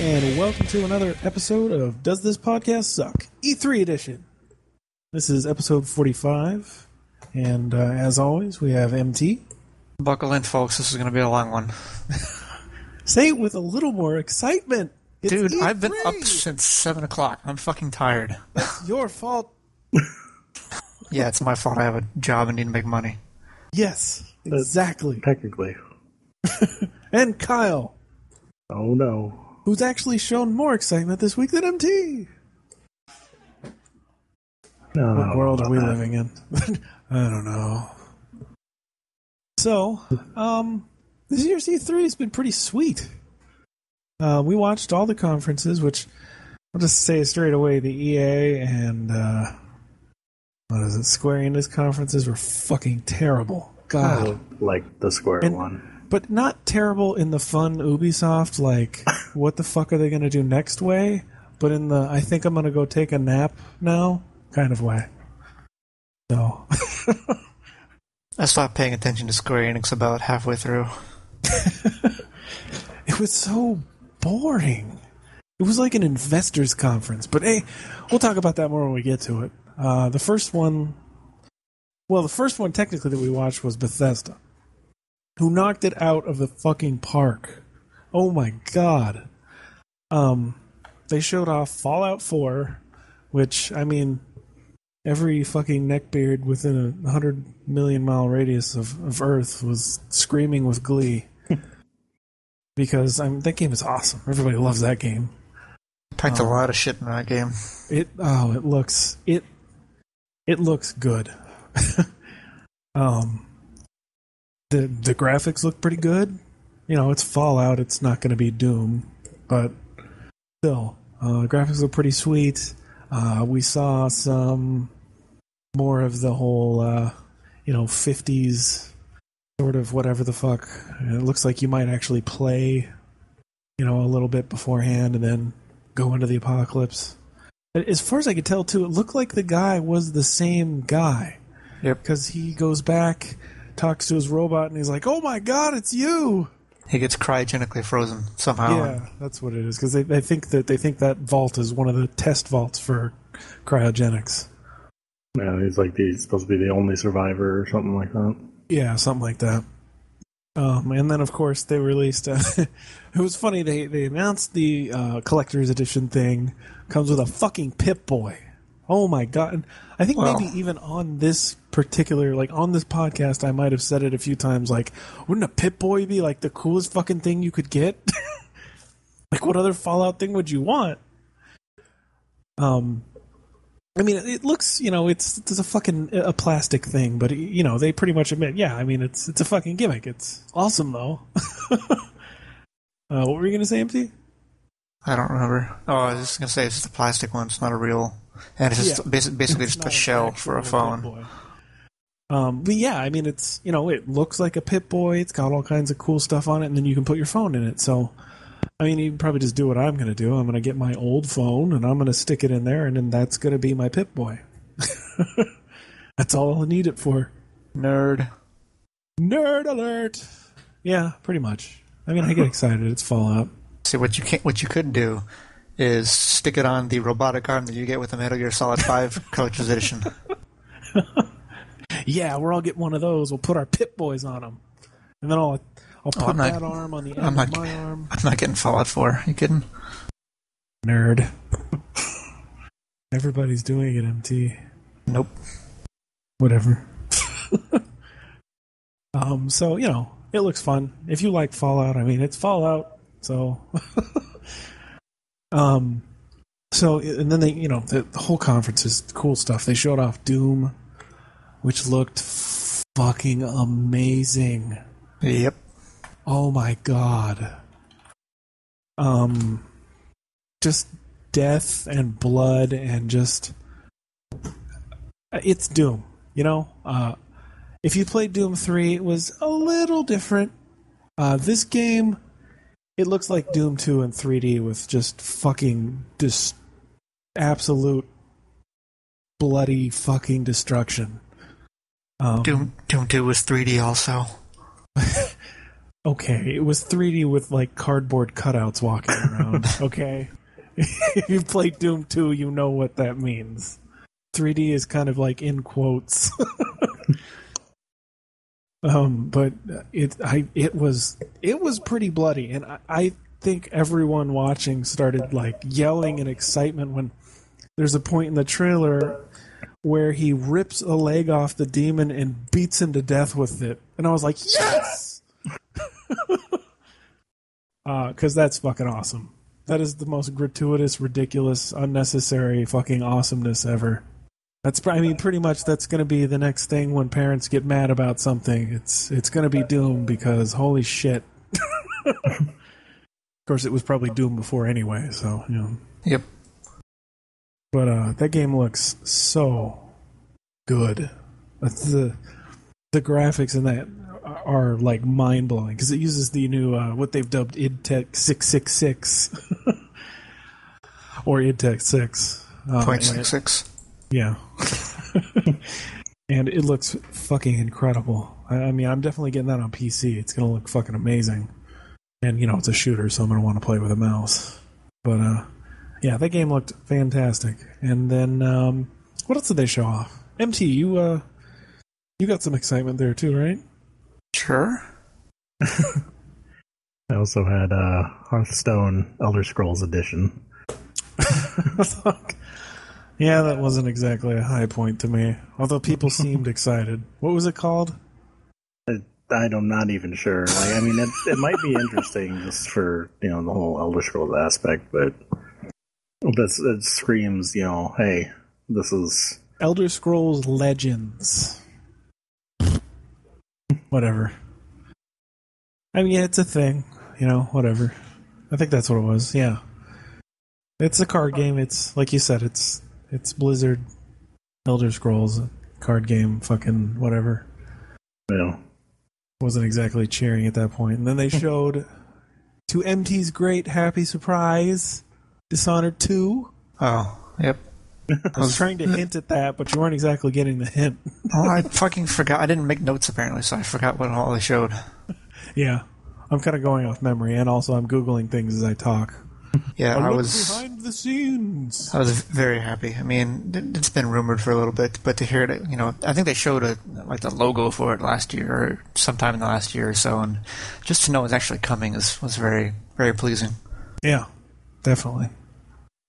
and welcome to another episode of Does This Podcast Suck? E3 edition. This is episode 45, and as always, we have MT. Buckle in, folks. This is going to be a long one. Say it with a little more excitement. It's Dude, E3. I've been up since 7 o'clock. I'm fucking tired. That's your fault. Yeah, it's my fault. I have a job and need to make money. Yes, exactly. Technically. And Kyle. Oh no. Who's actually shown more excitement this week than MT. What world are we living in? I don't know. So, this year's E3 has been pretty sweet. We watched all the conferences, which I'll just say straight away, the EA and Square Enix conferences were fucking terrible. God. Like the Square one. But not terrible in the fun Ubisoft, like, what the fuck are they going to do next way? But in the, I think I'm going to go take a nap now kind of way. So. I stopped paying attention to Square Enix about halfway through. It was so boring. It was like an investors conference. But hey, we'll talk about that more when we get to it. The first one technically that we watched was Bethesda, who knocked it out of the fucking park. Oh my god. They showed off Fallout 4, which, I mean, every fucking neckbeard within a 100 million mile radius of Earth was screaming with glee. Because that game is awesome. Everybody loves that game. Packed a lot of shit in that game. It looks good. The graphics look pretty good. You know, it's Fallout. It's not going to be Doom, but still, graphics look pretty sweet. We saw some more of the whole, 50s sort of whatever the fuck. It looks like you might actually play, a little bit beforehand and then go into the apocalypse. As far as I could tell, too, it looked like the guy was the same guy. Yep. Because he goes back, talks to his robot, and he's like, "Oh my god, it's you!" He gets cryogenically frozen somehow. Yeah, that's what it is. Because they think that vault is one of the test vaults for cryogenics. Yeah, he's supposed to be the only survivor or something like that. Yeah, something like that. And then, of course, they released... it was funny, they announced the collector's edition thing. Comes with a fucking Pip-Boy. Oh my god. And I think maybe even on this particular... on this podcast, I might have said it a few times, wouldn't a Pip-Boy be, the coolest fucking thing you could get? What other Fallout thing would you want? I mean, it looks, it's a fucking a plastic thing, but they pretty much admit, yeah, I mean, it's a fucking gimmick. It's awesome though. What were you gonna say, MT? I don't remember. Oh, I was just gonna say it's just a plastic one. It's not a real, and it's just basically just a shell for a phone. But yeah, I mean, it's it looks like a Pip-Boy. It's got all kinds of cool stuff on it, and then you can put your phone in it. So. I mean, you can probably just do what I'm going to do. I'm going to get my old phone, and I'm going to stick it in there, and then that's going to be my Pip-Boy. That's all I'll need it for. Nerd alert! Yeah, pretty much. I mean, I get excited. It's Fallout. See, what you could do is stick it on the robotic arm that you get with the Metal Gear Solid 5 Collector's Edition. Yeah, we're all getting one of those. We'll put our Pip-Boys on them. And then I'll put that arm on the end of my arm. I'm not getting Fallout 4. Are you kidding? Nerd. Everybody's doing it, MT. Nope. Whatever. So, it looks fun. If you like Fallout, I mean, it's Fallout, so... So, and then they, the whole conference is cool stuff. They showed off Doom, which looked fucking amazing. Yep. Oh my god. Just death and blood and just... It's Doom, If you played Doom 3, it was a little different. This game, it looks like Doom 2 in 3D with just fucking absolute bloody fucking destruction. Doom 2 was 3D also. Okay, it was 3D with like cardboard cutouts walking around. Okay, if you've played Doom 2, you know what that means. 3D is kind of like in quotes. But it was pretty bloody, and I think everyone watching started like yelling in excitement when there's a point in the trailer where he rips a leg off the demon and beats him to death with it, and I was like, yes, because that's fucking awesome. That is the most gratuitous, ridiculous, unnecessary fucking awesomeness ever. Pretty much that's going to be the next thing when parents get mad about something. It's going to be Doom because holy shit. Of course, it was probably Doom before anyway, so, you know. Yep. But that game looks so good. The graphics in that are like mind-blowing because it uses the new, what they've dubbed IdTech 666 or IdTech 6. 0.66. Yeah. And it looks fucking incredible. I mean, I'm definitely getting that on PC. It's going to look fucking amazing. And, you know, it's a shooter, so I'm going to want to play with a mouse. But, yeah, that game looked fantastic. And then, what else did they show off? MT, you got some excitement there too, right? Sure. I also had Hearthstone Elder Scrolls Edition. Yeah, that wasn't exactly a high point to me. Although people seemed excited. What was it called? I'm not even sure. Like, I mean, it might be interesting just for, you know, the whole Elder Scrolls aspect, but it screams, you know, hey, this is Elder Scrolls Legends. Whatever. I mean, yeah, it's a thing. You know, whatever. I think that's what it was. Yeah. It's a card game. It's, like you said, it's Blizzard, Elder Scrolls, card game, fucking whatever. Yeah. Wasn't exactly cheering at that point. And then they showed, to MT's great happy surprise, Dishonored 2. Oh, yep. I was trying to hint at that, but you weren't exactly getting the hint. Oh, I fucking forgot. I didn't make notes, apparently, so I forgot what all they showed. Yeah. I'm kind of going off memory, and also I'm Googling things as I talk. Yeah, I was behind the scenes. I was very happy. I mean, it's been rumored for a little bit, but to hear it, you know, I think they showed the logo for it last year or sometime in the last year or so, and just to know it's actually coming was very, very pleasing. Yeah, definitely.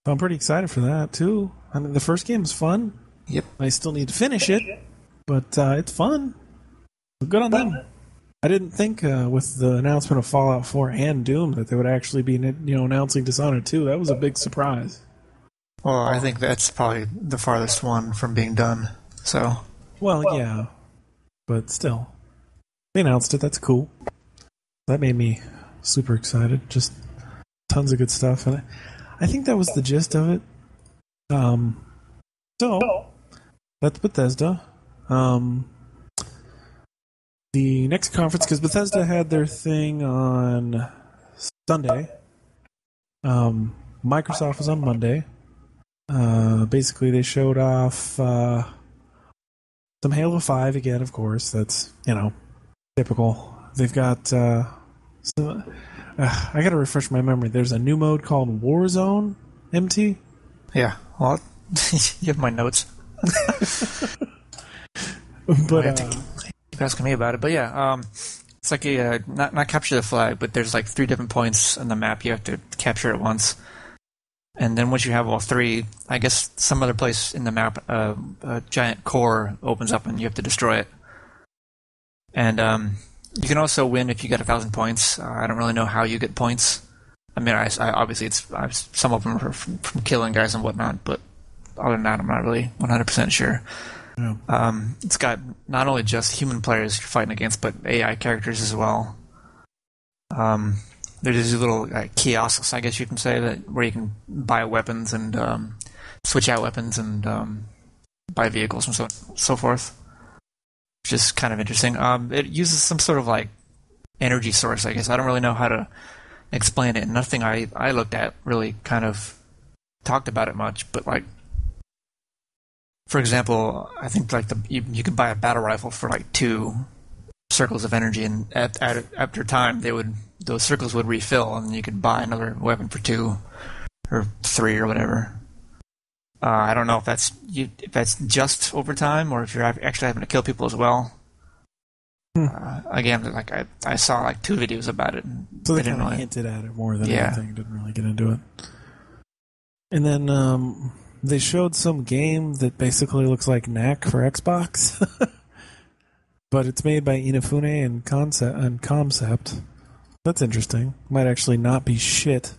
I'm pretty excited for that too. I mean, the first game is fun. Yep. I still need to finish it, but it's fun. Good on them. I didn't think with the announcement of Fallout 4 and Doom that they would actually be, you know, announcing Dishonored 2. That was a big surprise. Well, I think that's probably the farthest one from being done. So. Well, yeah, but still, they announced it. That's cool. That made me super excited. Just tons of good stuff, and I think that was the gist of it. So that's Bethesda. The next conference, because Bethesda had their thing on Sunday. Microsoft was on Monday. Basically, they showed off some Halo 5 again, of course. That's, you know, typical. They've got some... I gotta refresh my memory. There's a new mode called Warzone, MT? Yeah, well, you have my notes. But... keep asking me about it, but yeah, it's like a not capture the flag, but there's like 3 different points on the map you have to capture at once, and then once you have all 3, I guess some other place in the map, a giant core opens up and you have to destroy it. And you can also win if you get 1,000 points. I don't really know how you get points. I mean, I obviously some of them are from killing guys and whatnot, but other than that, I'm not really 100% sure. Yeah. It's got not only just human players you're fighting against, but AI characters as well. There's these little kiosks, I guess you can say, that where you can buy weapons and switch out weapons and buy vehicles and so forth, which is kind of interesting. It uses some sort of like energy source, I guess. I don't really know how to explain it. Nothing I looked at really kind of talked about it much, but like, for example, I think like you could buy a battle rifle for like 2 circles of energy, and after time, those circles would refill, and you could buy another weapon for 2 or 3 or whatever. I don't know if that's just over time or if you're actually having to kill people as well. Again, like I saw like 2 videos about it. So they kind of hinted at it more than anything. Didn't really get into it. And then they showed some game that basically looks like Knack for Xbox, but it's made by Inafune and Concept. That's interesting. Might actually not be shit.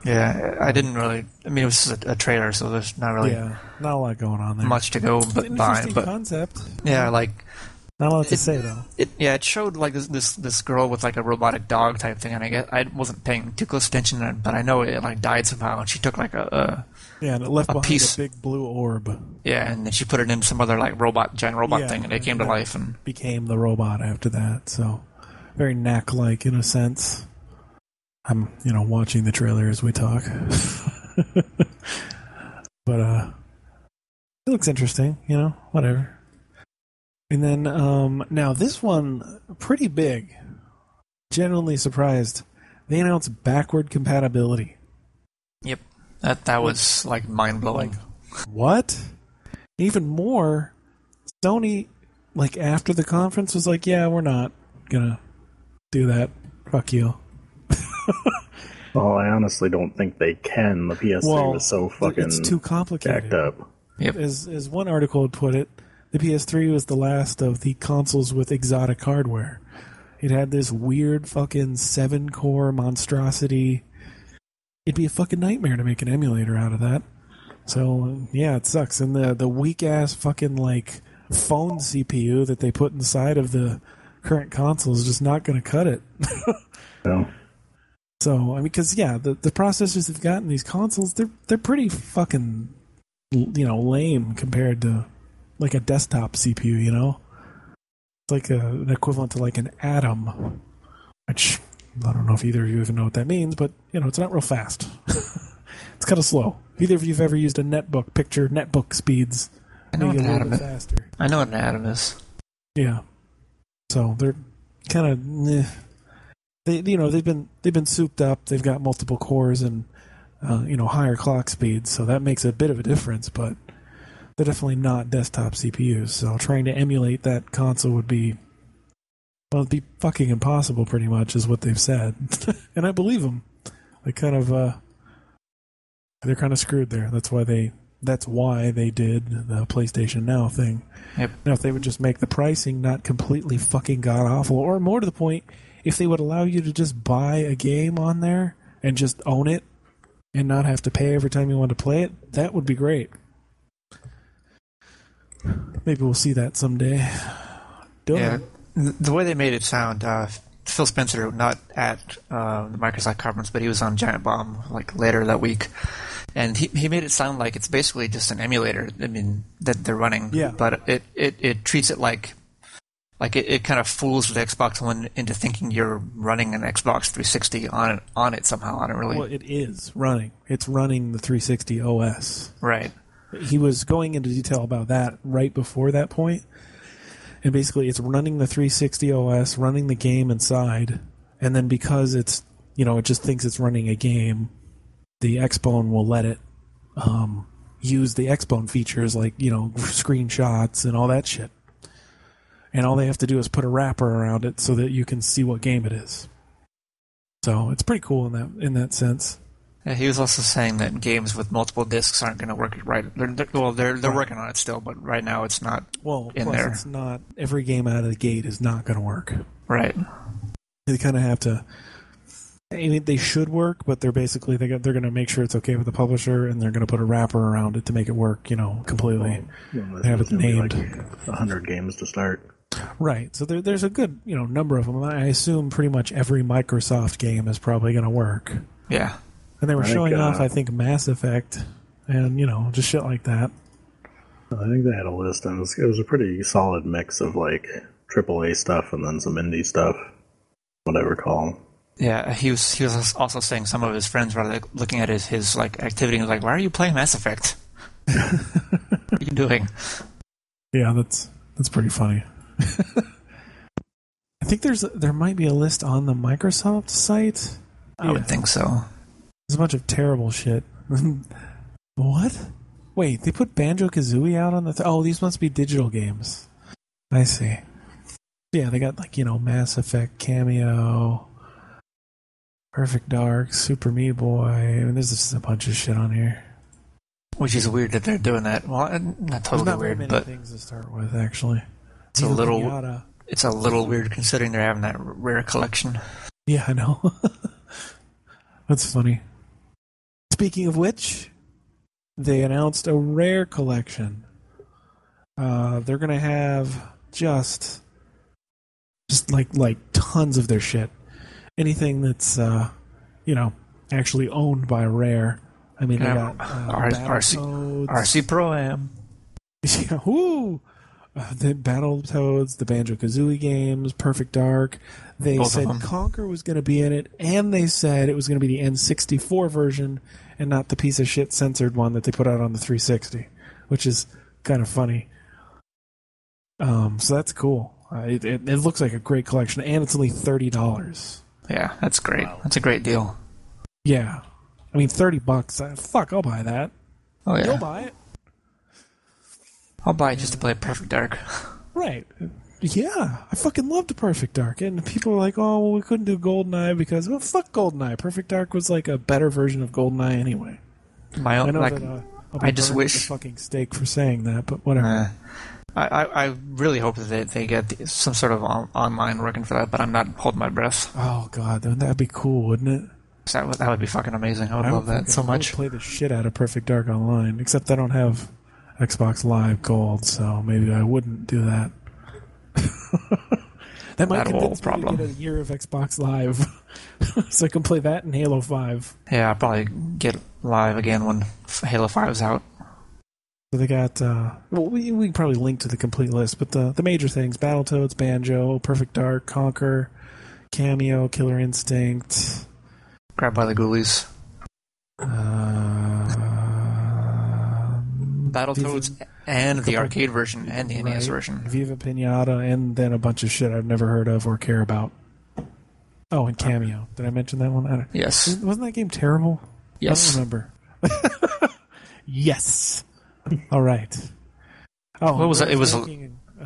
Yeah, I didn't really. I mean, it was just a trailer, so there's not really not a lot going on there. Much to go by. Interesting concept. Yeah, like not a lot to say though. It showed like this girl with like a robotic dog type thing, and I wasn't paying too close attention to it, but I know it like died somehow, and she took like and it left behind piece, a big blue orb. Yeah, and then she put it in some other like giant robot thing, and it came to life and became the robot after that. So very Knack-like in a sense. I'm, watching the trailer as we talk. But it looks interesting, whatever. And then now this one, pretty big. Genuinely surprised. They announced backward compatibility. Yep. That was like mind-blowing. What? Even more, Sony, like after the conference, was like, yeah, we're not gonna do that. Fuck you. Well, I honestly don't think they can. The PS3 was so fucking it's too complicated. Jacked up. Yep. As one article had put it, the PS3 was the last of the consoles with exotic hardware. It had this weird fucking 7-core monstrosity. It'd be a fucking nightmare to make an emulator out of that. So, yeah, it sucks. And the weak-ass fucking, like, phone CPU that they put inside of the current console is just not going to cut it. No. So, I mean, because, the processors they've got in these consoles, they're pretty fucking, lame compared to, like, a desktop CPU, It's like an equivalent to, like, an Atom, which I don't know if either of you even know what that means, but, it's not real fast. It's kind of slow. If either of you have ever used a netbook, picture netbook speeds. I know what an Atom is. Faster. I know what an Atom is. Yeah. So, they're kind of... They've been souped up. They've got multiple cores and higher clock speeds, so that makes a bit of a difference. But they're definitely not desktop CPUs. So trying to emulate that console would be it'd be fucking impossible. Pretty much is what they've said, and I believe them. They're kind of screwed there. That's why they did the PlayStation Now thing. Yep. Now, if they would just make the pricing not completely fucking god awful, or more to the point, if they would allow you to just buy a game on there and just own it and not have to pay every time you want to play it, that would be great. Maybe we'll see that someday. The way they made it sound, Phil Spencer, not at the Microsoft conference, but he was on Giant Bomb like later that week, and he made it sound like it's basically just an emulator. I mean, that they're running, but it treats it like it kind of fools the Xbox One into thinking you're running an Xbox 360 on it somehow. I don't really. Well, it is running. It's running the 360 OS. Right. He was going into detail about that right before that point. And basically, it's running the 360 OS, running the game inside, and then because it's, it just thinks it's running a game, the Xbone will let it use the Xbone features like, screenshots and all that shit. And all they have to do is put a wrapper around it so that you can see what game it is. So it's pretty cool in that sense. Yeah, he was also saying that games with multiple discs aren't going to work right. They're working on it still, but right now it's not. Well, in plus there. It's not every game out of the gate is not going to work. Right. They kind of have to. I mean, they should work, but they're basically they're going to make sure it's okay with the publisher, and they're going to put a wrapper around it to make it work. Completely. Well, they have it named. Like 100 games to start. Right. So there's a good number of them. I assume pretty much every Microsoft game is probably going to work. Yeah. And they were showing off, I think, Mass Effect and, just shit like that. I think they had a list, and it was a pretty solid mix of, like, AAA stuff and then some indie stuff, what I recall. Yeah, he was also saying some of his friends were like, looking at his like activity and was like, why are you playing Mass Effect? What are you doing? Yeah, that's pretty funny. I think there might be a list on the Microsoft site. I would think so. There's a bunch of terrible shit. What? Wait, they put Banjo-Kazooie out on the... oh, these must be digital games. I see. Yeah, they got, like, Mass Effect, Cameo, Perfect Dark, Super Meat Boy. I mean, there's just a bunch of shit on here. Which is weird that they're doing that. Well, not totally There's not weird, very but... many things to start with, actually. It's a little weird considering they're having that rare collection. Yeah, I know. That's funny. Speaking of which, they announced a rare collection. They're gonna have just like tons of their shit. Anything that's actually owned by Rare. I mean, they got RC Pro-Am. Yeah, whoo! The Battletoads, the Banjo-Kazooie games, Perfect Dark. They Both said Conker was going to be in it, and they said it was going to be the N64 version and not the piece of shit censored one that they put out on the 360, which is kind of funny. So that's cool. It looks like a great collection, and it's only $30. Yeah, that's great. Wow. That's a great deal. Yeah. I mean, $30. Fuck, I'll buy that. Oh, yeah. You'll buy it. I'll buy it just to play Perfect Dark. Right. Yeah. I fucking loved Perfect Dark. And people were like, oh, well, we couldn't do GoldenEye because, well, fuck GoldenEye. Perfect Dark was like a better version of GoldenEye anyway. I just wish... the fucking stake for saying that, but whatever. I really hope that they get some sort of online working for that, but I'm not holding my breath. Oh, God. That'd be cool, wouldn't it? That would be fucking amazing. I would love that so much. I would play the shit out of Perfect Dark online, except I don't have Xbox Live Gold, so maybe I wouldn't do that. That might convince me to get a year of Xbox Live, so I can play that in Halo 5. Yeah, I'll probably get Live again when Halo 5 is out. So they got, we can probably link to the complete list, but the major things, Battletoads, Banjo, Perfect Dark, Conker, Cameo, Killer Instinct... Grabbed by the Ghoulies. Battletoads and the arcade version and the NES version. Viva Pinata, and then a bunch of shit I've never heard of or care about. Oh, and Cameo. Did I mention that one? Yes. Wasn't that game terrible? Yes. I don't remember. Yes. All right. Oh, what was it? It was a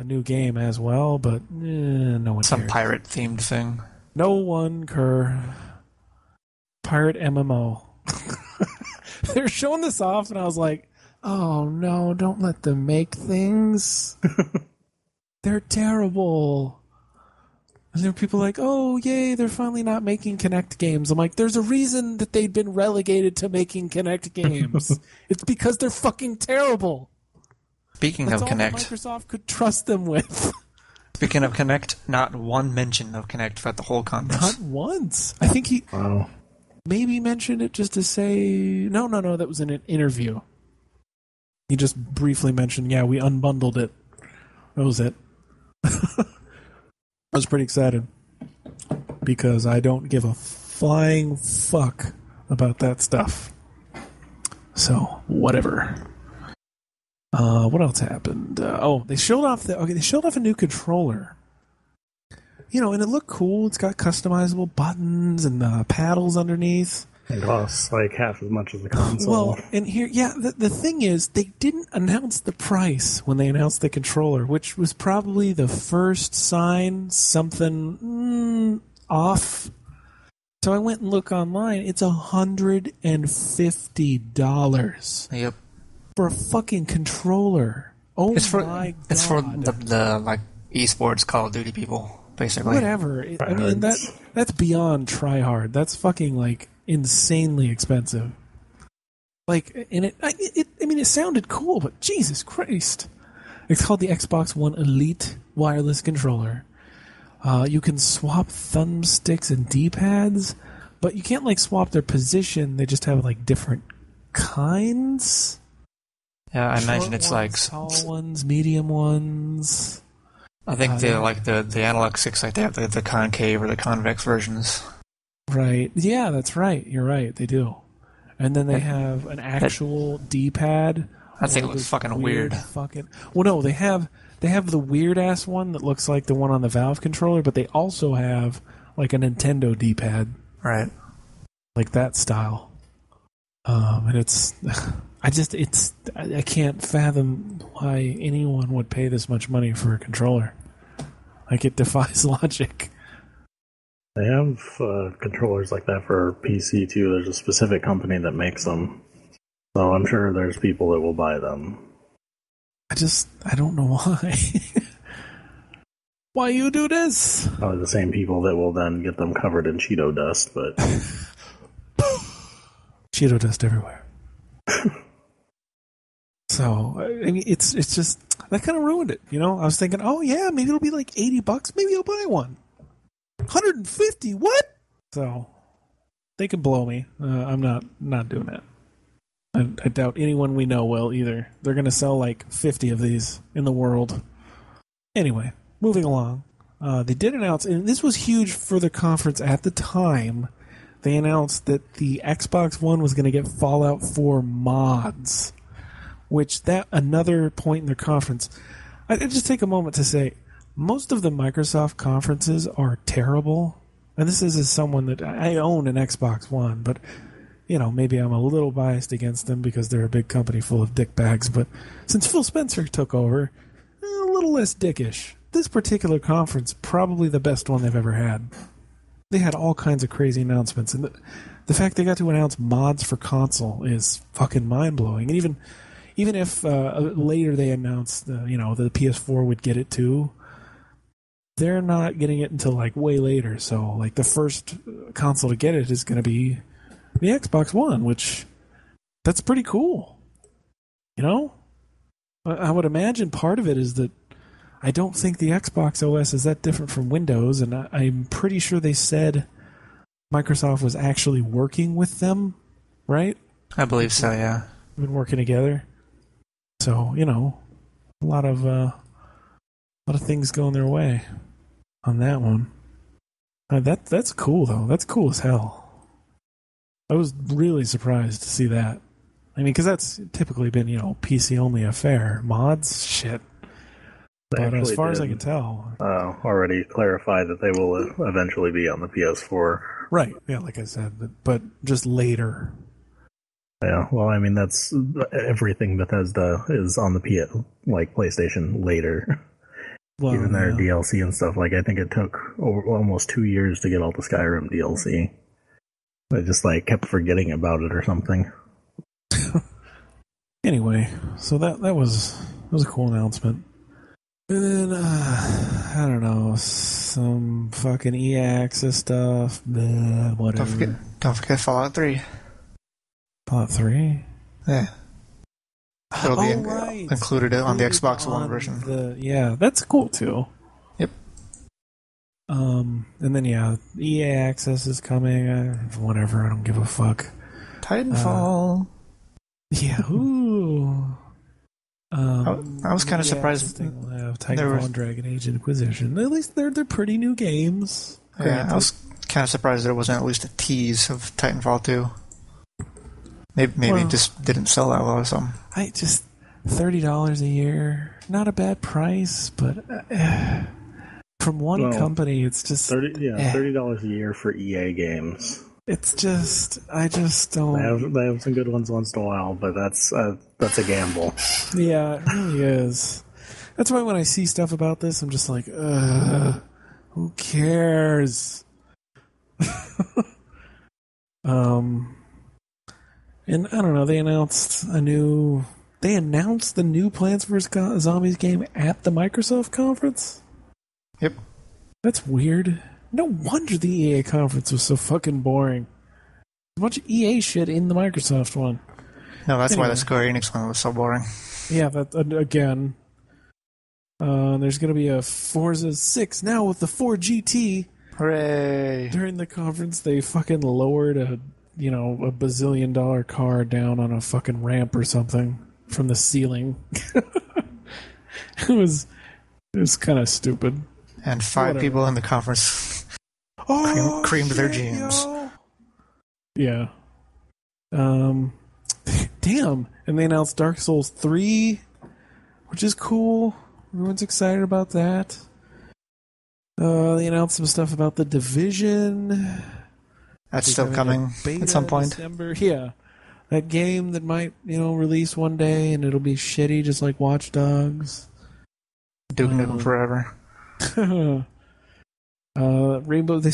new game as well, but no one some cares. pirate-themed thing. No one cares. Pirate MMO. They're showing this off, and I was like, oh no, don't let them make things. They're terrible. And there are people like, oh yay, they're finally not making Kinect games. I'm like, there's a reason that they'd been relegated to making Kinect games. It's because they're fucking terrible. Speaking That's of all Kinect, Microsoft could trust them with. Speaking of Kinect, not one mention of Kinect throughout the whole conference. Not once. I think he... Wow. Maybe mentioned it just to say... No, that was in an interview. He just briefly mentioned, yeah, we unbundled it. That was it. I was pretty excited. Because I don't give a flying fuck about that stuff. So, whatever. What else happened? They showed off a new controller. And it looked cool. It's got customizable buttons and paddles underneath. It costs like half as much as the console. Well, and here, the thing is, they didn't announce the price when they announced the controller, which was probably the first sign something off. So I went and looked online. It's $150. Yep. For a fucking controller. Oh my God. It's for the like esports Call of Duty people. Basically. Whatever. I mean, that's beyond try hard. That's fucking, like, insanely expensive. Like, and it sounded cool, but Jesus Christ. It's called the Xbox One Elite wireless controller. You can swap thumbsticks and D-pads, but you can't, like, swap their position. They just have, like, different kinds. Yeah, I imagine it's like... Tall ones, medium ones... I think the Analog 6, like they have the concave or the convex versions. Right. Yeah, that's right. You're right. They do. And then they have an actual D-pad. I think it looks fucking weird. Well, no, they have they have the weird ass one that looks like the one on the Valve controller, but they also have like a Nintendo D-pad, Right. like that style. And I can't fathom why anyone would pay this much money for a controller. Like, it defies logic. They have controllers like that for PC too. There's a specific company that makes them, so I'm sure there's people that will buy them. I don't know why. Why you do this? Probably the same people that will then get them covered in Cheeto dust, but Cheeto dust everywhere. So, I mean, it's just, that kind of ruined it, you know? I was thinking, oh yeah, maybe it'll be like $80. Maybe I'll buy one. 150, what? So, they can blow me. I'm not doing that. I doubt anyone we know will either. They're going to sell like 50 of these in the world. Anyway, moving along. They did announce, and this was huge for the conference at the time, they announced that the Xbox One was going to get Fallout 4 mods, which that another point in their conference. I just take a moment to say, most of the Microsoft conferences are terrible, and this is as someone that I own an Xbox One, but you know, maybe I'm a little biased against them because they're a big company full of dickbags, but since Phil Spencer took over, a little less dickish. This particular conference, probably the best one they've ever had. They had all kinds of crazy announcements, and the fact they got to announce mods for console is fucking mind-blowing. And even if later they announced, the PS4 would get it too, they're not getting it until like way later. So like the first console to get it is going to be the Xbox One, which that's pretty cool. You know? I would imagine part of it is that I don't think the Xbox OS is that different from Windows, and I'm pretty sure they said Microsoft was actually working with them, right? I believe so, yeah. Been working together. So, you know, a lot of things going their way on that one. That's cool though. That's cool as hell. I was really surprised to see that. I mean, because that's typically been, PC only affair. Mods, shit. But as far as I can tell, already clarify that they will eventually be on the PS4. Right? Yeah, like I said, but just later. Yeah, well, I mean, that's everything Bethesda is on the PlayStation later. Well, even their DLC and stuff. Like, I think it took almost 2 years to get all the Skyrim DLC. They just kept forgetting about it or something. Anyway, so that was a cool announcement. And then I don't know, some fucking EA Access stuff. Whatever. Don't forget Fallout 3. Fallout 3? Yeah. It'll be right. included on the Xbox One version. Yeah, that's cool too. Yep. And then EA Access is coming. Whatever, I don't give a fuck. Titanfall. Yeah. Ooh. I was kind of surprised. Titanfall and Dragon Age Inquisition. At least they're pretty new games. Yeah, I was kind of surprised there wasn't at least a tease of Titanfall 2. Maybe it just didn't sell that well or something. I just $30 a year, not a bad price, but from one company, it's just $30 a year for EA games. It's just, I just don't. They have some good ones once in a while, but that's a gamble. Yeah, it really is. That's why when I see stuff about this, I'm just like, who cares? And I don't know. They announced the new Plants vs. Zombies game at the Microsoft conference. Yep, that's weird. No wonder the EA conference was so fucking boring. A bunch of EA shit in the Microsoft one. No, that's why the Square Enix one was so boring. Yeah, that again. There's going to be a Forza 6 now with the 4GT. Hooray! During the conference, they fucking lowered a $1 bazillion car down on a fucking ramp or something from the ceiling. It was kind of stupid. And five people in the conference creamed their jeans. Yeah. Damn. And they announced Dark Souls 3, which is cool. Everyone's excited about that. They announced some stuff about The Division. That's still coming at some point. December. Yeah. That game that might, release one day and it'll be shitty just like Watch Dogs. Duke Nukem Forever. Rainbow. They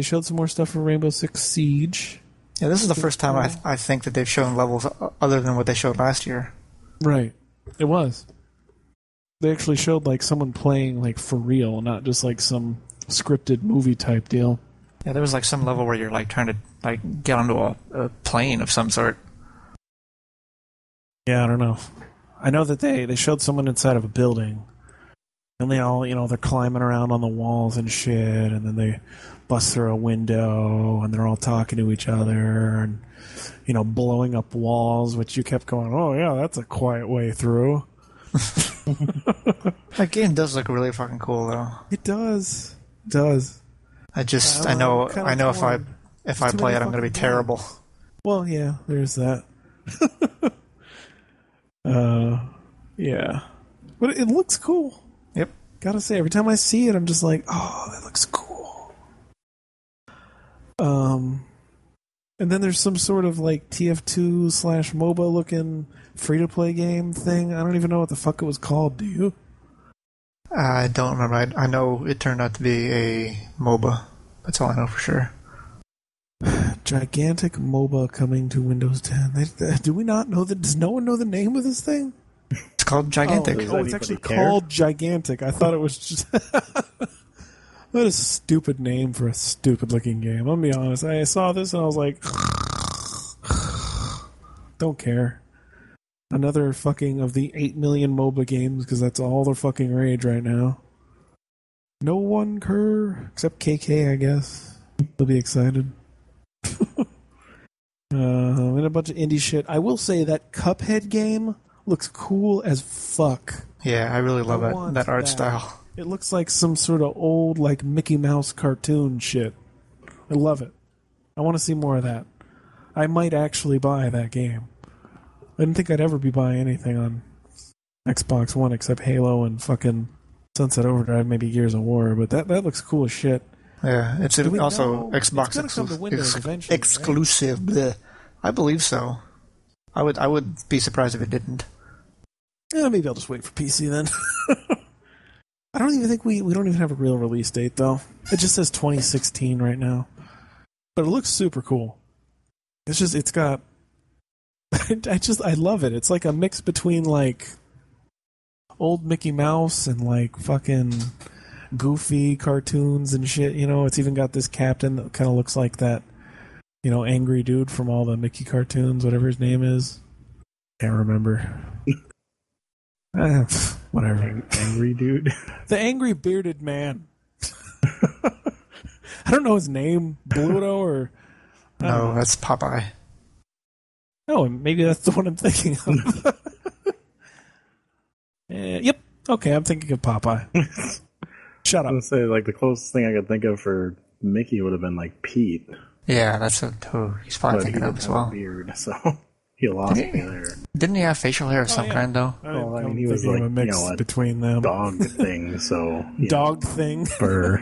showed some more stuff for Rainbow Six Siege. Yeah, this is the first time I think that they've shown levels other than what they showed last year. Right. It was. They actually showed like someone playing like for real, not just like some scripted movie type deal. Yeah, there was like some level where you're like trying to like get onto a plane of some sort. Yeah, I don't know. I know that they showed someone inside of a building. And they all, they're climbing around on the walls and shit, and then they bust through a window, and they're all talking to each other, and, blowing up walls, which you kept going, oh yeah, that's a quiet way through. That game does look really fucking cool, though. It does. It does. I know if I play it, I'm going to be terrible. Well, yeah, there's that. Yeah. But it looks cool. Yep. Gotta say, every time I see it, I'm just like, oh, that looks cool. And then there's some sort of like TF2/MOBA looking free-to-play game thing. I don't even know what the fuck it was called. Do you? I don't remember. I know it turned out to be a MOBA. That's all I know for sure. Gigantic MOBA coming to Windows 10. Do we not know that? Does no one know the name of this thing? It's called Gigantic. Oh, it's actually called Gigantic. I thought it was just... What a stupid name for a stupid-looking game. I'm going to be honest. I saw this and I was like... Don't care. Another fucking of the 8 million MOBA games, because that's all the fucking rage right now. No one care, except KK, I guess. They'll be excited. And a bunch of indie shit. I will say that Cuphead game looks cool as fuck. Yeah, I really love that art style. It looks like some sort of old, like, Mickey Mouse cartoon shit. I love it. I want to see more of that. I might actually buy that game. I didn't think I'd ever be buying anything on Xbox One except Halo and fucking Sunset Overdrive, maybe Gears of War, but that looks cool as shit. Yeah, it's also Xbox exclusive. Right? I believe so. I would be surprised if it didn't. Yeah, maybe I'll just wait for PC then. I don't even think we don't even have a real release date though. It just says 2016 right now, but it looks super cool. It's got. I love it. It's like a mix between like old Mickey Mouse and like fucking goofy cartoons and shit. It's even got this captain that kind of looks like that, angry dude from all the Mickey cartoons, whatever his name is. Can't remember. Whatever. Angry dude. The angry bearded man. I don't know his name. Bluto or... No, that's Popeye. Oh, maybe that's the one I'm thinking of. Yep. Okay, I'm thinking of Popeye. Shut up. I was going to say, like, the closest thing I could think of for Mickey would have been, like, Pete. Yeah, that's who he's probably thinking of as well. Beard, so he lost me there. Didn't he have facial hair of some kind, though? Well, I mean, he was like, a mix between them. Dog thing, so... Dog thing? Fur.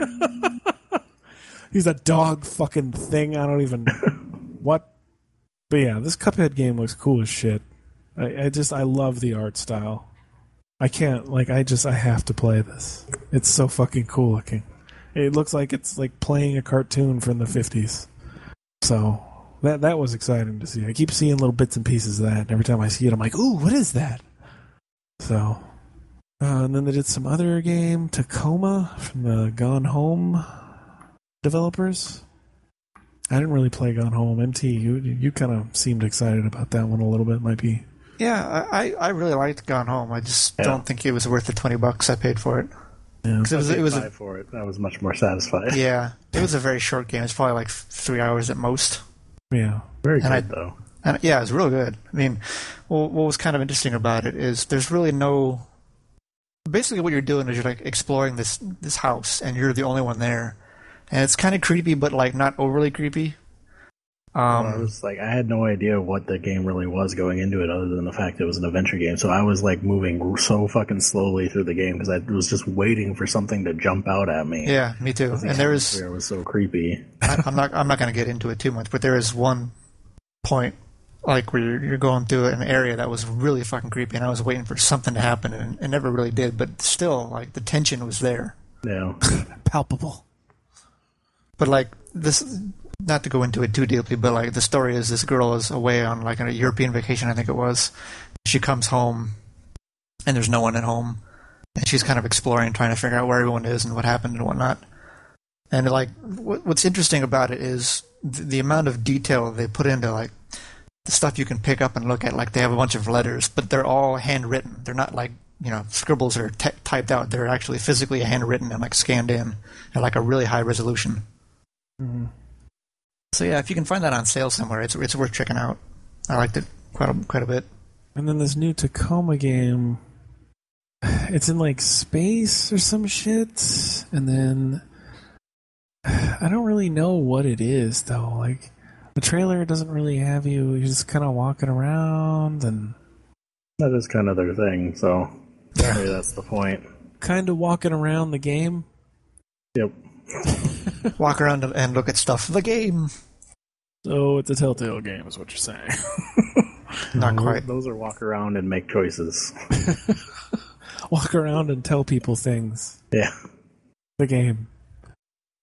He's a dog fucking thing. I don't even... What? But yeah, this Cuphead game looks cool as shit. I love the art style. I can't, I have to play this. It's so fucking cool looking. It looks like it's like playing a cartoon from the 50s. So, that was exciting to see. I keep seeing little bits and pieces of that, and every time I see it, I'm like, ooh, what is that? So, and then they did some other game, Tacoma, from the Gone Home developers. I didn't really play Gone Home. MT, you kind of seemed excited about that one a little bit. Might be. Yeah, I really liked Gone Home. I just don't think it was worth the $20 I paid for it. Yeah, it was for it. I was much more satisfied. Yeah, it was a very short game. It's probably like 3 hours at most. Yeah, very good though. And yeah, it was real good. I mean, what was kind of interesting about it is there's really no. Basically, what you're doing is you're like exploring this house, and you're the only one there, and it's kind of creepy, but like not overly creepy. I was like, I had no idea what the game really was going into it, other than the fact it was an adventure game. So I was like moving so fucking slowly through the game because I was just waiting for something to jump out at me. Yeah, me too. The And there atmosphere was so creepy. I'm not going to get into it too much, but there is one point like where you're going through an area that was really fucking creepy, and I was waiting for something to happen, and it never really did. But still, like the tension was there. Yeah. Palpable. But like this, not to go into it too deeply, but like the story is this girl is away on like a European vacation, I think it was. She comes home, and there's no one at home, and she's kind of exploring, trying to figure out where everyone is and what happened and whatnot. And like, what's interesting about it is the amount of detail they put into like the stuff you can pick up and look at. Like they have a bunch of letters, but they're all handwritten. They're not like scribbles that are typed out. They're actually physically handwritten and like scanned in at like a really high resolution. Mm-hmm. So yeah, if you can find that on sale somewhere, it's worth checking out. I liked it quite a bit. And then this new Tacoma game, it's in like space or some shit, and then I don't really know what it is though. Like the trailer doesn't really have you. You're just kind of walking around and That is kind of their thing, so maybe that's the point. kind of walking around the game. Yep. Walk around and look at stuff. The game. So it's a Telltale game, is what you're saying. Not quite. Those are walk around and make choices. Walk around and tell people things. Yeah. The game.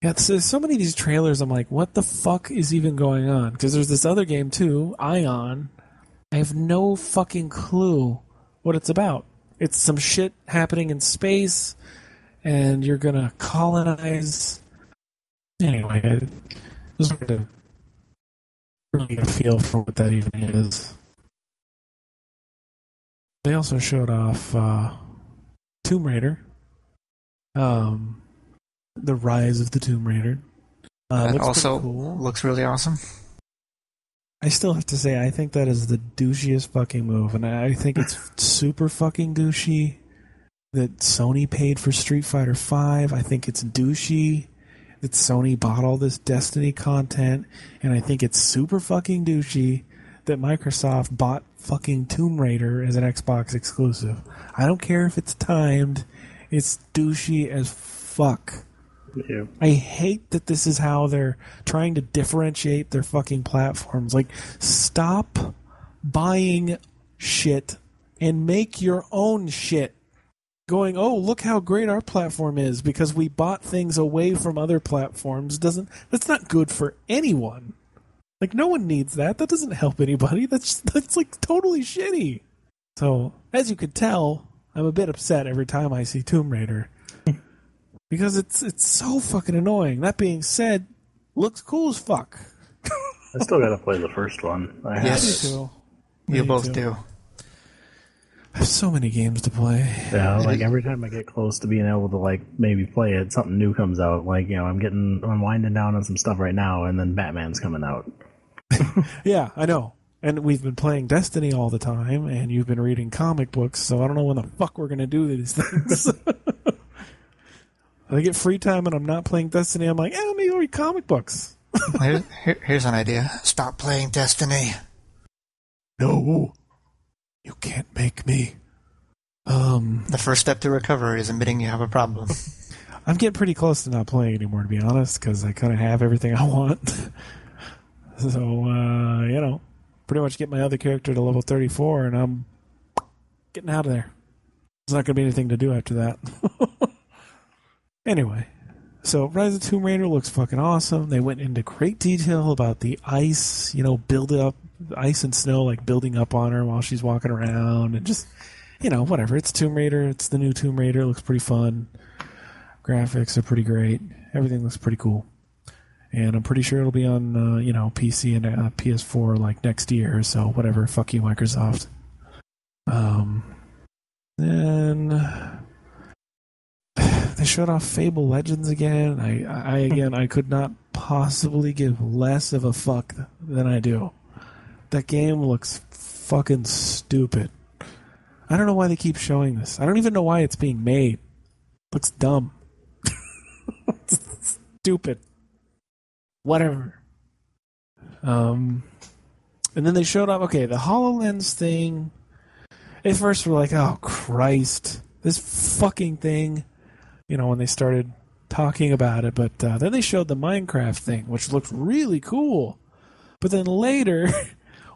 Yeah, there's so many of these trailers, I'm like, what the fuck is even going on? Because there's this other game, too, Ion. I have no fucking clue what it's about. It's some shit happening in space, and you're gonna colonize. Anyway, I was going to really get a feel for what that even is. They also showed off Tomb Raider. The Rise of the Tomb Raider. That looks also pretty cool. looks really awesome. I still have to say, I think that is the douchiest fucking move, and I think it's super fucking douchey that Sony paid for Street Fighter V. I think it's douchey that Sony bought all this Destiny content, and I think it's super fucking douchey that Microsoft bought fucking Tomb Raider as an Xbox exclusive. I don't care if it's timed, it's douchey as fuck. Yeah. I hate that this is how they're trying to differentiate their fucking platforms. Like, stop buying shit and make your own shit. Going, oh, look how great our platform is because we bought things away from other platforms. That's not good for anyone. Like, no one needs that. That doesn't help anybody. That's like totally shitty. So, as you could tell, I'm a bit upset every time I see Tomb Raider. Because it's so fucking annoying. That being said, looks cool as fuck. I still gotta play the first one. I Yes. have it. Me too. You Me both too. do. I have so many games to play. Yeah, like every time I get close to being able to like maybe play it, something new comes out. Like, I'm winding down on some stuff right now, and then Batman's coming out. Yeah, I know. And we've been playing Destiny all the time, and you've been reading comic books, so I don't know when the fuck we're going to do these things. I get free time and I'm not playing Destiny, I'm like, let me go read comic books. Here's an idea. Stop playing Destiny. No, you can't make me. The first step to recovery is admitting you have a problem. I'm getting pretty close to not playing anymore, to be honest, because I kind of have everything I want. So, pretty much get my other character to level 34, and I'm getting out of there. There's not going to be anything to do after that. Anyway, so Rise of Tomb Raider looks fucking awesome. They went into great detail about the ice, build up, ice and snow, like building up on her while she's walking around, and just, whatever. It's Tomb Raider. It's the new Tomb Raider. It looks pretty fun. Graphics are pretty great. Everything looks pretty cool. And I'm pretty sure it'll be on, PC and PS4 like next year. So whatever. Fuck you, Microsoft. Then they showed off Fable Legends again. I could not possibly give less of a fuck than I do. That game looks fucking stupid. I don't know why they keep showing this. I don't even know why it's being made. Looks dumb. Stupid. Whatever. And then they showed up. Okay, the HoloLens thing. At first, we're like, "Oh Christ, this fucking thing!" When they started talking about it. But then they showed the Minecraft thing, which looked really cool. But then later,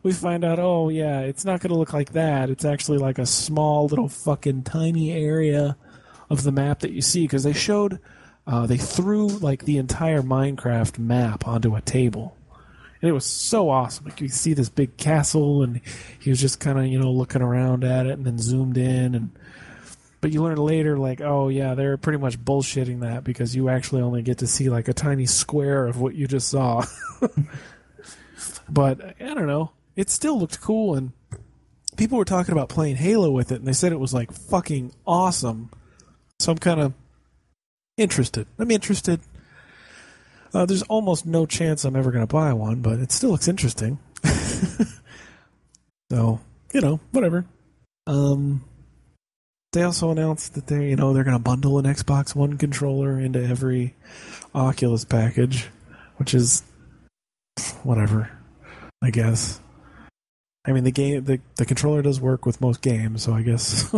we find out, oh yeah, it's not going to look like that. It's actually like a small little fucking tiny area of the map that you see, because they showed, they threw like the entire Minecraft map onto a table. And it was so awesome. Like you see this big castle, and he was just kind of, looking around at it, and then zoomed in. But you learn later, like, oh yeah, they're pretty much bullshitting that, because you actually only get to see like a tiny square of what you just saw. But I don't know. It still looked cool, and people were talking about playing Halo with it, and they said it was like fucking awesome. So I'm kind of interested. I'm interested. There's almost no chance I'm ever going to buy one, but it still looks interesting. So, whatever. They also announced that they're going to bundle an Xbox One controller into every Oculus package, which is whatever, I guess. I mean, the controller does work with most games, so I guess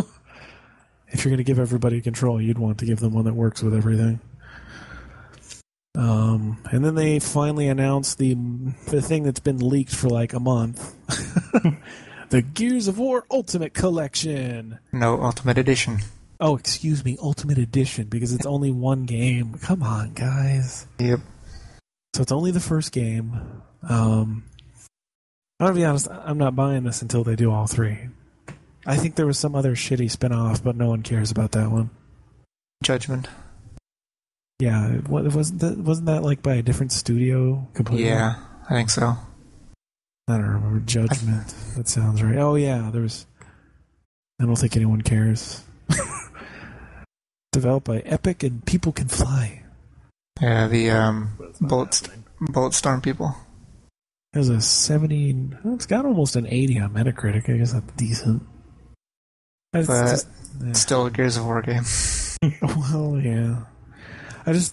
if you're going to give everybody a controller, you'd want to give them one that works with everything. And then they finally announced the thing that's been leaked for like a month. The Gears of War Ultimate Collection. No, Ultimate Edition. Oh, excuse me, Ultimate Edition, because it's only one game. Come on, guys. Yep. So it's only the first game. I'm going to be honest, I'm not buying this until they do all three. I think there was some other shitty spin-off, but no one cares about that one. Judgment. Yeah, wasn't that like by a different studio completely? Yeah, I think so. I don't remember. Judgment. That sounds right. Oh yeah, I don't think anyone cares. Developed by Epic and People Can Fly. Yeah, the Bulletstorm people. There's a 70. It's got almost an 80 on Metacritic. I guess that's decent. But still a Gears of War game. Well, yeah.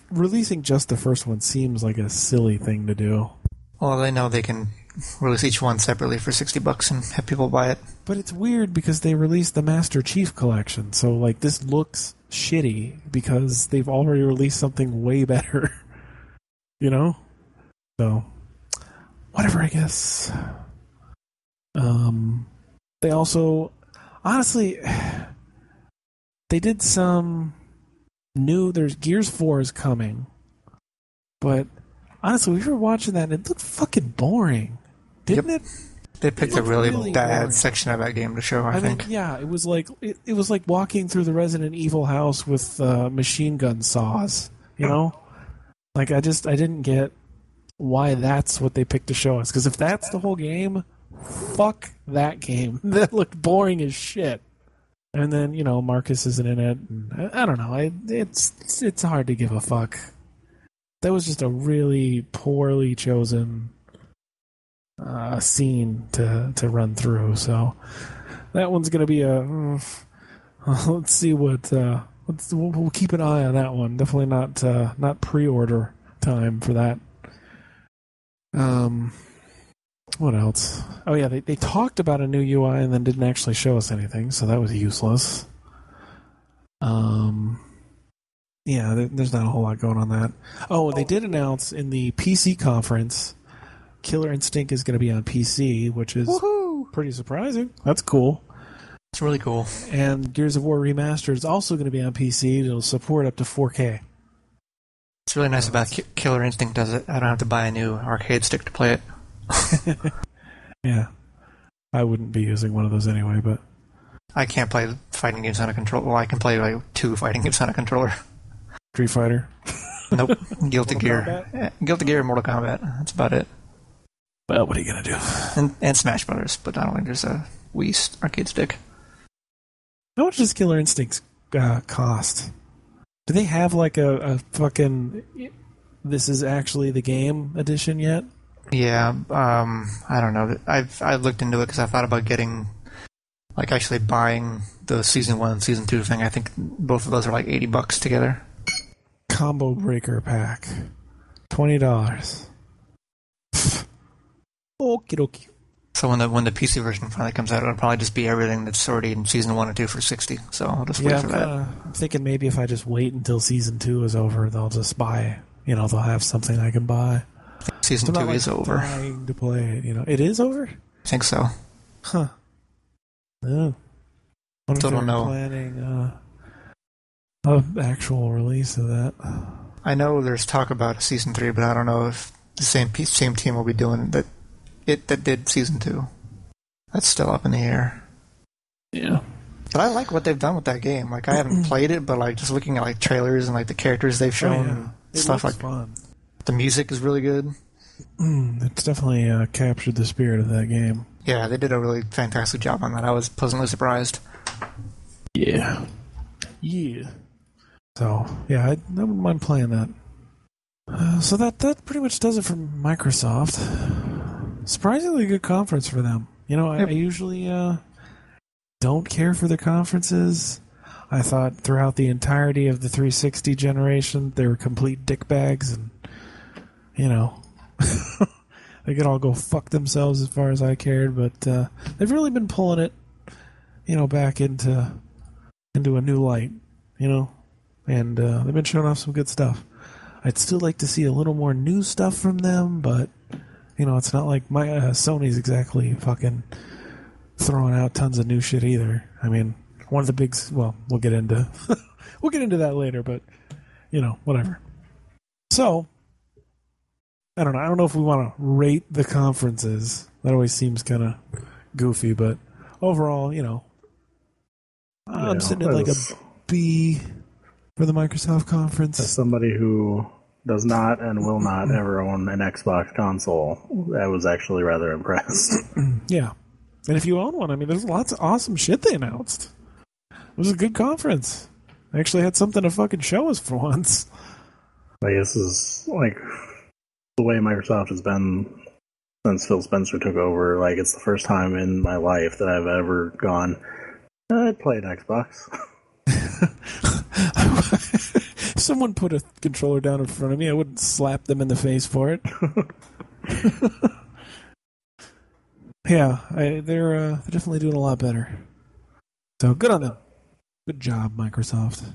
Releasing just the first one seems like a silly thing to do. Well, they know they can release each one separately for $60 and have people buy it. But it's weird because they released the Master Chief Collection, so like this looks shitty because they've already released something way better. So whatever, I guess. They also, honestly, they did some new. There's Gears 4 is coming, but honestly, we were watching that and it looked fucking boring, didn't it? They picked a really bad boring section of that game to show. I think. Mean, yeah, it was like walking through the Resident Evil house with machine gun saws. Like I didn't get why that's what they picked to show us. Because if that's the whole game, fuck that game. That looked boring as shit. And then Marcus isn't in it. And I don't know. It's hard to give a fuck. That was just a really poorly chosen scene to run through. So that one's going to be let's see what. We'll keep an eye on that one. Definitely not pre-order time for that. What else? Oh yeah, they talked about a new UI and then didn't actually show us anything, so that was useless. Yeah, there's not a whole lot going on that. Oh, they did announce in the PC conference, Killer Instinct is going to be on PC, which is pretty surprising. That's cool. It's really cool. And Gears of War Remastered is also going to be on PC. It'll support up to 4K. It's really nice about Killer Instinct does it. I don't have to buy a new arcade stick to play it. Yeah. I wouldn't be using one of those anyway, but... I can't play fighting games on a controller. Well, I can play like 2 fighting games on a controller. Street Fighter? Nope. Guilty Gear. Guilty Gear and Mortal Kombat. That's about it. Well, what are you going to do? And Smash Brothers, but I don't think there's a Wii arcade stick. How much does Killer Instinct cost? Do they have like a fucking this is actually the game edition yet? Yeah, I don't know. I've looked into it because I thought about getting, like, actually buying the Season 1 and Season 2 thing. I think both of those are like $80 together. Combo Breaker Pack. $20. Okie dokie. So when the PC version finally comes out, it'll probably just be everything that's already in Season 1 and 2 for 60. So I'll just wait for that. I'm thinking maybe if I just wait until Season 2 is over, they'll just buy, they'll have something I can buy. Season 2 is over. Trying to play it, It is over? I think so. Huh. Oh. Still don't know. Planning an actual release of that. I know there's talk about a Season 3, but I don't know if the same team will be doing that did Season 2. That's still up in the air. Yeah. But I like what they've done with that game. Like, I haven't played it, but like just looking at like trailers and like the characters they've shown, stuff like fun. The music is really good. It's definitely captured the spirit of that game. Yeah, they did a really fantastic job on that. I was pleasantly surprised. Yeah. So, yeah, I wouldn't mind playing that. So that pretty much does it for Microsoft. Surprisingly good conference for them. I usually don't care for the conferences. I thought throughout the entirety of the 360 generation, they were complete dickbags, and, they could all go fuck themselves as far as I cared, but they've really been pulling it, back into a new light, and they've been showing off some good stuff. I'd still like to see a little more new stuff from them, but it's not like my Sony's exactly fucking throwing out tons of new shit either. I mean, one of the big, we'll get into that later, but whatever. So I don't know. I don't know if we want to rate the conferences. That always seems kind of goofy, but overall, I'm sitting at like a B for the Microsoft conference. As somebody who does not and will not ever own an Xbox console, I was actually rather impressed. Yeah. And if you own one, I mean, there's lots of awesome shit they announced. It was a good conference. They actually had something to fucking show us for once. I guess this is like the way Microsoft has been since Phil Spencer took over. Like, it's the first time in my life that I've ever gone, I'd play an Xbox. If someone put a controller down in front of me, I wouldn't slap them in the face for it. Yeah, they're definitely doing a lot better. So good on them. Good job, Microsoft.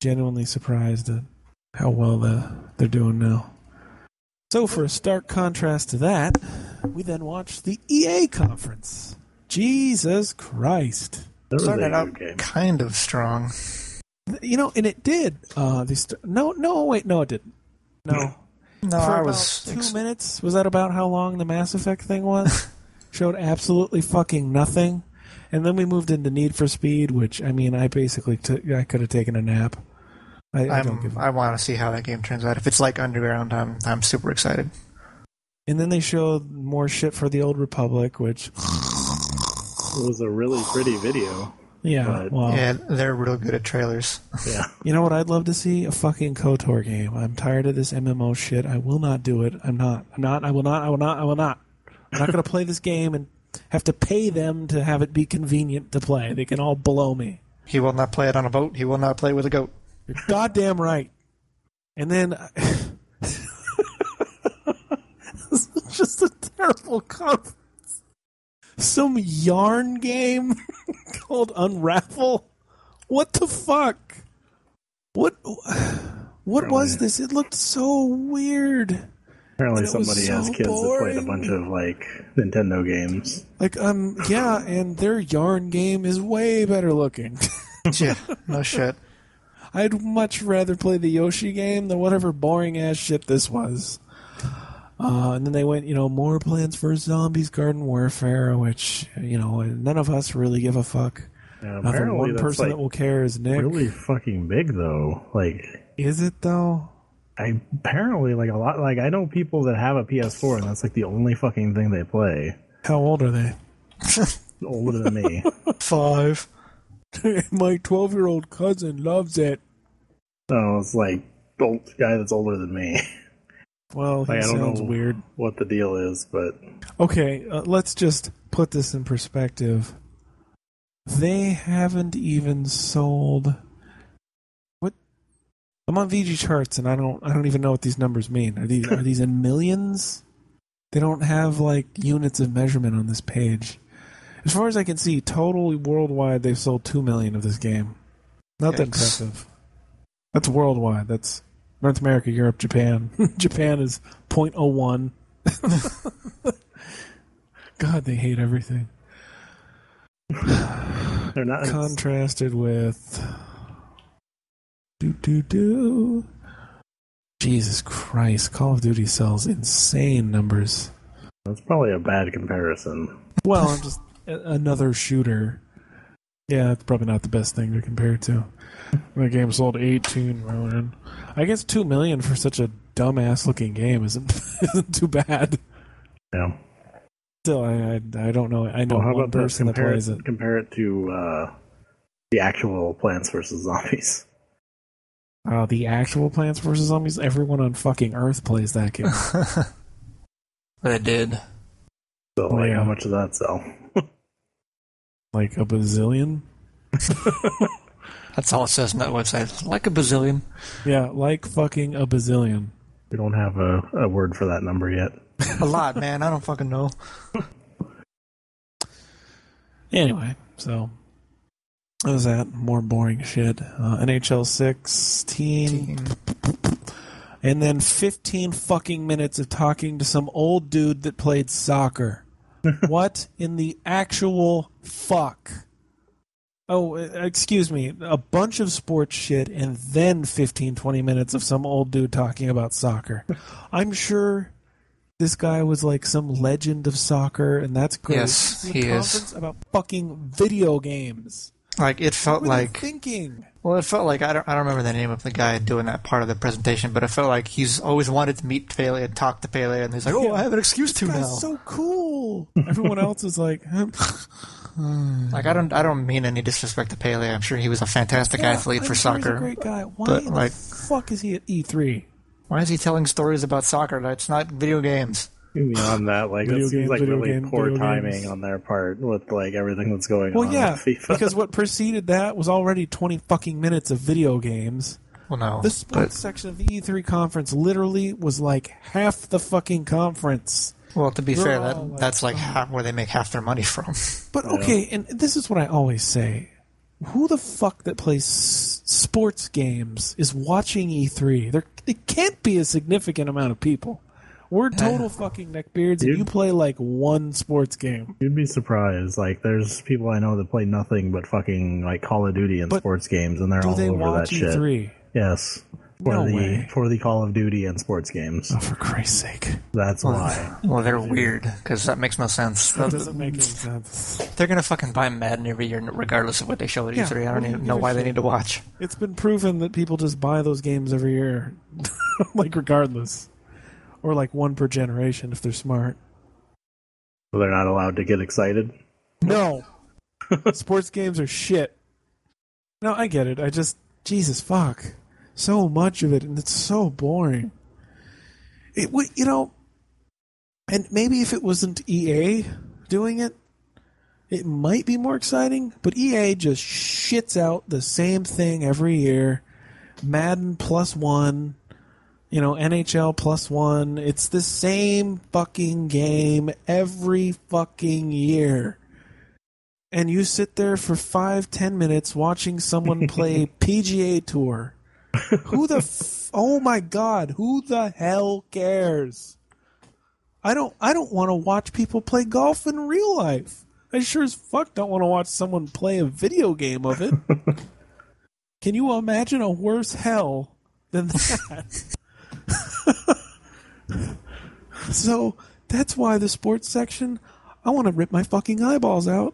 Genuinely surprised at how well they're doing now. So for a stark contrast to that, we then watched the EA conference. Jesus Christ. That started out kind of strong. And it did. It didn't. No. No, for I about was 2 minutes. Was that about how long the Mass Effect thing was? Showed absolutely fucking nothing. And then we moved into Need for Speed, which, I mean, I basically I could have taken a nap. I don't give a... I want to see how that game turns out. If it's like Underground, I'm super excited. And then they showed more shit for the Old Republic, which... It was a really pretty video. Yeah, well... Yeah, they're real good at trailers. Yeah. You know what I'd love to see? A fucking KOTOR game. I'm tired of this MMO shit. I will not do it. I will not. I'm not going to play this game and have to pay them to have it be convenient to play. They can all blow me. He will not play it on a boat. He will not play with a goat. You're goddamn right. And then... This is just a terrible conference. Some yarn game called Unravel? What the fuck? What was this? It looked so weird. Apparently somebody has kids that played a bunch of, like, Nintendo games. Like, yeah, and their yarn game is way better looking. Yeah, no shit. I'd much rather play the Yoshi game than whatever boring-ass shit this was. And then they went, more Plants vs. Zombies Garden Warfare, which, none of us really give a fuck. Yeah, Nothing one person that will care is Nick. Really fucking big, though. Like, is it, though? Apparently, like, a lot, like, I know people that have a PS4, and that's, like, the only fucking thing they play. How old are they? Older than me. 5. My 12-year-old cousin loves it. No, it's like old guy that's older than me. Well, he sounds weird. What the deal is, but okay, let's just put this in perspective. They haven't even sold. What? I'm on VG charts, and I don't even know what these numbers mean. Are these in millions? They don't have like units of measurement on this page. As far as I can see, total worldwide, they've sold 2 million of this game. Not that impressive. That's worldwide. That's North America, Europe, Japan. Japan is 0.01. God, they hate everything. They're not contrasted with Jesus Christ, Call of Duty sells insane numbers. That's probably a bad comparison. Well, I'm just another shooter. Yeah, it's probably not the best thing to compare it to. The game sold 18 million. I guess 2 million for such a dumbass looking game isn't too bad. Yeah. Still, I don't know. I know one person that plays it. Compare it to the actual Plants vs. Zombies. The actual Plants vs. Zombies? Everyone on fucking Earth plays that game. They did. So, how much does that sell? Like a bazillion? That's all it says on that website. Like a bazillion. Yeah, like fucking a bazillion. We don't have a word for that number yet. A lot, man. I don't fucking know. Anyway, so what was that? More boring shit. NHL 16. And then 15 fucking minutes of talking to some old dude that played soccer. What in the actual fuck? Oh, excuse me. A bunch of sports shit and then 15, 20 minutes of some old dude talking about soccer. I'm sure this guy was like some legend of soccer, and that's great. Yes, he is. About fucking video games. Like, it felt like... thinking? Well, it felt like... I don't remember the name of the guy doing that part of the presentation, but it felt like he's always wanted to meet Pele and talk to Pele, and he's like, I have an excuse to now. That's so cool. Everyone else is like... Like, I don't mean any disrespect to Pele. I'm sure he was a fantastic athlete for soccer. He's a great guy. Why the fuck is he at E3? Why is he telling stories about soccer? That's not video games. Beyond that, like, it seems like really poor timing on their part with like everything that's going on. Well, yeah, with FIFA. Because what preceded that was already 20 fucking minutes of video games. Well, no. The sports section of the E3 conference literally was like half the fucking conference. Well, to be fair, that's like where they make half their money from. But okay, and this is what I always say. Who the fuck that plays sports games is watching E3? It can't be a significant amount of people. We're total fucking neckbeards, and you play like one sports game. You'd be surprised. Like, there's people I know that play nothing but fucking like Call of Duty and sports games, and they're all over that shit. E3? Yes. For the Call of Duty and sports games. Oh, for Christ's sake. That's why. Well, they're weird, because that makes no sense. That doesn't make any sense. They're going to fucking buy Madden every year, regardless of what they show at E3. I don't even know why they need to watch. It's been proven that people just buy those games every year. Like, regardless. Or like one per generation if they're smart. So they're not allowed to get excited? No. Sports games are shit. No, I get it. I just... Jesus, fuck. So much of it, and it's so boring. And maybe if it wasn't EA doing it, it might be more exciting, but EA just shits out the same thing every year. Madden +1, NHL +1. It's the same fucking game every fucking year. And you sit there for 5-10 minutes watching someone play PGA Tour. Oh my God, who the hell cares? I don't want to watch people play golf in real life. I sure as fuck don't want to watch someone play a video game of it. Can you imagine a worse hell than that? So that's why the sports section, I want to rip my fucking eyeballs out.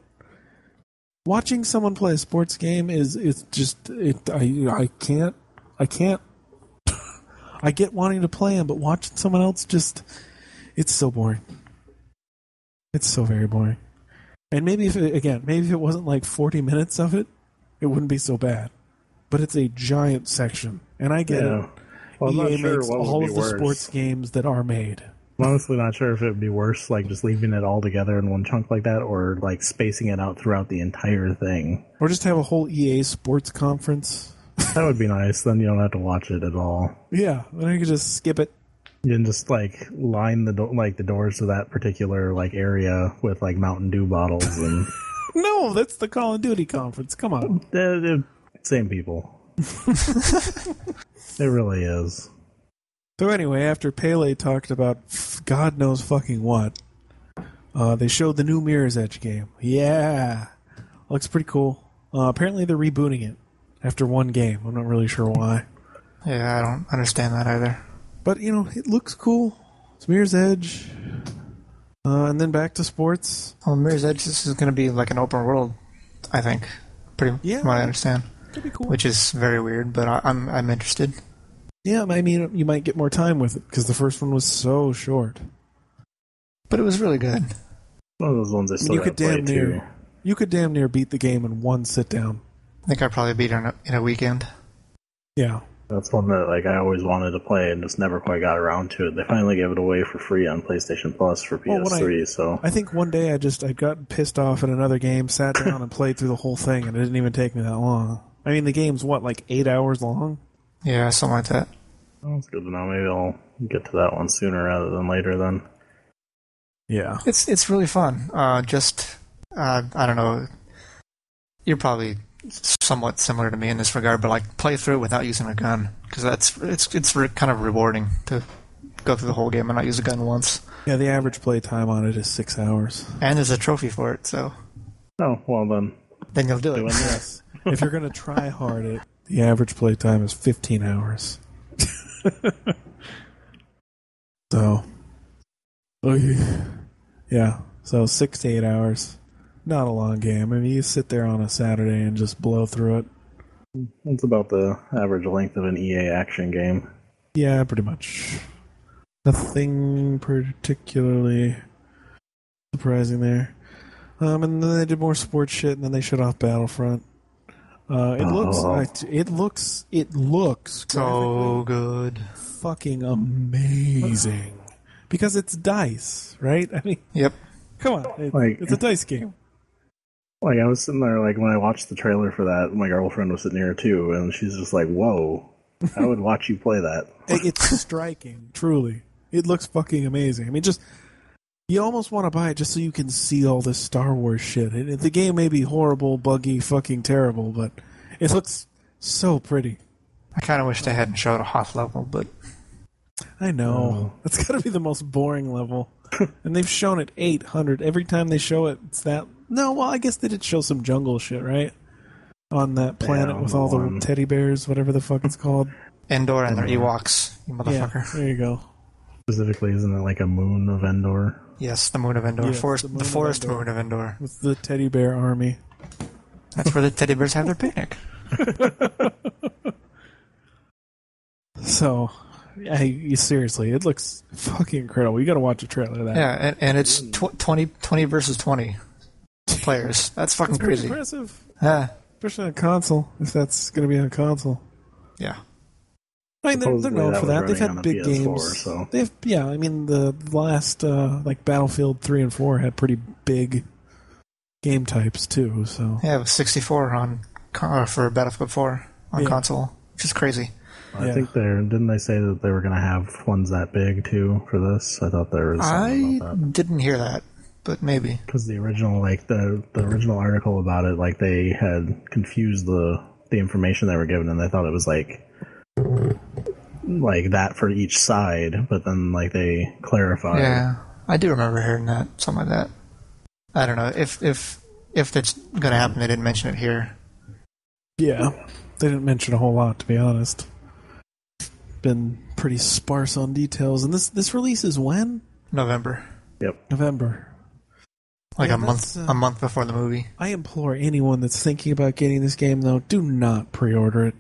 Watching someone play a sports game I can't. I get wanting to play them, but watching someone else it's so boring. It's so very boring. And maybe if it wasn't like 40 minutes of it, it wouldn't be so bad. But it's a giant section, and I get it. Well, EA makes all of the sports games that are made. I'm honestly not sure if it would be worse, like just leaving it all together in one chunk like that, or like spacing it out throughout the entire thing. Or just have a whole EA sports conference. That would be nice. Then you don't have to watch it at all. Yeah, then I could just skip it. You can just like line the the doors to that particular like area with like Mountain Dew bottles and. No, that's the Call of Duty conference. Come on. Same people. It really is. So anyway, after Pele talked about God knows fucking what, they showed the new Mirror's Edge game. Yeah. Looks pretty cool. Apparently they're rebooting it after one game. I'm not really sure why. Yeah, I don't understand that either. But, it looks cool. It's Mirror's Edge. And then back to sports. Well, Mirror's Edge, this is going to be like an open world, I think. From what I understand. Could be cool. Which is very weird, but I'm interested. Yeah, I mean, you might get more time with it, because the first one was so short. But it was really good. One of those ones I still gotta play too. You could damn near beat the game in one sit down. I think I probably beat it in a weekend. Yeah. That's one that I always wanted to play and just never quite got around to it. They finally gave it away for free on PlayStation Plus for PS3. So I think one day I got pissed off at another game, sat down and played through the whole thing, and it didn't even take me that long. I mean, the game's like 8 hours long? Yeah, something like that. Well, that's good to know. Maybe I'll get to that one sooner rather than later. Then. Yeah, it's really fun. I don't know. You're probably somewhat similar to me in this regard, but play through it without using a gun, because it's kind of rewarding to go through the whole game and not use a gun once. Yeah, the average play time on it is 6 hours, and there's a trophy for it. So. Oh well, then you'll do it. Yes. If you're gonna try hard, the average play time is 15 hours. So, yeah, so 6 to 8 hours. Not a long game. I mean, you sit there on a Saturday and just blow through it. It's about the average length of an EA action game. Yeah, pretty much. Nothing particularly surprising there. And then they did more sports shit, and then they shut off Battlefront. It looks so good, fucking amazing, because it's DICE, right? I mean, yep. Come on, it's a DICE game. I was sitting there, when I watched the trailer for that, my girlfriend was sitting here too, and she's just like, "Whoa, I would watch you play that." It's striking, truly. It looks fucking amazing. I mean, you almost want to buy it just so you can see all this Star Wars shit. The game may be horrible, buggy, fucking terrible, but it looks so pretty. I kind of wish they hadn't showed a Hoth level, but... I know. That's got to be the most boring level. And they've shown it 800. Every time they show it, it's that... No, well, I guess they did show some jungle shit, right? On that planet with all the teddy bears, whatever the fuck it's called. Endor and their Ewoks, you motherfucker. Yeah, there you go. Specifically, isn't it like a moon of Endor? Yes, the moon of Endor. Yes, the forest moon of Endor. With the teddy bear army. That's where the teddy bears have their picnic. So, seriously, it looks fucking incredible. You got to watch a trailer of that. Yeah, and it's 20 versus 20 players. That's fucking crazy. Impressive. Yeah. Especially on console, if that's going to be on console. Yeah. I mean, they're known for that. They've had big PS4, games. So. I mean, the last, Battlefield 3 and 4 had pretty big game types, too, so. Yeah, it was 64 for Battlefield 4 on console, which is crazy. I think didn't they say that they were going to have ones that big, too, for this? I thought there was something about that. I didn't hear that, but maybe. Because the original, the original article about it, they had confused the information they were given, and they thought it was, that for each side, but then they clarified. Yeah, I do remember hearing that, something like that. I don't know if that's going to happen. They didn't mention it here. Yeah, they didn't mention a whole lot, to be honest. Been pretty sparse on details, and this release is when? November. Yep, November. A month before the movie. I implore anyone that's thinking about getting this game, though, do not pre-order it.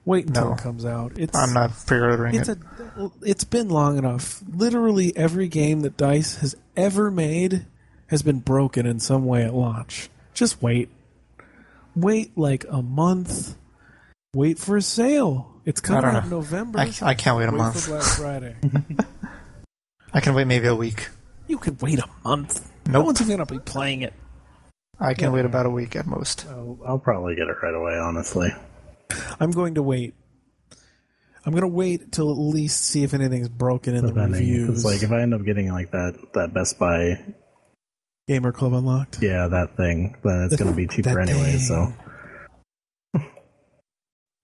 Wait until it comes out. I'm not pre-ordering it. It's been long enough. Literally every game that DICE has ever made has been broken in some way at launch. Just wait. Wait a month. Wait for a sale. It's coming out in November. I can't wait a month. For Black Friday. I can wait maybe a week. You can wait a month. Nope. No one's going to be playing it. I can wait about a week at most. I'll probably get it right away, honestly. I'm going to wait. I'm gonna wait till at least see if anything's broken in the reviews. Because like if I end up getting like that Best Buy Gamer Club Unlocked, yeah, that thing, then it's gonna be cheaper anyway. So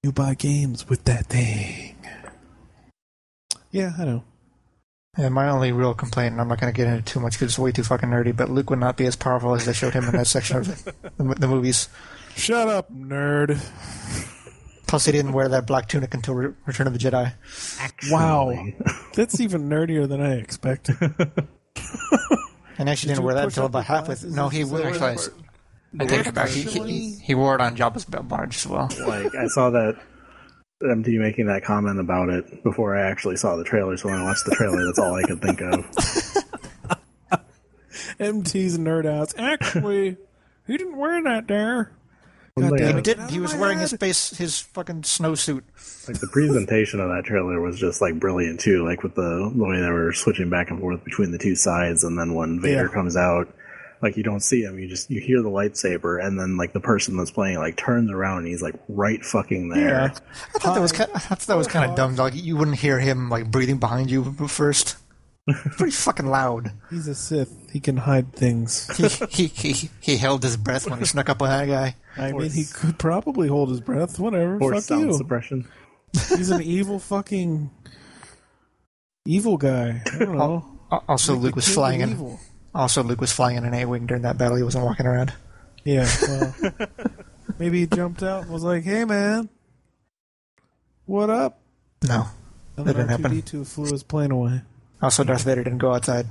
you buy games with that thing. Yeah, I know. Yeah, my only real complaint, and I'm not going to get into too much because it's way too fucking nerdy, but Luke would not be as powerful as they showed him in that section of the movies. Shut up, nerd. Plus, he didn't wear that black tunic until Return of the Jedi. actually, Wow. That's even nerdier than I expected. And actually didn't wear that until about halfway. No, he would actually. I take it back. He wore it on Jabba's barge as well. like I saw that MT making that comment about it before I actually saw the trailer. So when I watched the trailer, that's all I could think of. MT's nerd outs. Actually, he didn't wear that there. Like, He did. He was wearing his fucking snowsuit. like the presentation of that trailer was just like brilliant too. Like with the way they were switching back and forth between the two sides, and then when Vader comes out, like you don't see him, you hear the lightsaber, and then like the person that's playing like turns around and he's like right fucking there. Yeah. I thought that was kind of dumb. Like you wouldn't hear him like breathing behind you first. Pretty fucking loud. He's a Sith. He can hide things. He held his breath when he snuck up on that guy. I mean, he could probably hold his breath. Whatever. Or Fuck sound you. suppression. He's an evil fucking evil guy. I don't know. Also, Like Luke the was king flying of in. evil. Also, Luke was flying in an A-wing during that battle. He wasn't walking around. Yeah. Well, maybe he jumped out and was like, "Hey, man, what up?" No, And that then didn't happen. R2-D2 flew his plane away. Also, Darth Vader didn't go outside.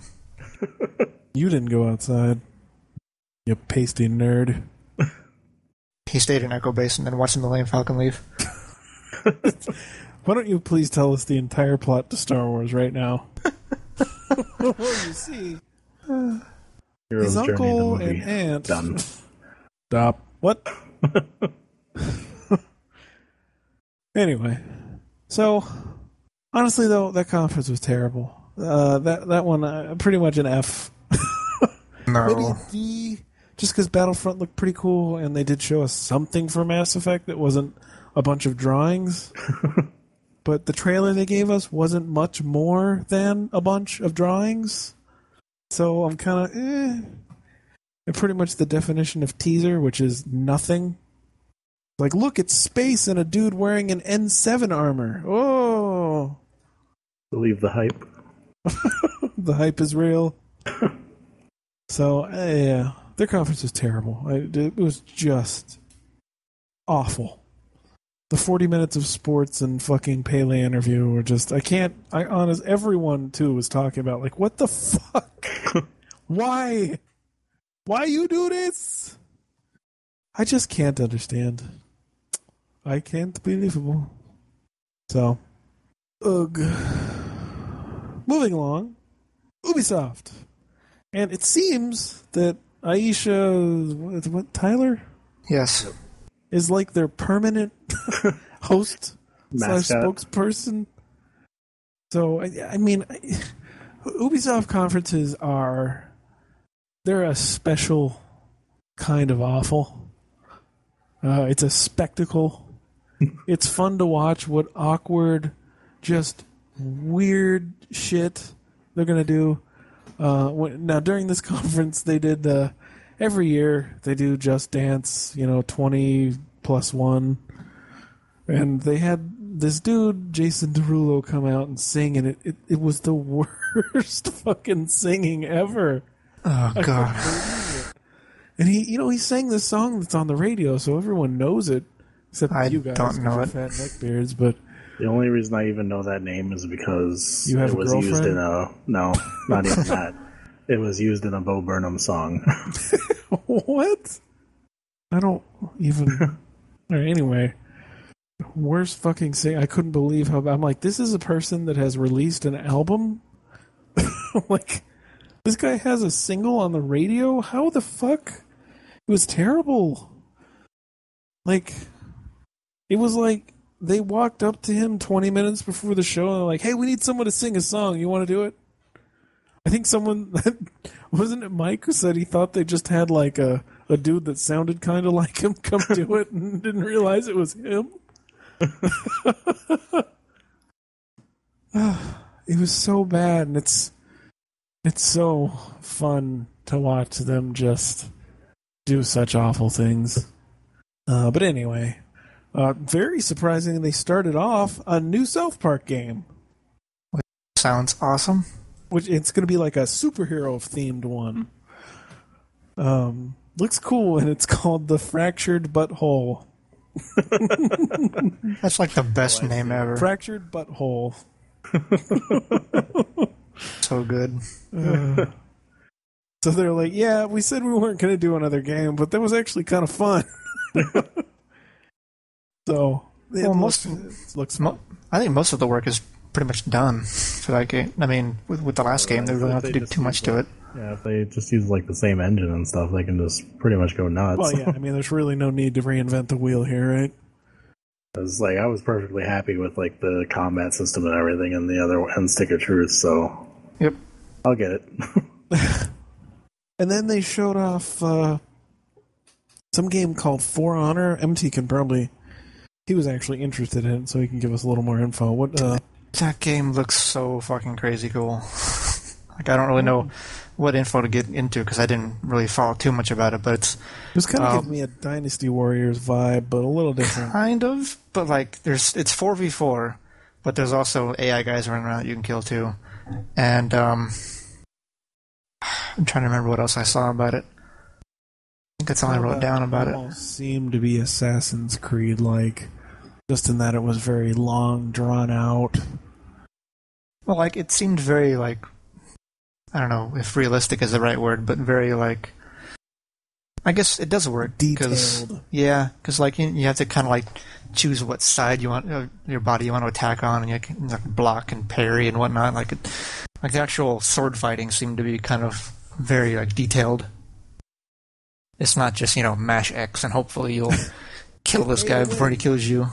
You didn't go outside. You pasty nerd. He stayed in Echo Base and then watched the Millennium Falcon leave. Why don't you please tell us the entire plot to Star Wars right now? Well, you see, Hero's his Journey, the uncle movie. and aunt. Done. Stop. What? Anyway, so honestly, though, that conference was terrible. That one, pretty much an F. Maybe No. a D, just because Battlefront looked pretty cool, and they did show us something for Mass Effect that wasn't a bunch of drawings. But the trailer they gave us wasn't much more than a bunch of drawings. So I'm kind of, And pretty much the definition of teaser, which is nothing. Like, look, it's space and a dude wearing an N7 armor. Oh! Believe the hype. The hype is real. So, yeah, their conference was terrible. It was just awful. The 40 minutes of sports and fucking Pele interview were just, everyone too was talking about, like, what the fuck? Why? Why you do this? I just can't understand. I can't believable. So, ugh. Moving along, Ubisoft. And it seems that Aisha, what Tyler? Yes. Is like their permanent host / Mascot. spokesperson. So, I mean, Ubisoft conferences they're a special kind of awful. It's a spectacle. It's fun to watch what awkward, just weird shit they're going to do. Now, during this conference, they did... every year they do Just Dance, 20+1. And they had this dude, Jason Derulo, come out and sing, and it was the worst fucking singing ever. Oh, God. And he sang this song that's on the radio, so everyone knows it. Except I you guys, don't know 'cause you're it. fat neckbeards, but The only reason I even know that name is because You have it a was used girlfriend? in a... No, not even that. It was used in a Bo Burnham song. what? I don't even... All right, anyway. Worst fucking sing. I couldn't believe how... I'm like, this is a person that has released an album? Like, this guy has a single on the radio? How the fuck? It was terrible. Like, it was like they walked up to him 20 minutes before the show and they're like, hey, we need someone to sing a song. You want to do it? I think someone... Wasn't it Mike who said he thought they just had like a dude that sounded kind of like him come do it and didn't realize it was him? It was so bad, and it's so fun to watch them just do such awful things. But anyway, very surprising, they started off a new South Park game. Sounds awesome. Which it's going to be like a superhero themed one. Looks cool, and it's called The Fractured Butthole. That's like the best name ever. Fractured Butthole. So good. So they're like, yeah, we said we weren't going to do another game, but that was actually kind of fun. So, looks I think most of the work is pretty much done for that game. I mean, with the last game, they really don't have to do too much to it. Yeah, if they just use like the same engine and stuff, they can just pretty much go nuts. Well, yeah, I mean, there's really no need to reinvent the wheel here, right? It's like I was perfectly happy with like the combat system and everything, and the other and Stick of Truth. So, yep, I'll get it. And then they showed off some game called For Honor. MT can probably, he was actually interested in it, so he can give us a little more info. What? That game looks so fucking crazy cool. Like, I don't really know what info to get into because I didn't really follow too much about it, but it was kind of giving me a Dynasty Warriors vibe, but a little different. Kind of, but like it's 4v4, but there's also AI guys running around that you can kill too. And I'm trying to remember what else I saw about it. I think that's all I wrote down about it. Almost seemed to be Assassin's Creed like, just in that it was very long, drawn out. Well, like, it seemed very, like, I don't know if realistic is the right word, but very, like, I guess it does work. Detailed. Yeah, because, like, you have to kind of, like, choose what side you want, your body you want to attack on, and you can like, block and parry and whatnot. Like the actual sword fighting seemed to be kind of very, like, detailed. It's not just, mash X and hopefully you'll kill this guy before he kills you.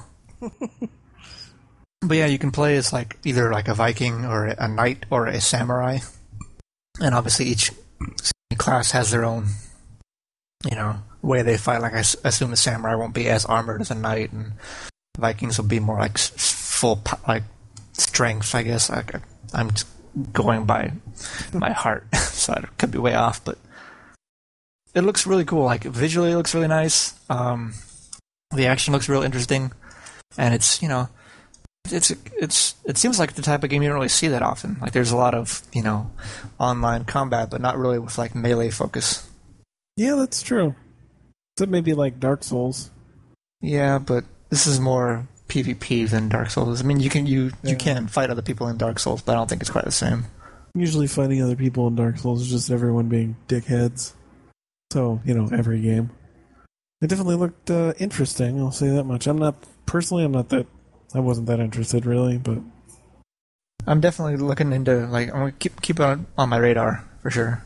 But yeah, you can play as like either like a Viking or a knight or a samurai, and obviously each class has their own, way they fight. Like I assume the samurai won't be as armored as a knight, and Vikings will be more like full like strength. I guess I'm just going by my heart, so I could be way off, but it looks really cool. Like visually, it looks really nice. The action looks real interesting, and it's it seems like the type of game you don't really see that often. Like there's a lot of online combat, but not really with like melee focus. Yeah, that's true. Except maybe like Dark Souls. Yeah, but this is more PvP than Dark Souls. I mean, you can fight other people in Dark Souls, but I don't think it's quite the same. Usually, fighting other people in Dark Souls is just everyone being dickheads. So every game. It definitely looked interesting. I'll say that much. I wasn't that interested, really, but I'm definitely looking into, like, I'm going to keep it on my radar, for sure.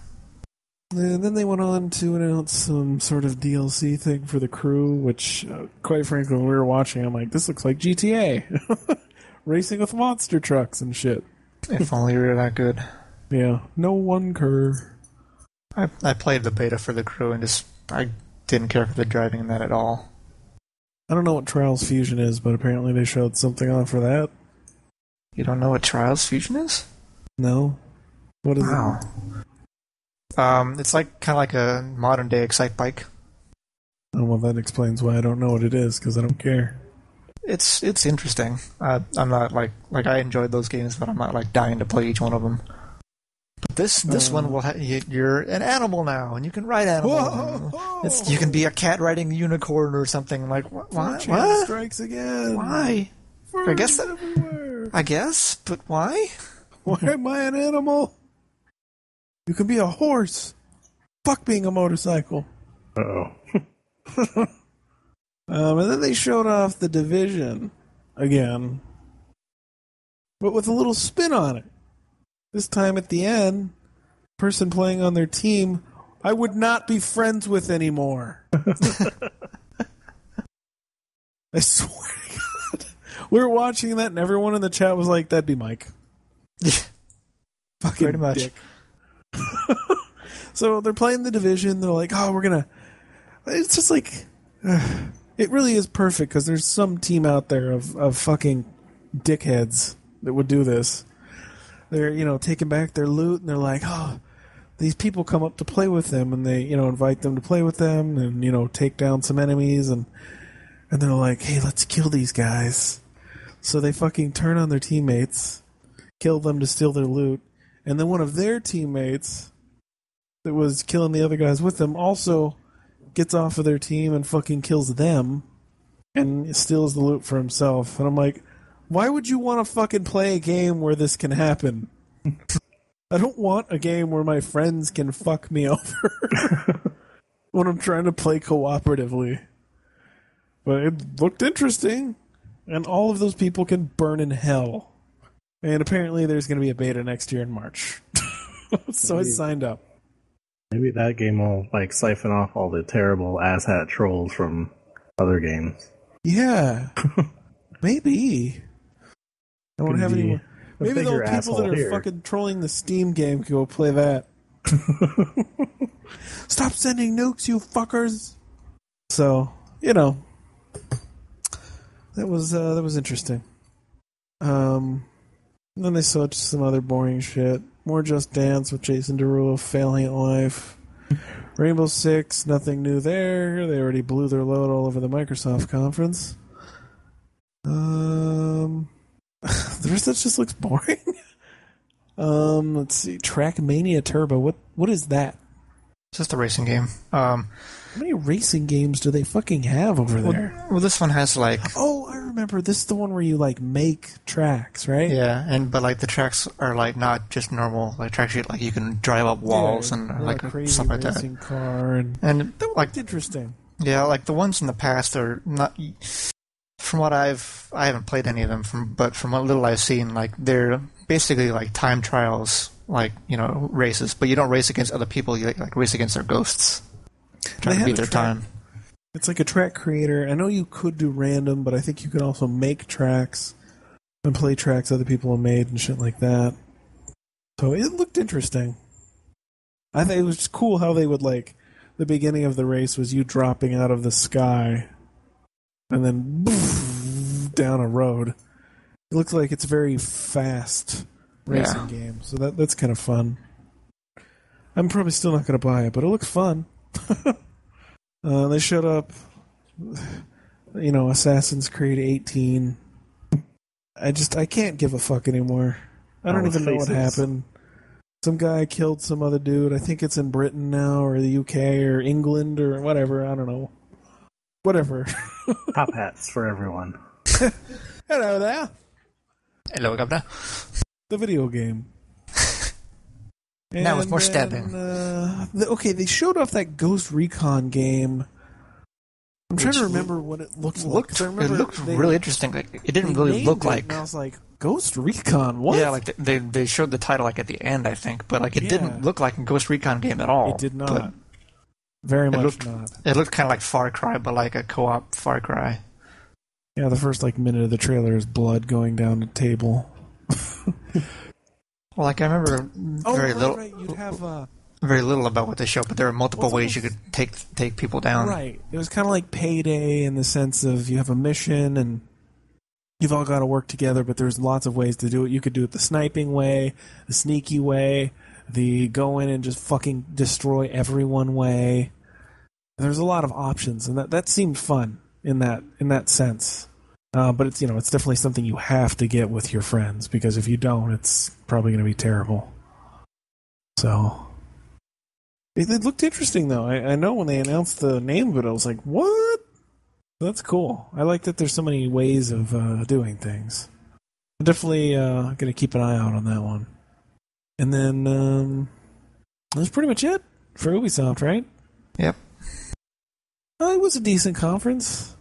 And then they went on to announce some sort of DLC thing for the crew, which, quite frankly, when we were watching, I'm like, this looks like GTA. Racing with monster trucks and shit. If only we were that good. Yeah, no one curve. I played the beta for the crew, and I didn't care for the driving in that at all. I don't know what Trials Fusion is, but apparently they showed something on for that. You don't know what Trials Fusion is? No. What is it? It's like kind of like a modern day Excite Bike. Oh, well, that explains why I don't know what it is, because I don't care. It's interesting. I'm not like I enjoyed those games, but I'm not like dying to play each one of them. But this one will you're an animal now, and you can ride animals. You can be a cat riding a unicorn or something. Like why? What? Strikes again. Why? I guess, but why? Why am I an animal? You can be a horse. Fuck being a motorcycle. Uh-oh. And then they showed off The Division again, but with a little spin on it. This time at the end, person playing on their team, I would not be friends with anymore. I swear to God. We were watching that and everyone in the chat was like, that'd be Mike. Fucking pretty much. Dick. So they're playing The Division. They're like, oh, we're going to... It's just like... it really is perfect because there's some team out there of fucking dickheads that would do this. They're, taking back their loot, and they're like, oh, these people come up to play with them, and they, invite them to play with them, and, take down some enemies, and they're like, hey, let's kill these guys. So they fucking turn on their teammates, kill them to steal their loot, and then one of their teammates that was killing the other guys with them also gets off of their team and fucking kills them and steals the loot for himself. And I'm like, why would you want to fucking play a game where this can happen? I don't want a game where my friends can fuck me over when I'm trying to play cooperatively. But it looked interesting, and all of those people can burn in hell. And apparently there's going to be a beta next year in March. So I signed up. Maybe that game will siphon off all the terrible asshat trolls from other games. Yeah. Maybe. I won't have any more. Maybe the people that are fucking trolling the Steam game can go play that. Stop sending nukes, you fuckers! So, that was interesting. And then they saw just some other boring shit. More Just Dance with Jason Derulo, Failing at Life. Rainbow Six, nothing new there. They already blew their load all over the Microsoft conference. The rest of it just looks boring. Let's see. Trackmania Turbo. What is that? It's just a racing game. How many racing games do they fucking have over there? Well, this one has Oh, I remember. This is the one where you make tracks, right? Yeah, but the tracks are not just normal tracks. You can drive up walls and crazy stuff like that. Racing car and that looked interesting. Yeah, the ones in the past are not. From what I haven't played any of them. But from what little I've seen, they're basically time trials, races. But you don't race against other people. You race against their ghosts, trying to beat their time. It's like a track creator. I know you could do random, but I think you could also make tracks and play tracks other people have made and shit like that. So it looked interesting. I think it was just cool how they would the beginning of the race was you dropping out of the sky and then down a road. It looks like it's a very fast racing game, so that's kind of fun. I'm probably still not going to buy it, but it looks fun. They showed up, Assassin's Creed 18. I can't give a fuck anymore. I don't even know what happened. Some guy killed some other dude. I think it's in Britain now, or the UK, or England, or whatever. I don't know. Whatever. Top hats for everyone. Hello there. Hello, Governor. The video game. Now with more stabbing. They showed off that Ghost Recon game. I'm trying to remember what it looked like. It looked really interesting. It didn't really look like. And I was like, Ghost Recon? What? Yeah, they showed the title at the end, I think, but it didn't look like a Ghost Recon game at all. It did not. Very much not. It looked kind of like Far Cry, but like a co-op Far Cry. Yeah, the first minute of the trailer is blood going down the table. Well, I remember very little. Right. You'd have very little about what they showed, but there are multiple ways you could take people down. Right. It was kind of like Payday in the sense of you have a mission and you've all got to work together, but there's lots of ways to do it. You could do it the sniping way, the sneaky way, the go in and just fucking destroy everyone way. There's a lot of options, and that seemed fun in that sense. But it's it's definitely something you have to get with your friends, because if you don't, it's probably going to be terrible. So it looked interesting, though. I know when they announced the name of it, I was like, what? That's cool. I like that there's so many ways of doing things. I'm definitely going to keep an eye out on that one. And then that's pretty much it for Ubisoft, right? Yep. It was a decent conference.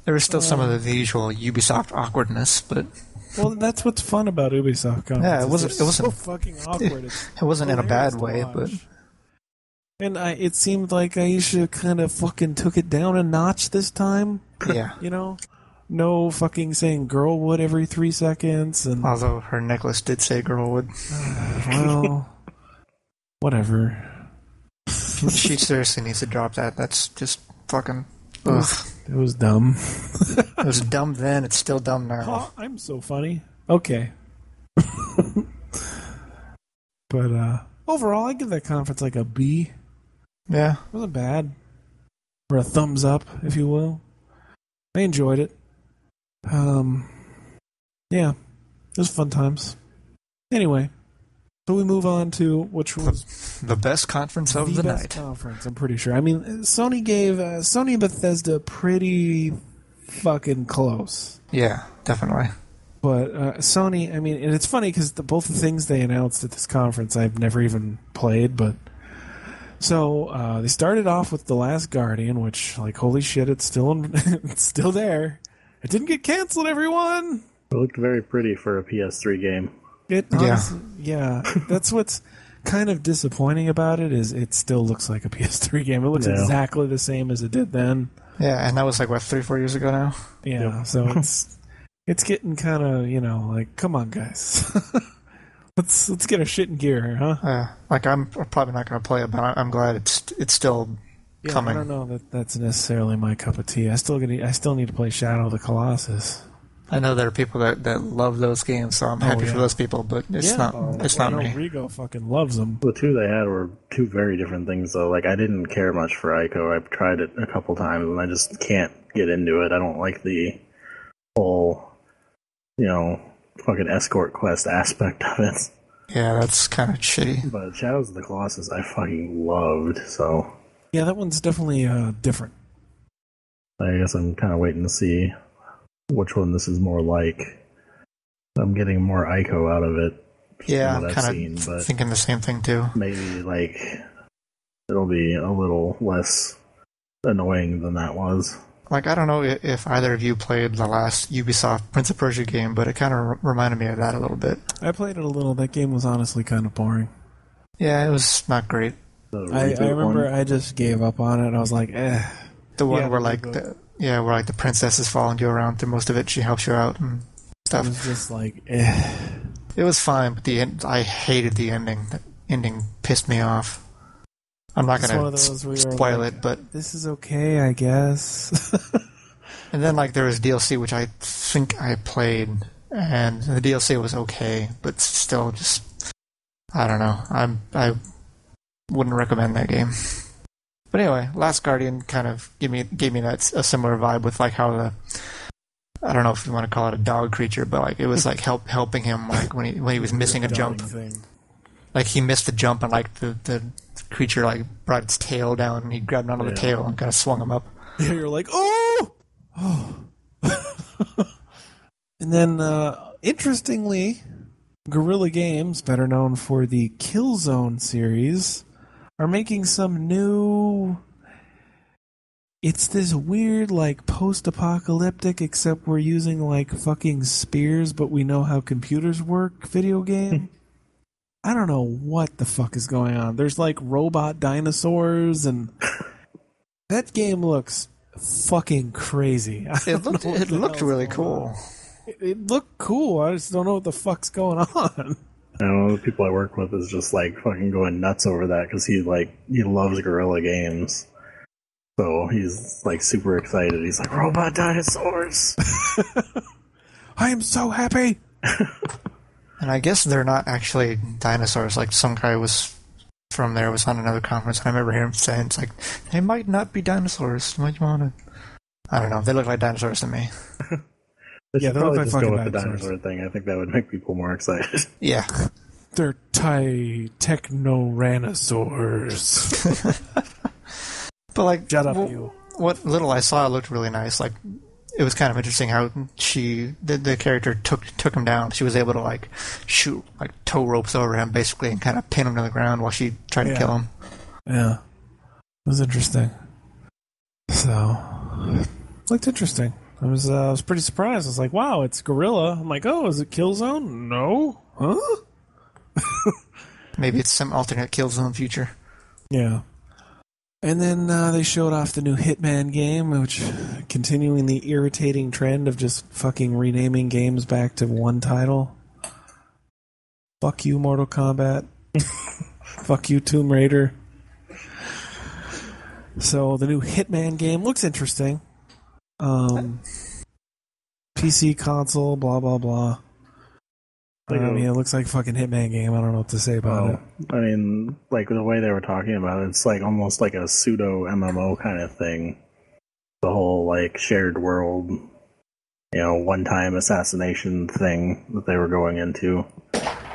There was still some of the usual Ubisoft awkwardness, but well, that's what's fun about Ubisoft conferences. Yeah, it wasn't so fucking awkward. It wasn't in a bad way, but and it seemed like Aisha kind of fucking took it down a notch this time. Yeah, no fucking saying "girlwood" every 3 seconds, and although her necklace did say "girlwood," well, whatever. She seriously needs to drop that. That's just fucking. It was dumb. It was dumb then. It's still dumb now. I'm so funny. Okay. But overall, I give that conference like a B. Yeah. It wasn't bad. Or a thumbs up, if you will. I enjoyed it. Yeah. It was fun times. Anyway, so we move on to which was the best conference of the best night. conference, I'm pretty sure. I mean, Sony gave Sony and Bethesda pretty fucking close. Yeah, definitely. But Sony, I mean, and it's funny because both the things they announced at this conference I've never even played, but so they started off with The Last Guardian, which, like, holy shit, it's still it's still there. It didn't get canceled, everyone. It looked very pretty for a PS3 game. Yeah. That's what's kind of disappointing about it is it still looks like a PS3 game. It looks exactly the same as it did then. Yeah, and that was like, what, 3-4 years ago now? Yeah, yep. So it's getting kind of, like, come on, guys. Let's get our shit in gear here, huh? Like, I'm probably not going to play it, but I'm glad it's still coming. I don't know that that's necessarily my cup of tea. I still need to play Shadow of the Colossus. I know there are people that love those games, so I'm happy for those people, but it's not me. Rigo fucking loves them. The two they had were two very different things, though. Like, I didn't care much for Ico. I've tried it a couple times, and I just can't get into it. I don't like the whole, fucking escort quest aspect of it. Yeah, that's kind of shitty. But Shadows of the Colossus I fucking loved, so... Yeah, that one's definitely different. I guess I'm kind of waiting to see which one this is more like. I'm getting more Ico out of it. Yeah, I'm kind of thinking the same thing too. Maybe, like, it'll be a little less annoying than that was. Like, I don't know if either of you played the last Ubisoft Prince of Persia game, but it kind of reminded me of that a little bit. I played it a little. That game was honestly kind of boring. Yeah, it was not great. I remember I just gave up on it. I was like, eh. The one where the princess is following you around through most of it. She helps you out and stuff. It was just like, eh. It was fine, but I hated the ending. The ending pissed me off. I'm not going to spoil it, but... This is okay, I guess. And then, like, there was DLC, which I think I played, and the DLC was okay, but still just... I don't know. I wouldn't recommend that game. But anyway, Last Guardian kind of gave me a similar vibe with, like, how the... I don't know if you want to call it a dog creature, but, like, it was, like, helping him, like, when he was missing a jump. Thing. Like, he missed the jump, and, like, the creature, like, brought its tail down, and he grabbed onto the tail and kind of swung him up. Yeah, you're like, oh! And then, interestingly, Guerrilla Games, better known for the Killzone series, are making some new... It's this weird, like, post-apocalyptic, except we're using, like, fucking spears, but we know how computers work video game. I don't know what the fuck is going on. There's, like, robot dinosaurs, and that game looks fucking crazy. It looked really cool. It looked cool. I just don't know what the fuck's going on. I don't know, the people I work with is just, like, fucking going nuts over that, because he loves Guerrilla Games. So he's, like, super excited. He's like, robot dinosaurs! I am so happy! And I guess they're not actually dinosaurs. Like, some guy was on another conference, and I remember hearing him saying, it's like, they might not be dinosaurs. Might you want to... I don't know. They look like dinosaurs to me. They should probably just go with the dinosaur thing. I think that would make people more excited. Yeah. They're techno-ranosaurs. But, like, shut up, you. What little I saw looked really nice. Like, it was kind of interesting how the character took him down. She was able to, like, shoot, like, tow ropes over him, basically, and kind of pin him to the ground while she tried to kill him. Yeah. It was interesting. So, looked interesting. I was pretty surprised. I was like, wow, it's Guerrilla. I'm like, oh, is it Killzone? No? Huh? Maybe it's some alternate Killzone future. Yeah. And then they showed off the new Hitman game, which continuing the irritating trend of just fucking renaming games back to one title. Fuck you, Mortal Kombat. Fuck you, Tomb Raider. So the new Hitman game looks interesting. PC, console, blah, blah, blah. I mean, it looks like a fucking Hitman game. I don't know what to say about it. I mean, like the way they were talking about it, it's like almost like a pseudo MMO kind of thing. The whole like shared world, one-time assassination thing that they were going into.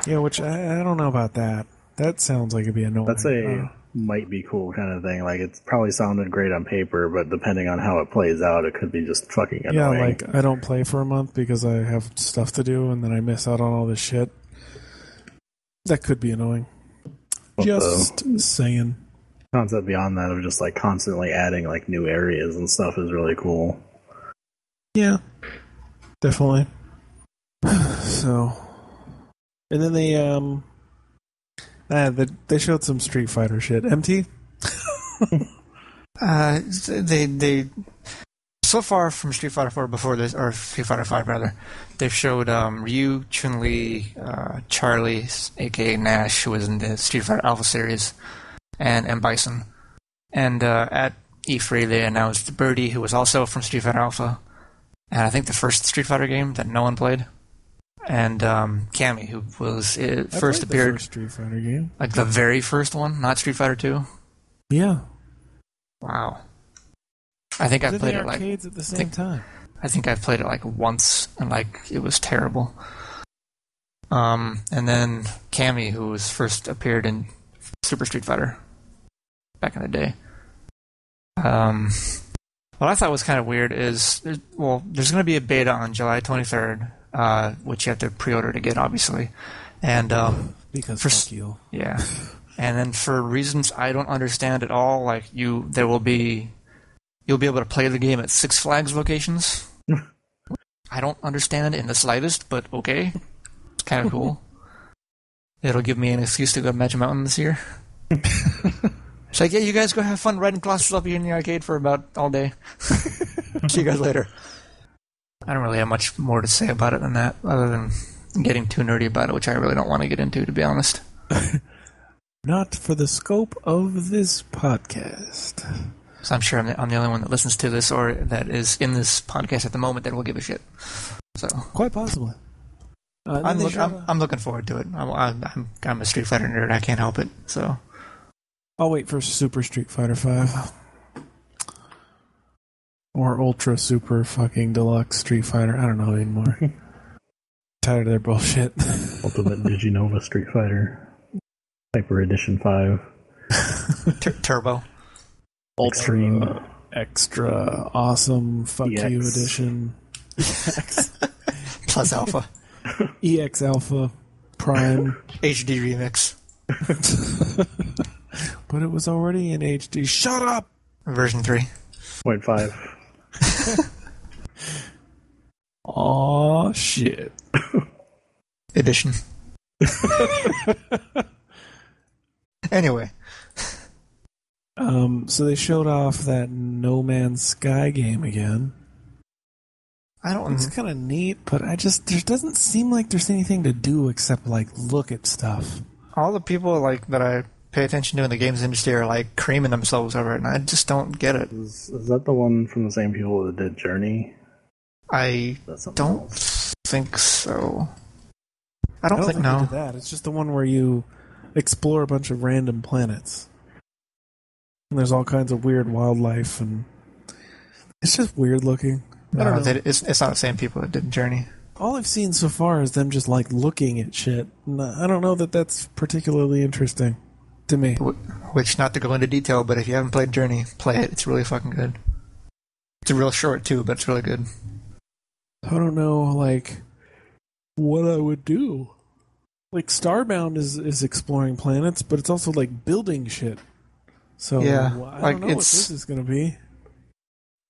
Yeah, which I don't know about that. That sounds like it'd be annoying. That's a might be cool kind of thing. Like it's probably sounded great on paper, but depending on how it plays out, it could be just fucking annoying. Yeah, like I don't play for a month because I have stuff to do, and then I miss out on all this shit. That could be annoying. Just saying. Concept beyond that of just like constantly adding like new areas and stuff is really cool. Yeah, definitely. So, and then they showed some Street Fighter shit. MT? They so far from Street Fighter 4 before this, or Street Fighter 5 rather, they've showed Ryu, Chun-Li, Charlie, aka Nash, who was in the Street Fighter Alpha series, and M. Bison. And at E3 they announced Birdie, who was also from Street Fighter Alpha, and I think the first Street Fighter game that no one played. And Cammy, who was first appeared, the first Street Fighter game, like the very first one, not Street Fighter 2. Yeah. Wow. I think I played it like arcades at the same time. I think I've played it like once, and like it was terrible. And then Cammy, who was first appeared in Super Street Fighter back in the day. What I thought was kind of weird is, there's going to be a beta on July 23rd. Which you have to pre-order to get, obviously, and because fuck you. Yeah, and then for reasons I don't understand at all, like you'll be able to play the game at Six Flags locations. I don't understand in the slightest, but okay, it's kind of cool. It'll give me an excuse to go to Magic Mountain this year. It's like, yeah, you guys go have fun riding Colossus up here in the arcade for about all day. See you guys later. I don't really have much more to say about it than that, other than getting too nerdy about it, which I really don't want to get into, to be honest. Not for the scope of this podcast. So I'm sure I'm the only one that listens to this or that is in this podcast at the moment that will give a shit. So quite possibly. I'm looking forward to it. I'm a Street Fighter nerd. I can't help it. So I'll wait for Super Street Fighter 5. Or Ultra Super fucking Deluxe Street Fighter. I don't know anymore. Tired of their bullshit. Ultimate Diginova Street Fighter. Hyper Edition 5. Turbo. Extreme. Extra awesome fuck EX. you edition. Plus Alpha. EX Alpha. Prime. HD Remix. But it was already in HD. Shut up! Version 3. 0.5. Aw, shit. Edition. Anyway. So they showed off that No Man's Sky game again. It's kind of neat, but there doesn't seem like there's anything to do except like look at stuff. All the people like that I pay attention to in the games industry are like creaming themselves over it, and I just don't get it. Is that the one from the same people that did Journey? I don't think so. I don't think they did that. It's just the one where you explore a bunch of random planets. And there's all kinds of weird wildlife, and it's just weird looking. I don't know. It's not the same people that did Journey. All I've seen so far is them just like looking at shit. And I don't know that that's particularly interesting to me. Which, not to go into detail, but if you haven't played Journey, play it. It's really fucking good. It's real short too, but it's really good. I don't know, like, what I would do. Like, Starbound is exploring planets, but it's also like building shit. So yeah, I don't know what this is going to be.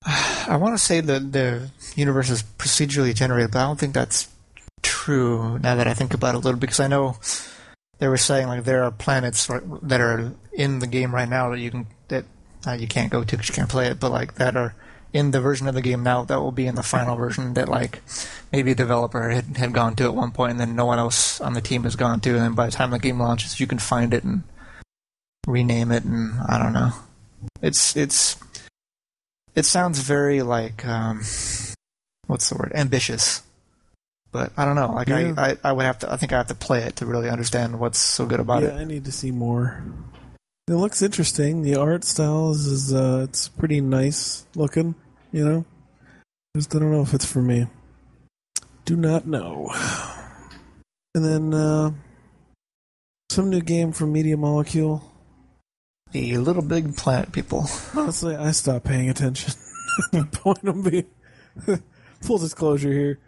I want to say that the universe is procedurally generated, but I don't think that's true now that I think about it a little, because I know they were saying like there are planets that are in the game right now that you can't go to because you can't play it, but like that are in the version of the game now that will be in the final version that like maybe a developer had gone to at one point and then no one else on the team has gone to, and then by the time the game launches you can find it and rename it, and I don't know. It sounds very like what's the word? Ambitious. but I don't know. Like I would have to. I think I have to play it to really understand what's so good about it. Yeah, I need to see more. It looks interesting. The art style is it's pretty nice looking. You know, just I don't know if it's for me. Do not know. And then some new game from Media Molecule. The Little Big Planet people. Honestly, I stopped paying attention. The point of being full disclosure here,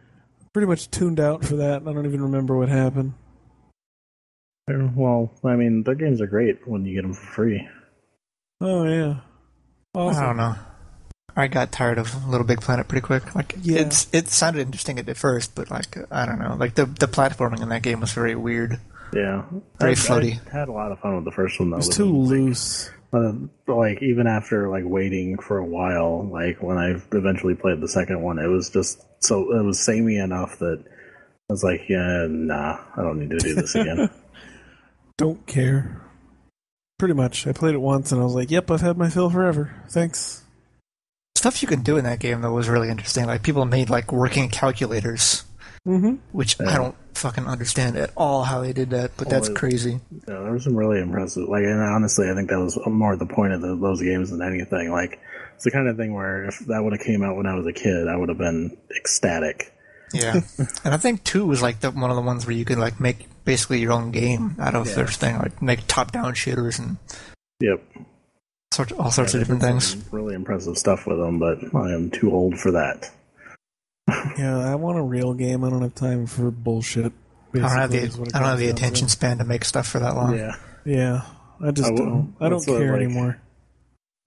pretty much tuned out for that. I don't even remember what happened. Well, I mean, their games are great when you get them for free. Oh yeah, awesome. I don't know. I got tired of Little Big Planet pretty quick. Like Yeah. it sounded interesting at first, but like I don't know. Like the platforming in that game was very weird. Yeah, Very floaty. I had a lot of fun with the first one though. It was too loose. Like even after like waiting for a while, like when I eventually played the second one, it was just so it was samey enough that I was like, yeah, nah, I don't need to do this again. Don't care. Pretty much. I played it once and I was like, yep, I've had my fill forever. Thanks. Stuff you can do in that game though was really interesting. Like people made like working calculators, which I don't fucking understand at all how they did that, but that's crazy. Yeah, there was some really impressive. Like, and honestly, I think that was more the point of those games than anything. Like, it's the kind of thing where if that would have came out when I was a kid, I would have been ecstatic. Yeah, and I think 2 was like one of the ones where you could like make basically your own game out of their thing, like make top-down shooters and Yep, all sorts of different things. Really impressive stuff with them, but I am too old for that. Yeah, I want a real game. I don't have time for bullshit. I don't have basically, is what it the comes down attention to. span to make stuff for that long. Yeah, Yeah, I just don't. I don't that's what, care like, anymore.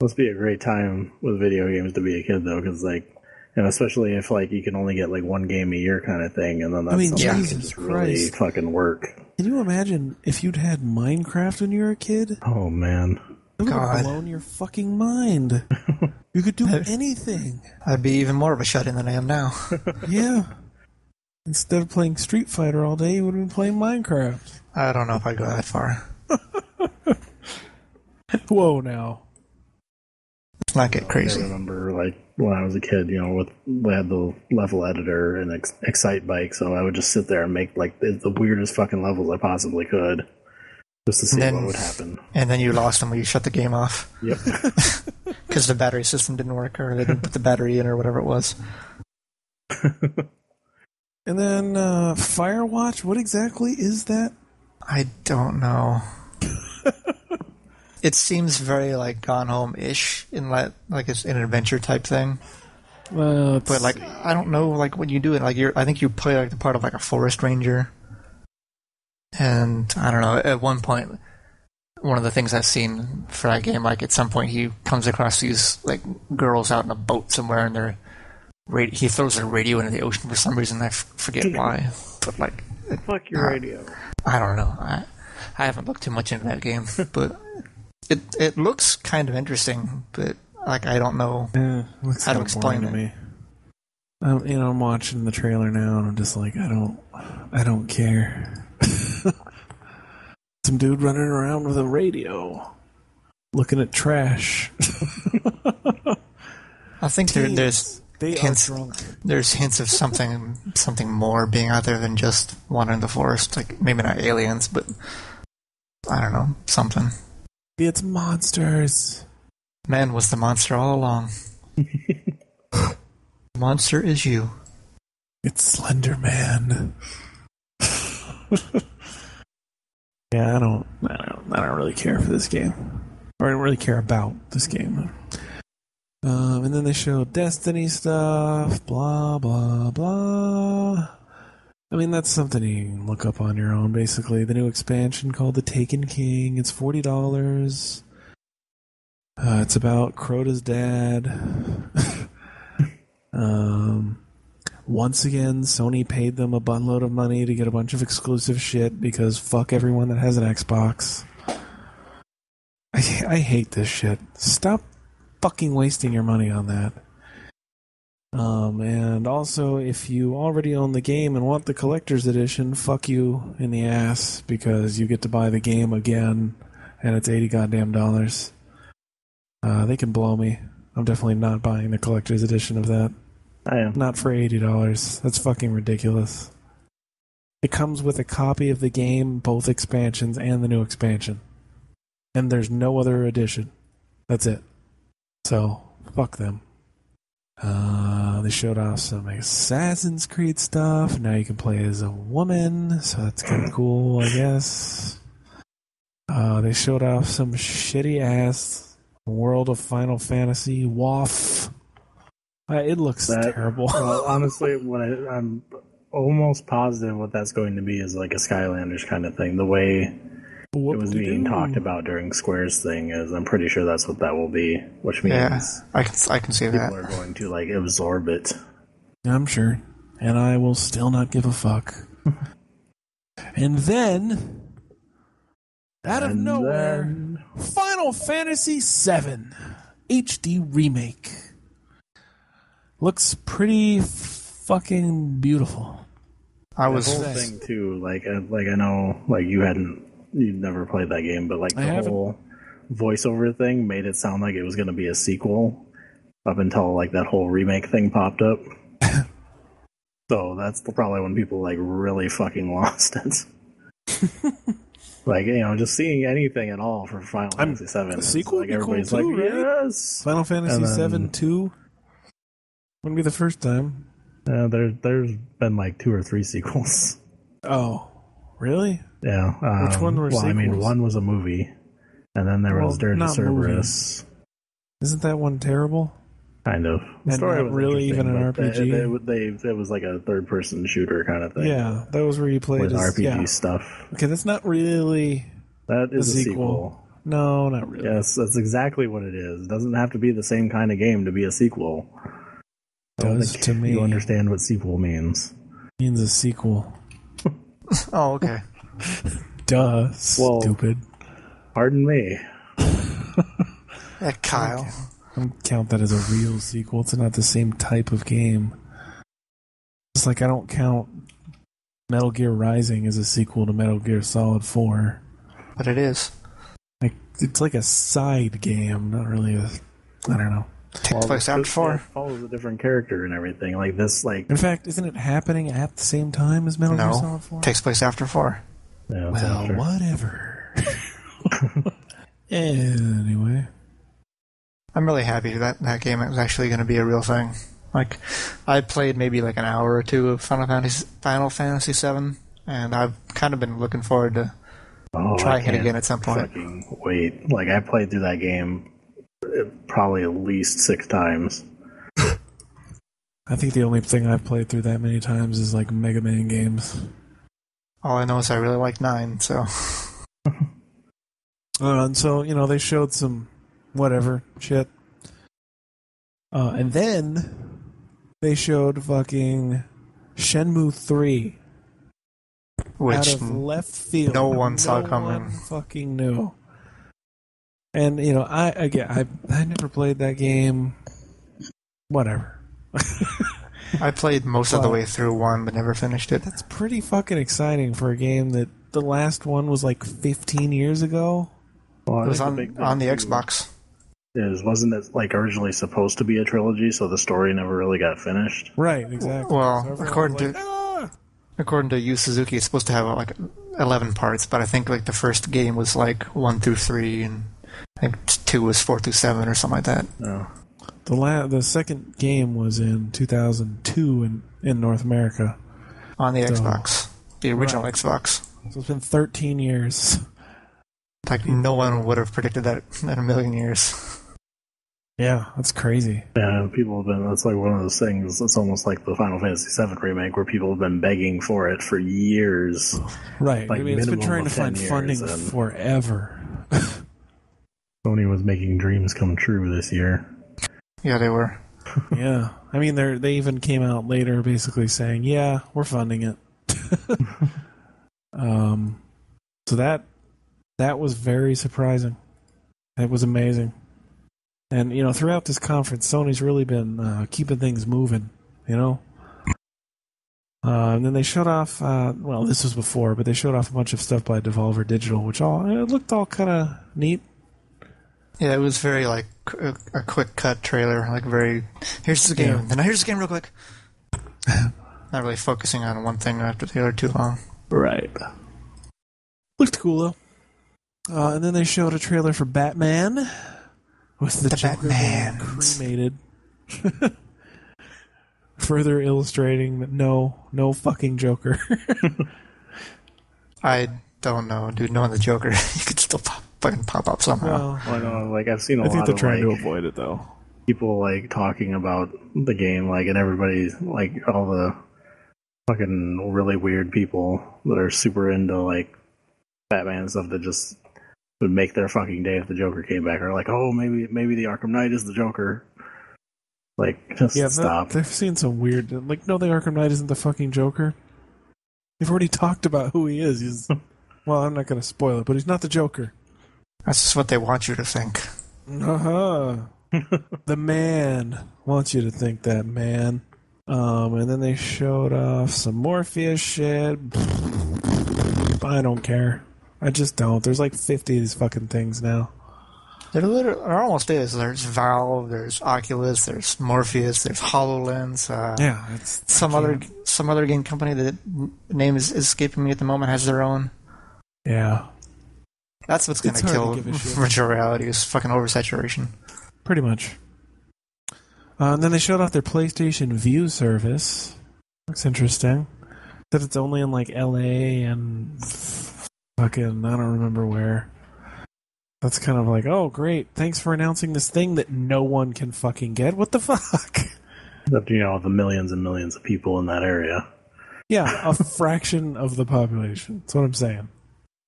Must be a great time with video games to be a kid though, because like, you know, especially if like you can only get like one game a year kind of thing, and then that's something that can Jesus just really Christ. fucking work. Can you imagine if you'd had Minecraft when you were a kid? Oh man, It would have God. blown your fucking mind. You could do anything. I'd be even more of a shut-in than I am now. Yeah. Instead of playing Street Fighter all day, you would have been playing Minecraft. I don't know if I'd go that far. Whoa, now. Let's not get I crazy. remember like when I was a kid, you know, we had the level editor and Excite Bike, so I would just sit there and make like the weirdest fucking levels I possibly could, just to see what would happen. And then you lost them when you shut the game off. Yep. Because the battery system didn't work, or they didn't put the battery in, or whatever it was. And then Firewatch, what exactly is that? I don't know. It seems very like Gone Home-ish in like it's an adventure type thing. Well, But like I don't know, like when you do it, like I think you play like the part of like a forest ranger. And I don't know. At one point, one of the things I've seen for that game, like at some point, he comes across these like girls out in a boat somewhere, and he throws their radio into the ocean for some reason. I forget why, but like, Fuck your radio. I don't know. I haven't looked too much into that game, but it looks kind of interesting. But like, I don't know looks how to kinda explain boring it. to me. I'm watching the trailer now, and I'm just like, I don't care. Some dude running around with a radio, looking at trash. I think there's They hints. are drunk. There's hints of something more being out there than just wandering the forest. Like maybe not aliens, but I don't know, something. It's monsters. Man was the monster all along. The monster is you. It's Slender Man. Yeah, I don't really care for this game. Or I don't really care about this game. And then they show Destiny stuff, blah, blah, blah. I mean, that's something you can look up on your own, basically. The new expansion called The Taken King. It's $40. It's about Crota's dad. Once again, Sony paid them a bunload of money to get a bunch of exclusive shit because fuck everyone that has an Xbox. I hate this shit. Stop fucking wasting your money on that. And also, if you already own the game and want the collector's edition, fuck you in the ass because you get to buy the game again and it's $80 goddamn dollars. They can blow me. I'm definitely not buying the collector's edition of that. I am. Not for $80. That's fucking ridiculous. It comes with a copy of the game, both expansions and the new expansion. And there's no other edition. That's it. So, fuck them. They showed off some Assassin's Creed stuff. Now you can play as a woman, so that's kind of cool, I guess. They showed off some shitty-ass World of Final Fantasy WoF. It looks terrible. Well, honestly, I'm almost positive what that's going to be is like a Skylanders kind of thing. The way it was being talked about during Square's thing is, I'm pretty sure that's what that will be, which means I can see that people are going to like absorb it. I'm sure, and I will still not give a fuck. And then, out of nowhere, Final Fantasy VII HD remake looks pretty fucking beautiful. The whole thing too, like I know, like you'd never played that game, but like the whole voiceover thing made it sound like it was going to be a sequel up until like that whole remake thing popped up. So that's probably when people like really fucking lost it. Like, just seeing anything at all for Final Fantasy VII. The sequel like everybody's cool too, like, right? Yes. Final Fantasy VII 2 wouldn't be the first time. There's been like 2 or 3 sequels. Oh, really? Yeah. Which one were sequels? I mean, one was a movie, and then there was Dirge of Cerberus. Isn't that one terrible? Kind of. The story was really even an RPG? It was like a third-person shooter kind of thing. Yeah, that was where you played with RPG stuff. Okay, that's not really that is a sequel. No, not really. Yes, that's exactly what it is. It doesn't have to be the same kind of game to be a sequel. I don't think to me. You understand what sequel means. It means a sequel. Oh, okay. Duh, stupid. Pardon me. Kyle. I don't count that as a real sequel. It's not the same type of game. It's like I don't count Metal Gear Rising as a sequel to Metal Gear Solid 4. But it is. Like it's like a side game, not really a... I don't know. Takes place after 4. It follows a different character and everything. Like this, like... In fact, isn't it happening at the same time as Metal Gear Solid 4? Takes place after 4. Yeah, well, whatever. Anyway. I'm really happy that game is actually going to be a real thing. Like, I played maybe like an hour or 2 of Final Fantasy VII, and I've kind of been looking forward to trying it again at some point. Fucking wait. Like, I played through that game probably at least 6 times. I think the only thing I've played through that many times is like Mega Man games. All I know is I really like 9, so... And so, they showed some whatever shit. And then they showed fucking Shenmue 3. Which out of left field. No one saw coming. No one fucking knew. And, I never played that game. Whatever. I played most of the way through 1, but never finished it. That's pretty fucking exciting for a game that the last one was like 15 years ago. Well, it was on the Xbox. Wasn't it like originally supposed to be a trilogy, so the story never really got finished? Right, exactly. Well, so according to Yu Suzuki, it's supposed to have like 11 parts, but I think like the first game was like 1 through 3, and I think 2 was 4 through 7 or something like that. No. The second game was in 2002 in North America. On the Xbox. The original Xbox. So it's been 13 years. Like, no one would have predicted that in a million years. Yeah, that's crazy. Yeah, people have been... That's like one of those things. It's almost like the Final Fantasy VII remake, where people have been begging for it for years. Right. Like, it's been trying to find funding forever. Sony was making dreams come true this year. Yeah, they were. Yeah. I mean, they even came out later basically saying, yeah, we're funding it. So that was very surprising. It was amazing. And, throughout this conference, Sony's really been keeping things moving, And then they showed off, this was before, but they showed off a bunch of stuff by Devolver Digital, which it looked all kind of neat. Yeah, it was very, like, a quick-cut trailer. Like, here's the game, and here's the game real quick. Not really focusing on one thing after the other too long. Right. Looked cool though. And then they showed a trailer for Batman with the Joker being cremated. Further illustrating that no fucking Joker. I don't know, dude. Knowing the Joker, you could still pop up somehow. Well, I know, like I've seen I think they're of trying like, to avoid it though. people like talking about the game, like, and everybody's like all the fucking really weird people that are super into like Batman and stuff that just would make their fucking day if the Joker came back, or like, oh, maybe the Arkham Knight is the Joker. Like, just stop. They've seen some weird, like, no, the Arkham Knight isn't the fucking Joker. They've already talked about who he is. He's, well, I'm not going to spoil it, but he's not the Joker. That's just what they want you to think. The man wants you to think that, man. And then they showed off some Morpheus shit. I don't care. I just don't. There's like 50 of these fucking things now. There almost is. There's Valve, there's Oculus, there's Morpheus, there's HoloLens. Yeah, it's some other game company that name is escaping me at the moment has their own. Yeah, that's what's going to kill virtual reality is fucking oversaturation. Pretty much. And then they showed off their PlayStation View service. Looks interesting. That it's only in like LA and fucking I don't remember where. That's kind of like, oh, great. Thanks for announcing this thing that no one can fucking get. What the fuck? Except, the millions and millions of people in that area. Yeah, a fraction of the population. That's what I'm saying.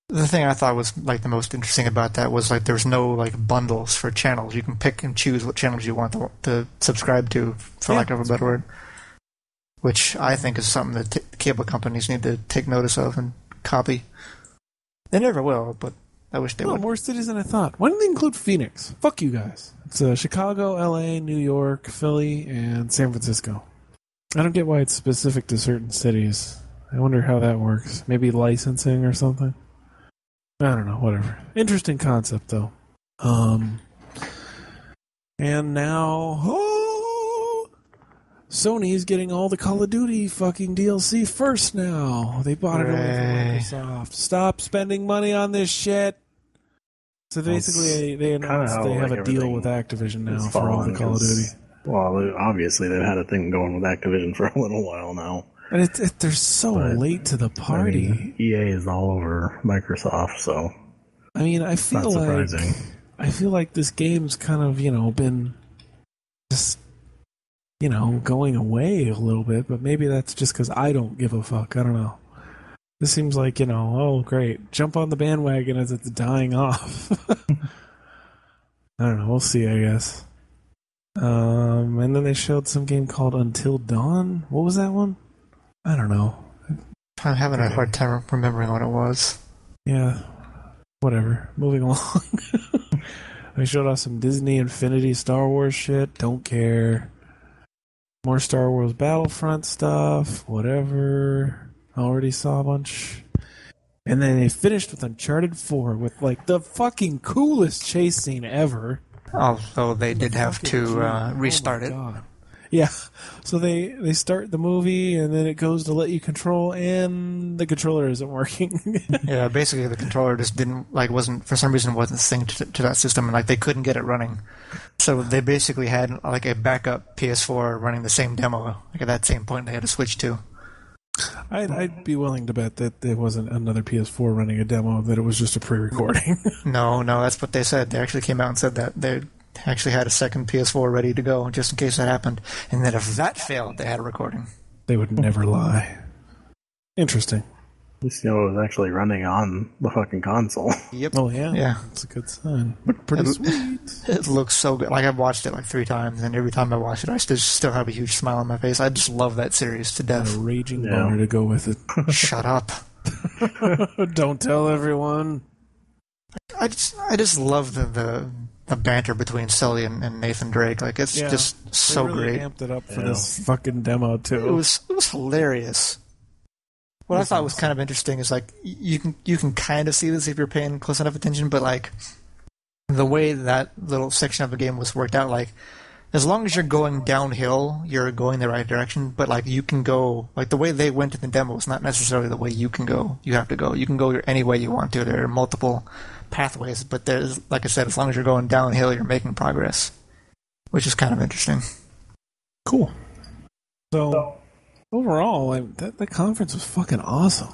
The thing I thought was like the most interesting about that was like there's no like bundles for channels. You can pick and choose what channels you want to subscribe to, for lack of a better word. Which I think is something that cable companies need to take notice of and copy. They never will, but I wish they would. More cities than I thought. Why didn't they include Phoenix? Fuck you guys. It's Chicago, LA, New York, Philly, and San Francisco. I don't get why it's specific to certain cities. I wonder how that works. Maybe licensing or something? I don't know, whatever. Interesting concept, though. And now... Sony's getting all the Call of Duty fucking DLC first now. They bought it over from Microsoft. Stop spending money on this shit. So basically, they announced they have a deal with Activision now for all the Call of Duty. Well, obviously they've had a thing going with Activision for a little while now. And they're so late to the party. I mean, EA is all over Microsoft, so I mean, I feel like this game's kind of been just going away a little bit, but maybe that's just because I don't give a fuck. I don't know. This seems like, oh, great. Jump on the bandwagon as it's dying off. I don't know. We'll see, I guess. And then they showed some game called Until Dawn. What was that one? I don't know. I'm having a hard time remembering what it was. Yeah. Whatever. Moving along. They showed off some Disney Infinity Star Wars shit. Don't care. More Star Wars Battlefront stuff. Whatever. Already saw a bunch. And then they finished with Uncharted 4 with like the fucking coolest chase scene ever. Although they did have to restart it. God. Yeah. So they start the movie and then it goes to let you control and the controller isn't working. Yeah, basically the controller just wasn't synced to that system, and like they couldn't get it running. So they basically had like a backup PS4 running the same demo. Like at that same point they had to switch to. I'd be willing to bet that there wasn't another PS4 running a demo, that it was just a pre-recording. No, that's what they said. They actually came out and said that they actually had a second PS4 ready to go just in case that happened. And that if that failed, they had a recording. They would never lie. Interesting. At least it was actually running on the fucking console. Yep. Oh, yeah? Yeah. That's a good sign. Pretty sweet. It looks so good. Like, I've watched it like 3 times, and every time I watch it, I still have a huge smile on my face. I just love that series to death. A raging boner to go with it. Shut up. Don't tell everyone. I just love the banter between Sully and Nathan Drake. Like, it's just so they really great. Amped it up for this fucking demo too. It was hilarious. What I thought was kind of interesting is like you can kind of see this if you're paying close enough attention, but like the way that little section of the game was worked out, like as long as you're going downhill, you're going the right direction. But like you can go, like the way they went in the demo is not necessarily the way you can go. You have to go. You can go any way you want to. There are multiple pathways, but there's, like I said, as long as you're going downhill, you're making progress, which is kind of interesting. Cool. So overall, that conference was fucking awesome.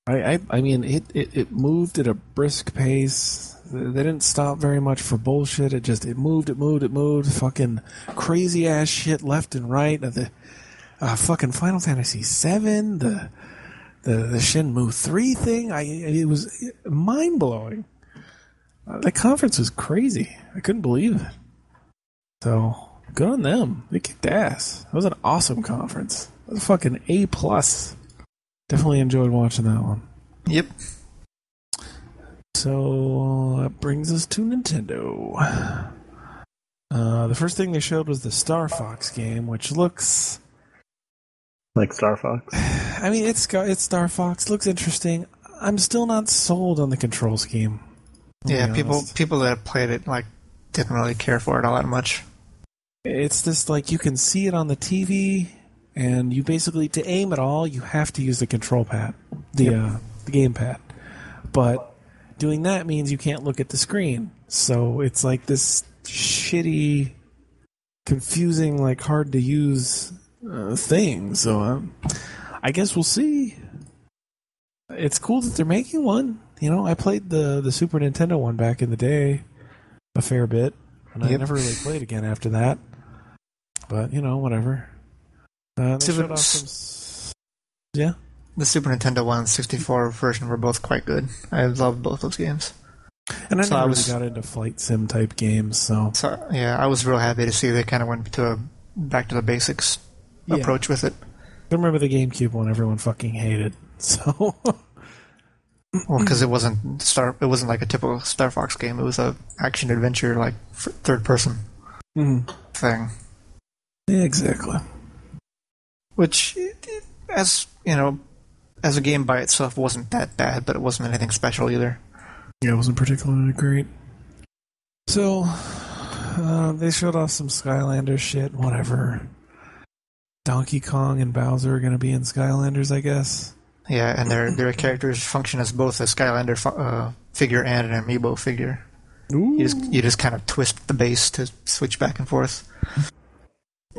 I mean, it moved at a brisk pace. They didn't stop very much for bullshit. It moved. Fucking crazy ass shit left and right. The fucking Final Fantasy VII, the Shenmue 3 thing. It was mind blowing. The conference was crazy. I couldn't believe it. So good on them. They kicked ass. It was an awesome conference. It was a fucking A+. Definitely enjoyed watching that one. Yep. So that brings us to Nintendo. The first thing they showed was the Star Fox game, which looks like Star Fox. I mean, it's Star Fox. Looks interesting. I'm still not sold on the control scheme. Yeah, people that played it like didn't really care for it all that much. It's just like you can see it on the TV, and you basically, to aim at all, you have to use the control pad, the gamepad. But doing that means you can't look at the screen. So it's like this shitty, confusing, like hard to use thing. So I guess we'll see. It's cool that they're making one. You know, I played the Super Nintendo one back in the day a fair bit, and I never really played again after that. But, you know, whatever. They showed off some... Yeah? The Super Nintendo 1 and 64 version were both quite good. I loved both those games. And I never really got into flight sim type games, so yeah, I was real happy to see they kind of went to a back to the basics approach with it. I remember the GameCube one everyone fucking hated, so... Well, because it wasn't like a typical Star Fox game. It was a action adventure, like third person thing. Yeah, exactly. Which, as you know, as a game by itself, wasn't that bad, but it wasn't anything special either. Yeah, it wasn't particularly great. So, they showed off some Skylanders shit. Whatever. Donkey Kong and Bowser are going to be in Skylanders, I guess. Yeah, and their characters function as both a Skylander figure and an amiibo figure. Ooh. You just kind of twist the base to switch back and forth.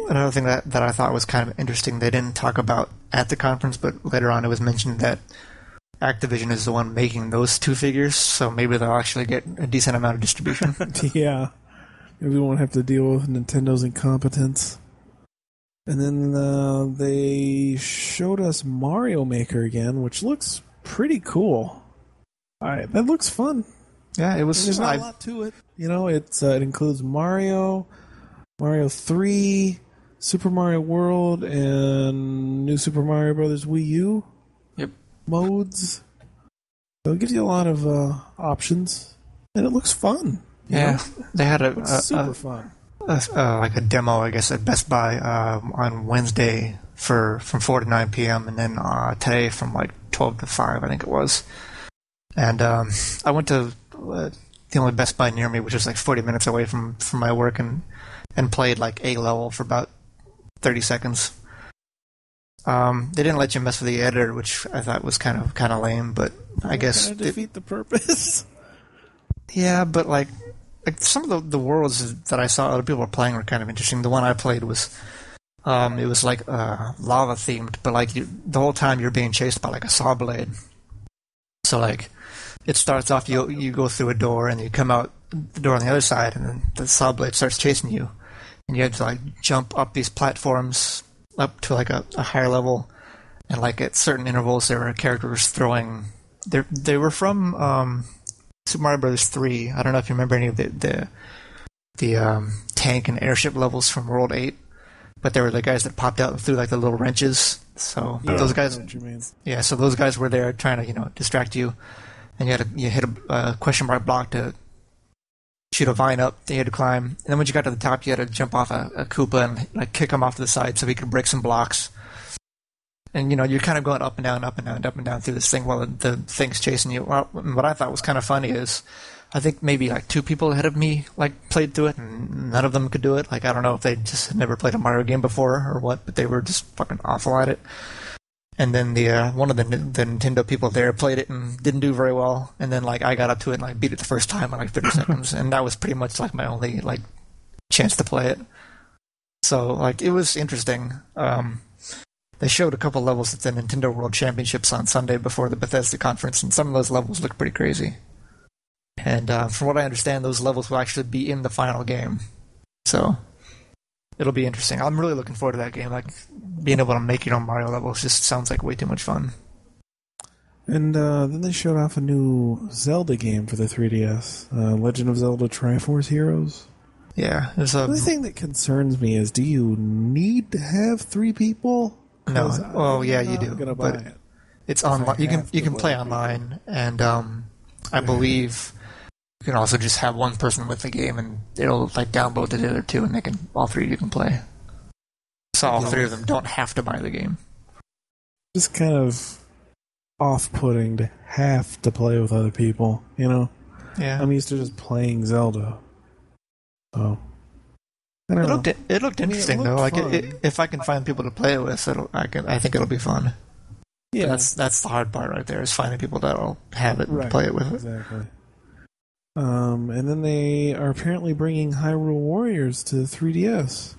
Another thing that I thought was kind of interesting, they didn't talk about at the conference, but later on it was mentioned that Activision is the one making those two figures, so maybe they'll actually get a decent amount of distribution. Yeah. Maybe we won't have to deal with Nintendo's incompetence. And then they showed us Mario Maker again, which looks pretty cool. That looks fun. Yeah, it was. There's not a lot to it. You know, it includes Mario 3, Super Mario World, and New Super Mario Bros. Wii U modes. So it gives you a lot of options, and it looks fun. Yeah, they had super fun. Like a demo, I guess, at Best Buy on Wednesday from 4 to 9 p.m. and then today from like 12 to 5, I think it was. And I went to the only Best Buy near me, which was like 40 minutes away from my work, and played like A level for about 30 seconds. They didn't let you mess with the editor, which I thought was kind of lame, but I guess defeat the purpose. Yeah, but like some of the worlds that I saw other people were playing were kind of interesting. The one I played was it was like lava themed, but like the whole time you're being chased by like a saw blade. So like it starts off, you go through a door and you come out the door on the other side, and then the saw blade starts chasing you, and you have to like jump up these platforms up to like a higher level, and like at certain intervals there were characters throwing. They were from Super Mario Bros. 3. I don't know if you remember any of the tank and airship levels from World 8, but there were the guys that popped out and threw like the little wrenches. So those guys, what you mean. Yeah, so those guys were there trying to distract you, and you hit a question mark block to shoot a vine up. Then you had to climb, and then once you got to the top, you had to jump off a Koopa and like kick him off to the side so he could break some blocks. And, you're kind of going up and down, up and down, up and down through this thing while the thing's chasing you. Well, what I thought was kind of funny is I think maybe like 2 people ahead of me like played through it, and none of them could do it. Like I don't know if they just had never played a Mario game before or what, but they were just fucking awful at it. And then the one of the Nintendo people there played it and didn't do very well. And then like I got up to it and like beat it the first time in like 30 seconds, and that was pretty much like my only like chance to play it. So like it was interesting. They showed a couple levels at the Nintendo World Championships on Sunday before the Bethesda conference, and some of those levels looked pretty crazy. And from what I understand, those levels will actually be in the final game. So it'll be interesting. I'm really looking forward to that game. Like being able to make your own Mario levels just sounds like way too much fun. And then they showed off a new Zelda game for the 3DS, Legend of Zelda Triforce Heroes. Yeah, the only thing that concerns me is, do you need to have 3 people? No. Oh, yeah, you do. Gonna buy it. It's online. You can play online, and I believe you can also just have one person with the game, and it'll like download to the other 2, and all 3 of you can play. So all 3 of them don't have to buy the game. Just kind of off-putting to have to play with other people, you know? Yeah. I'm used to just playing Zelda. So I don't know. It looked interesting though. Like if I can find people to play it with, I think it'll be fun. Yeah, but that's the hard part right there, is finding people that'll have it and play it with it. Exactly. And then they are apparently bringing Hyrule Warriors to 3DS.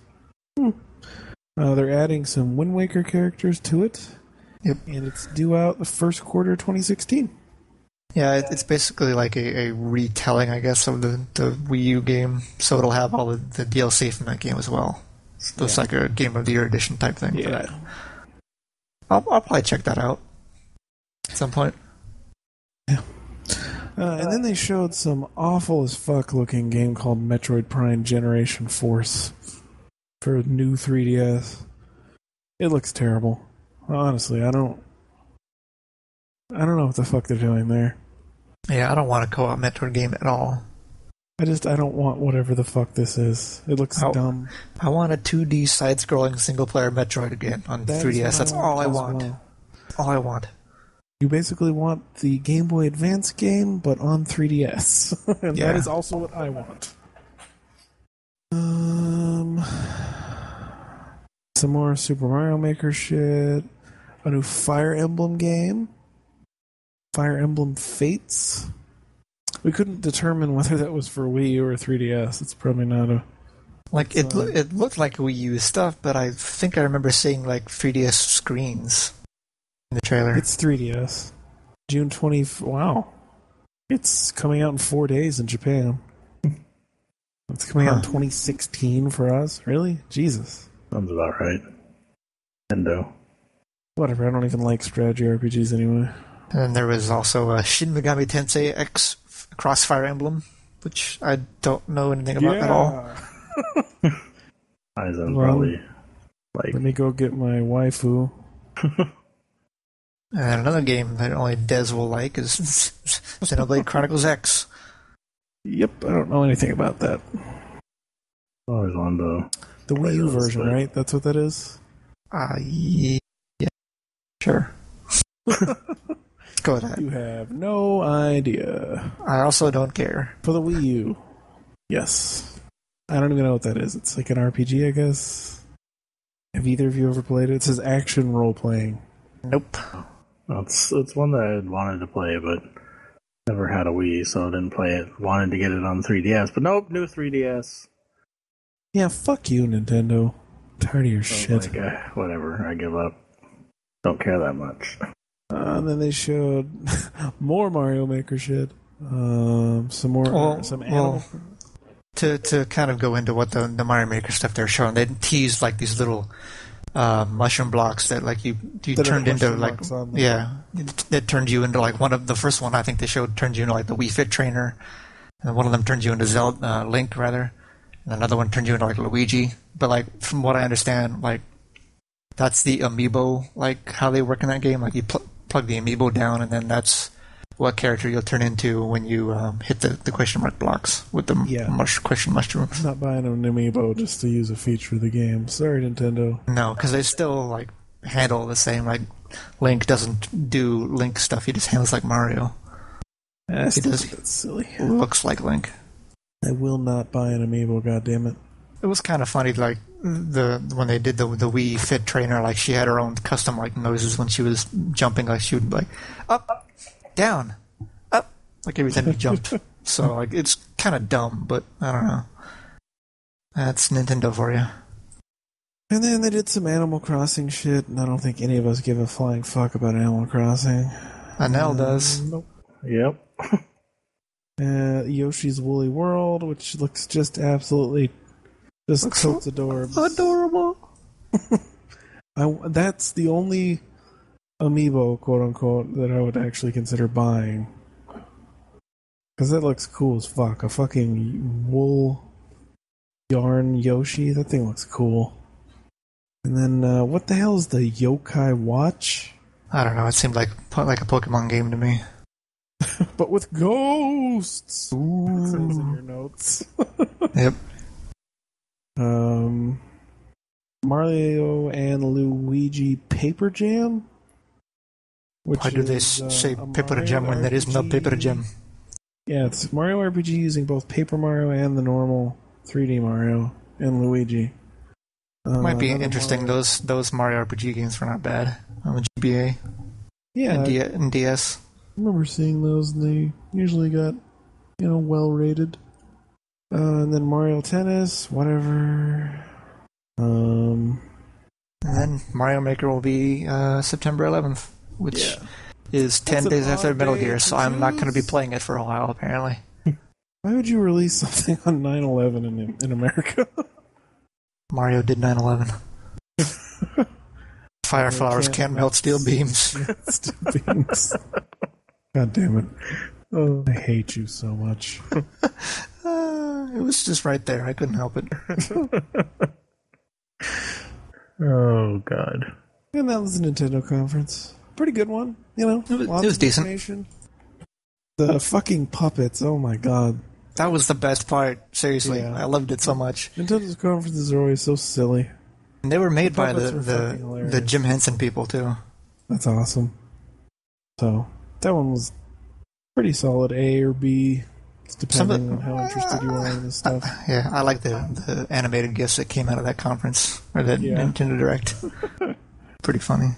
They're adding some Wind Waker characters to it. Yep. And it's due out the first quarter of 2016. Yeah, it's basically like a retelling, I guess, of the Wii U game. So it'll have all the DLC from that game as well. So it's like a Game of the Year edition type thing for that. I'll probably check that out at some point. Yeah. And then they showed some awful as fuck looking game called Metroid Prime Generation Force for a new 3DS. It looks terrible. Honestly, I don't know what the fuck they're doing there. Yeah, I don't want a co-op Metroid game at all. I don't want whatever the fuck this is. It looks dumb. I want a 2D side-scrolling single-player Metroid again on 3DS. That's all I want. Well. All I want. You basically want the Game Boy Advance game, but on 3DS. And that is also what I want. Some more Super Mario Maker shit. A new Fire Emblem game. Fire Emblem Fates. We couldn't determine whether that was for Wii U or 3DS. It's probably not a... Like, it looked like Wii U stuff, but I think I remember seeing, like, 3DS screens in the trailer. It's 3DS. June 20... Wow. It's coming out in 4 days in Japan. It's coming out in 2016 for us? Really? Jesus. Sounds about right. Nintendo. Whatever, I don't even like strategy RPGs anyway. And then there was also Shin Megami Tensei X Crossfire Emblem, which I don't know anything about at all. Probably like... Let me go get my waifu. And another game that only Des will like is Xenoblade Chronicles X. Yep, I don't know anything about that. Always on the Wii U version, right? That's what that is? Yeah. Sure. Go ahead. You have no idea. I also don't care. For the Wii U. Yes. I don't even know what that is. It's like an RPG, I guess. Have either of you ever played it? It says action role-playing. Nope. It's one that I had wanted to play, but never had a Wii, so I didn't play it. Wanted to get it on 3DS, but nope, new 3DS. Yeah, fuck you, Nintendo. I'm tired of your shit. Like, whatever, I give up. Don't care that much. And then they showed more Mario Maker shit. Some more, some animal. To kind of go into what the Mario Maker stuff they're showing, they teased like these little mushroom blocks that like you turned into like that turned you into like one of the first one I think they showed turned you into like the Wii Fit trainer, and one of them turned you into Zelda Link rather, and another one turned you into like Luigi. But like from what I understand, like that's the amiibo, like how they work in that game. Like you plug the amiibo down, and then that's what character you'll turn into when you hit the question mark blocks with the question mushrooms. I'm not buying an amiibo just to use a feature of the game. Sorry, Nintendo. No, because they still like handle the same. Like Link doesn't do Link stuff; he just handles like Mario. That's He does. That's silly. Looks like Link. I will not buy an amiibo. Goddammit. It was kind of funny, like when they did the Wii Fit trainer, like she had her own custom like noises when she was jumping, like she would be like up, down, up, like every time you jumped. So like it's kind of dumb, but I don't know. That's Nintendo for you. And then they did some Animal Crossing shit, and I don't think any of us give a flying fuck about Animal Crossing. Anel does. Nope. Yep. Yoshi's Woolly World, which looks just absolutely just totes Adorable. That's the only amiibo, quote unquote, that I would actually consider buying. Because that looks cool as fuck. A fucking wool yarn Yoshi. That thing looks cool. And then, what the hell is the Yokai Watch? I don't know. It seemed like a Pokemon game to me. But with ghosts! Ooh. It says in your notes. Yep. Mario and Luigi Paper Jam? Why do they say Paper Jam when there is no Paper Jam? Yeah, it's Mario RPG using both Paper Mario and the normal 3D Mario and Luigi. Might be interesting. Mario. Those Mario RPG games were not bad on the GBA Yeah, and DS. I remember seeing those, and they usually got, well rated. And then Mario Tennis, whatever. And then Mario Maker will be September 11th, which is 10 days after Metal Gear, so I'm not going to be playing it for a while, apparently. Why would you release something on 9/11 in America? Mario did 9/11. Fire flowers can't melt steel beams. Steel beams. God damn it. Oh, I hate you so much. It was just right there. I couldn't help it. Oh, God. And that was the Nintendo conference. Pretty good one, Lots it was of decent. information. The fucking puppets, oh my god. That was the best part. Seriously, Yeah. I loved it so much. Nintendo's conferences are always so silly. And they were made by puppets were fucking the hilarious. Jim Henson people, too. That's awesome. So, that one was pretty solid, A or B. It's depending on how interested you are in this stuff. Yeah, I like the animated gifs that came out of that conference, or that Yeah. Nintendo Direct. Pretty funny.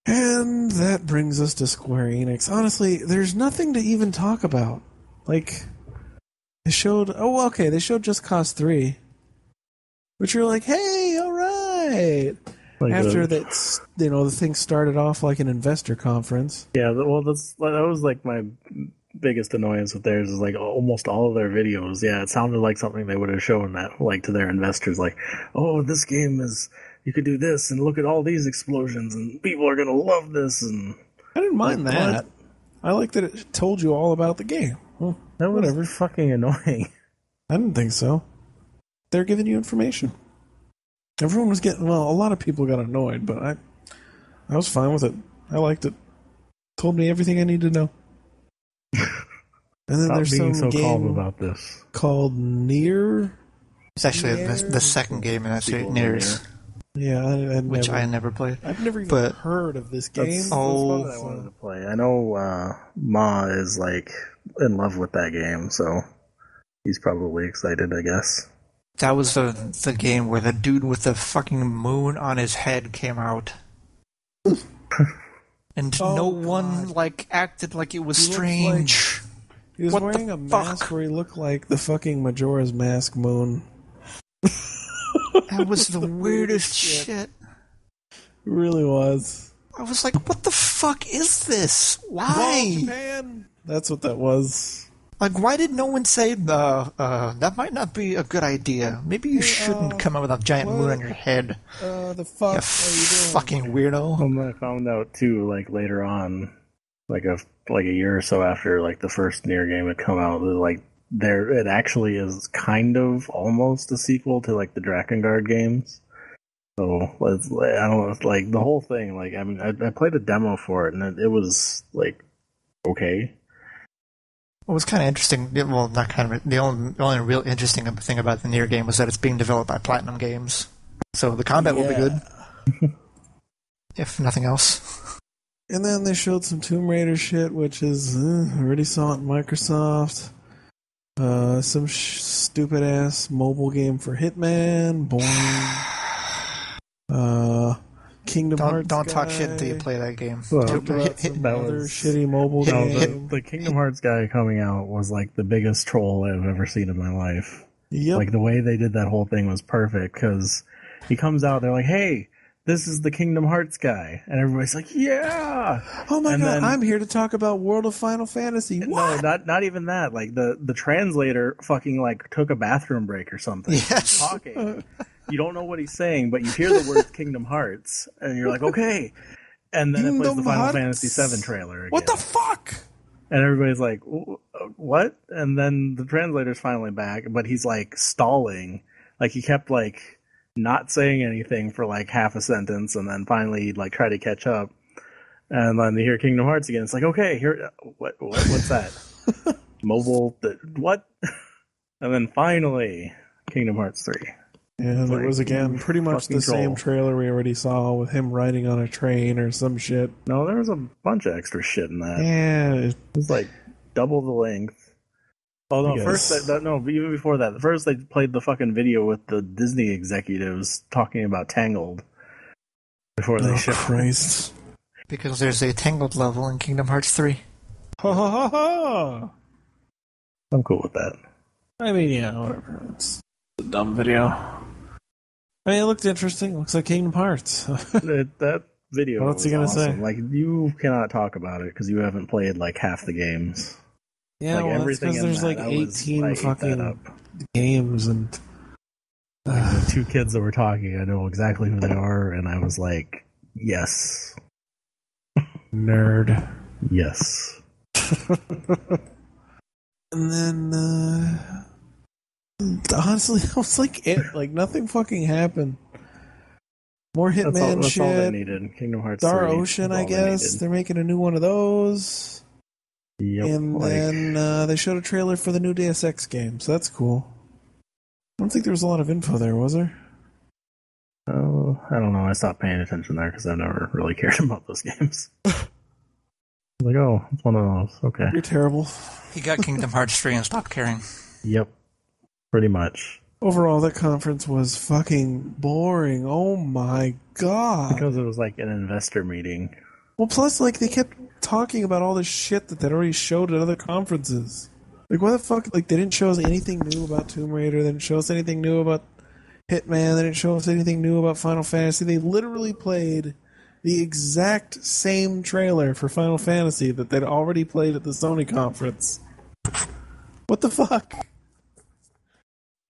And that brings us to Square Enix. Honestly, there's nothing to even talk about. Like, they showed Just Cause 3. Which you're like, hey, alright! Like After that, the thing started off like an investor conference. Yeah, that was like my biggest annoyance with theirs is like almost all of their videos. Yeah, it sounded like something they would have shown that like to their investors, like, oh, this game is, you could do this and look at all these explosions and people are gonna love this. And I didn't mind Like, that. what? I like that it told you all about the game. Well, that was whatever. fucking annoying. I didn't think so. They're giving you information. Everyone was a lot of people got annoyed, but I was fine with it. I liked it. Told me everything I need to know. And then Stop there's being some so calm game about this. called Nier. It's actually the second game in that series, Sequel, Nears, Yeah, I never played. I've never even But- heard of this game. That's Oh. one that I wanted to play. I know Ma is like in love with that game, so he's probably excited, I guess. That was the game where the dude with the fucking moon on his head came out. And Oh, no one God. acted like it was He looked strange. He was What wearing the a mask fuck? where he looked like the fucking Majora's Mask moon. That was the weirdest shit. shit. It really was. I was like, what the fuck is this? Ball Why? Japan! That's what that was. Like, why did no one say, that might not be a good idea. Maybe you shouldn't come out with a giant moon on your head. The fuck You are you doing? fucking weirdo. I found out too, like later on, like a year or so after like the first Nier game had come out, that, like it actually is kind of almost a sequel to like the Drakengard games. So I don't know, it's like the whole thing. Like I mean, I played a demo for it, and it was like okay. What was kind of interesting, well, not kind of, the only real interesting thing about the Nier game was that it's being developed by Platinum Games. So the combat will be good, if nothing else. And then they showed some Tomb Raider shit, which is already saw it in Microsoft. Some stupid ass mobile game for Hitman, boring. Kingdom Hearts. Don't guy. talk shit until you play that game. Well, Talked about some that other was- shitty mobile No, game. the Kingdom Hearts guy coming out was like the biggest troll I've ever seen in my life. Yep. Like the way they did that whole thing was perfect because he comes out, they're like, "Hey, this is the Kingdom Hearts guy," and everybody's like, "Yeah!" Oh my and god, then- I'm here to talk about World of Final Fantasy. What? No, not even that. Like the translator fucking like took a bathroom break or something. Yes. Talking. You don't know what he's saying, but you hear the words Kingdom Hearts, and you're like, okay. And then it plays the Kingdom Final Hearts? Fantasy VII trailer again. What the fuck? And everybody's like, what? And then the translator's finally back, but he's like stalling. Like he kept like not saying anything for like half a sentence, and then finally he'd like try to catch up. And then you hear Kingdom Hearts again. It's like, okay, here, what's that? Mobile, what? And then finally, Kingdom Hearts 3. Yeah, there Like, was again pretty much the fucking same troll. trailer we already saw with him riding on a train or some shit. No, there was a bunch of extra shit in that. Yeah, It was like double the length. Oh no! I First, guess. no, even before that, first they played the fucking video with the Disney executives talking about Tangled before they oh showed. Christ. Because there's a Tangled level in Kingdom Hearts 3. Ha ha ha ha! I'm cool with that. I mean, yeah, whatever. It's a dumb video. I mean, it looked interesting. It looks like Kingdom Hearts. That video. What's he was gonna awesome. say? Like you cannot talk about it because you haven't played like half the games. Yeah, Like well, that's everything because in there's that, like I was- 18 I ate that fucking up. games and. Like the two kids that were talking, I know exactly who they are, and I was like, yes, Nerd. yes. And then, honestly, that was like it. Like, nothing fucking happened. More That's all, Hitman that's all they shit. needed. Kingdom Hearts Star 3 Ocean, is I all they guess. needed. They're making a new one of those. Yep. And like, then they showed a trailer for the new Deus Ex game, so that's cool. I don't think there was a lot of info there, was there? oh, I don't know. I stopped paying attention there because I've never really cared about those games. Like, oh, it's one of those. Okay. You're terrible. He got Kingdom Hearts 3 and stopped caring. Yep. Pretty much. Overall, that conference was fucking boring. Oh my god. Because it was like an investor meeting. Well, plus, like, they kept talking about all this shit that they'd already showed at other conferences. Like, why the fuck? Like, they didn't show us anything new about Tomb Raider. They didn't show us anything new about Hitman. They didn't show us anything new about Final Fantasy. They literally played the exact same trailer for Final Fantasy that they'd already played at the Sony conference. What the fuck?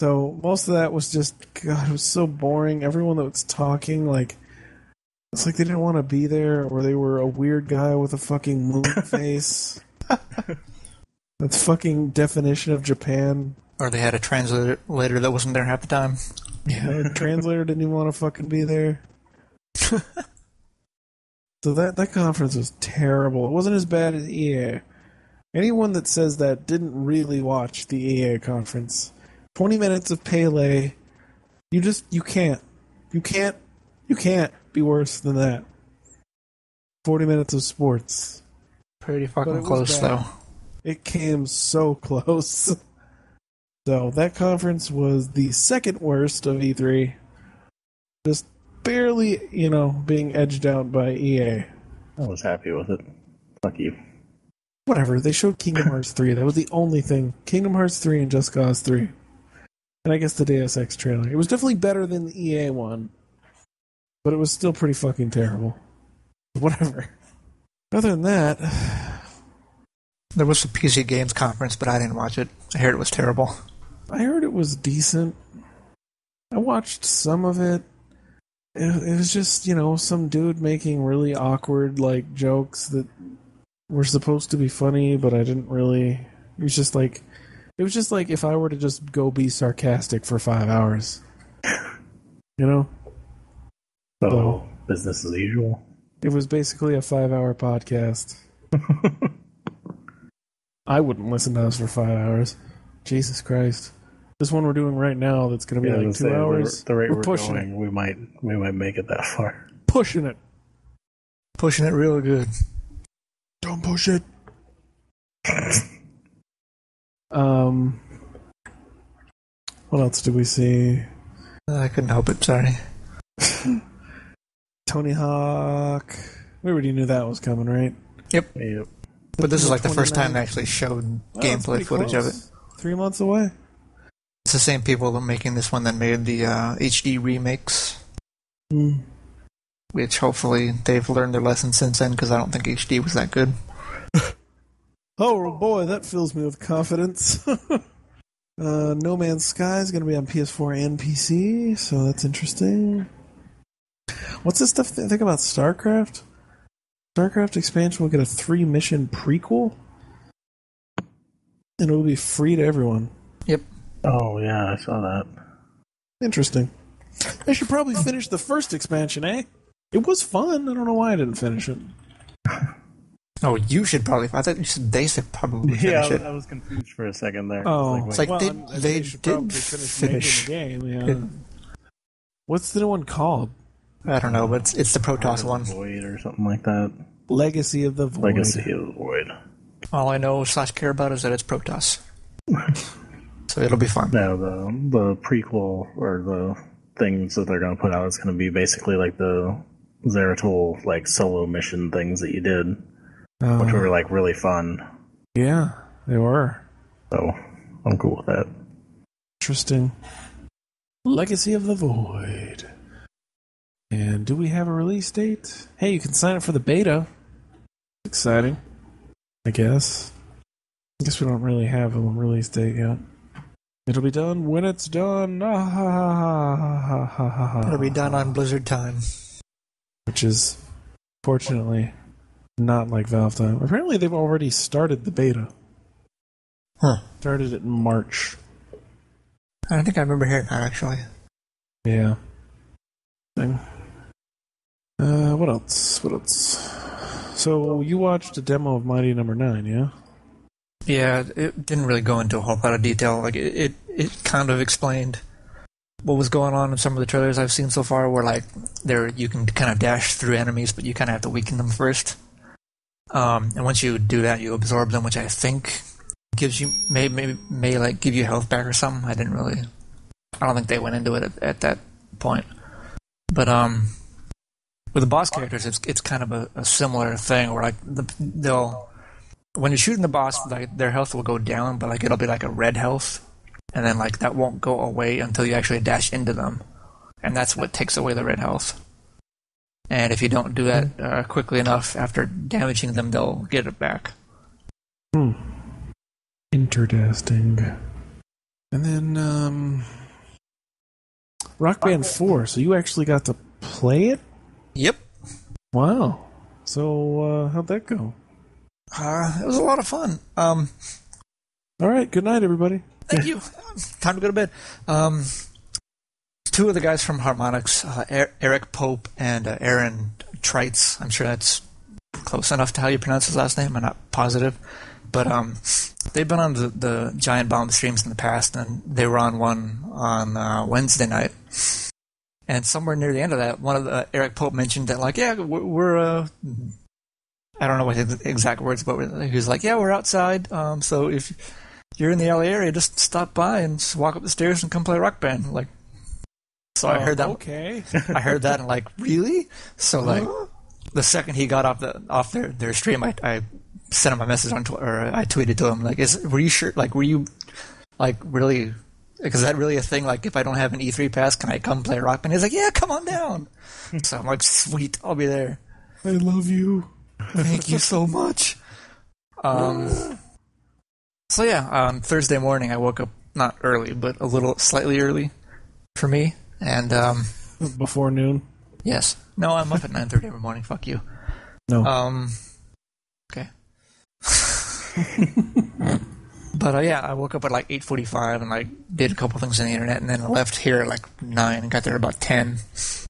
So, most of that was just, God, it was so boring. Everyone that was talking, like, it's like they didn't want to be there, or they were a weird guy with a fucking moon face. That's fucking definition of Japan. Or they had a translator that wasn't there half the time. Yeah, the translator didn't even want to fucking be there. So that conference was terrible. It wasn't as bad as EA. Anyone that says that didn't really watch the EA conference. 20 minutes of Pele. You can't be worse than that. 40 minutes of sports. Pretty But it fucking was close, bad. though. It came so close. So that conference was the second worst of E3. Just barely, being edged out by EA. I was happy with it. Fuck you. Whatever, they showed Kingdom Hearts 3. That was the only thing. Kingdom Hearts 3 and Just Cause 3. And I guess the Deus Ex trailer. It was definitely better than the EA one. But it was still pretty fucking terrible. Whatever. Other than that, There was a PC Games conference, but I didn't watch it. I heard it was terrible. I heard it was decent. I watched some of it. It was just, some dude making really awkward, like, jokes that were supposed to be funny, but I didn't really... It was just like if I were to just go be sarcastic for 5 hours. So, So- business as usual. It was basically a 5-hour podcast. I wouldn't listen to us for 5 hours. Jesus Christ. This one we're doing right now that's going to be like 2 hours. The rate we're pushing going, we might make it that far. Pushing it. Pushing it real good. Don't push it. What else did we see? I couldn't help it, sorry. Tony Hawk. We already knew that was coming, right? Yep. But this is like the first 29. time they actually showed Well, it's gameplay pretty footage close. of it. 3 months away. It's the same people that making this one that made the HD remakes, which hopefully they've learned their lesson since then, because I don't think HD was that good. Oh boy, that fills me with confidence. No Man's Sky is going to be on PS4 and PC, so that's interesting. What's this stuff? Think about StarCraft? StarCraft expansion will get a 3-mission prequel, and it will be free to everyone. Yep. Oh, yeah, I saw that. Interesting. I should probably finish the first expansion, eh? It was fun. I don't know why I didn't finish it. Oh, you should probably. I thought you said they should probably Yeah, finish it. I was confused for a second there. Oh, It's like well, they should didn't probably finish. making the game. Yeah. What's the new one called? I don't know, but it's the Protoss one. Void or something like that. Legacy of the Void. Legacy of the Void. All I know / care about is that it's Protoss. So it'll be fun. No, the prequel or the things that they're going to put out is going to be basically like the Zeratul like solo mission things that you did, which were like really fun. Yeah, they were. So I'm cool with that. Interesting. Legacy of the Void. And do we have a release date? Hey, you can sign up for the beta. Exciting. I guess. I guess we don't really have a release date yet. It'll be done when it's done. It'll be done on Blizzard time. Which is, fortunately, not like Valve time. Apparently, they've already started the beta. Started it in March. I think I remember hearing that, actually. Yeah. Thing. What else? What else? So, you watched a demo of Mighty Number 9, yeah? Yeah, it didn't really go into a whole lot of detail. Like it kind of explained what was going on in some of the trailers I've seen so far, where like you can kind of dash through enemies, but you kind of have to weaken them first. And once you do that, you absorb them, which I think gives you may like give you health back or something. I don't think they went into it at that point. But with the boss characters, it's kind of a similar thing where like when you're shooting the boss, like their health will go down, but like it'll be like a red health, and then like that won't go away until you actually dash into them, and that's what takes away the red health. And if you don't do that quickly enough after damaging them, they'll get it back. Interesting. And then Rock Band 4. So you actually got to play it? Yep. Wow. So how'd that go? It was a lot of fun. All right. Good night, everybody. Thank you. Time to go to bed. Two of the guys from Harmonix, Eric Pope and Aaron Treitz. I'm sure that's close enough to how you pronounce his last name. I'm not positive. But they've been on the Giant Bomb streams in the past, and they were on one on Wednesday night. And somewhere near the end of that, one of Eric Pope mentioned that, like, yeah, we're I don't know what his exact words, but he was like, yeah, we're outside, so if you're in the LA area, just stop by and just walk up the stairs and come play Rock Band. Like, so I heard that. Okay. I heard that and like, really? So like, the second he got off their stream, I sent him a message on Twitter, or I tweeted to him like, were you sure? Like, were you like really? Like, is that really a thing? Like, if I don't have an E3 pass, can I come play Rock Band? He's like, yeah, come on down. So I'm like, sweet, I'll be there. I love you. Thank you so much. So yeah, on Thursday morning I woke up not early, but slightly early for me, and Before noon? yes, no, I'm up at 9:30 every morning. Fuck you. No. Okay. But yeah, I woke up at like 8:45 and like did a couple things on the internet, and then I left here at like 9 and got there about 10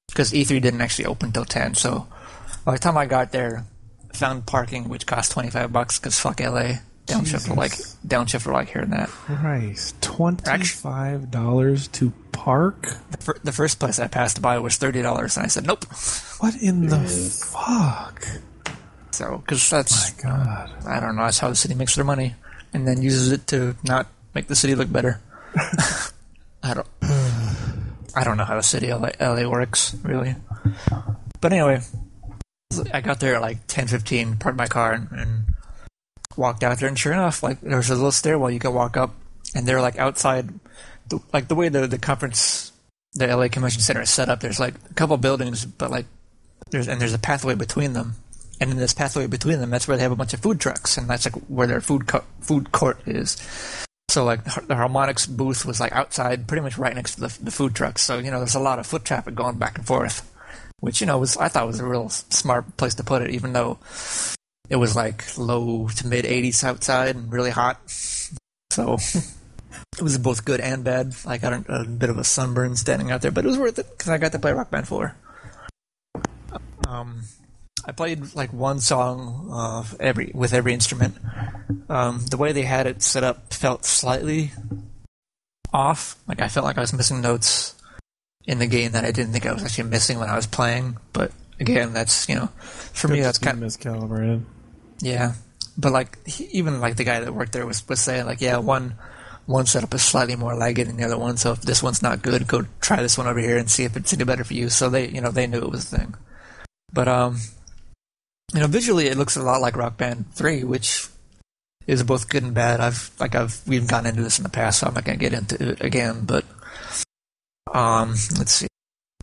because E3 didn't actually open till 10. So by the time I got there, found parking, which cost $25 because fuck LA. Downshift for like here and that. Christ, $25 to Park? The first place I passed by was $30, and I said nope. What in the fuck? So, because that's, My God. I don't know, that's how the city makes their money, and then uses it to not make the city look better. I don't know how the city of LA works, really. But anyway, I got there at like 10:15, parked my car, and walked out there, and sure enough, like there was a little stairwell you could walk up, and they're like outside, like the way the conference, the LA Convention Center is set up. There's like a couple buildings, but like there's a pathway between them, and in this pathway between them, that's where they have a bunch of food trucks, and that's like where their food court is. So like the Harmonix booth was like outside, pretty much right next to the food trucks. So there's a lot of foot traffic going back and forth, which I thought was a real smart place to put it, even though it was like low to mid 80s outside and really hot. So it was both good and bad. I got a bit of a sunburn standing out there, but it was worth it because I got to play Rock Band 4. I played like one song with every instrument. The way they had it set up felt slightly off. Like I felt like I was missing notes in the game that I didn't think I was actually missing when I was playing. But again, that's for me that's kind of miscalibrated. Yeah, but like even like the guy that worked there was saying like, yeah, one setup is slightly more laggy than the other one. So if this one's not good, go try this one over here and see if it's any better for you. So they they knew it was a thing. But visually it looks a lot like Rock Band 3, which is both good and bad. We've gotten into this in the past, so I'm not going to get into it again. But let's see.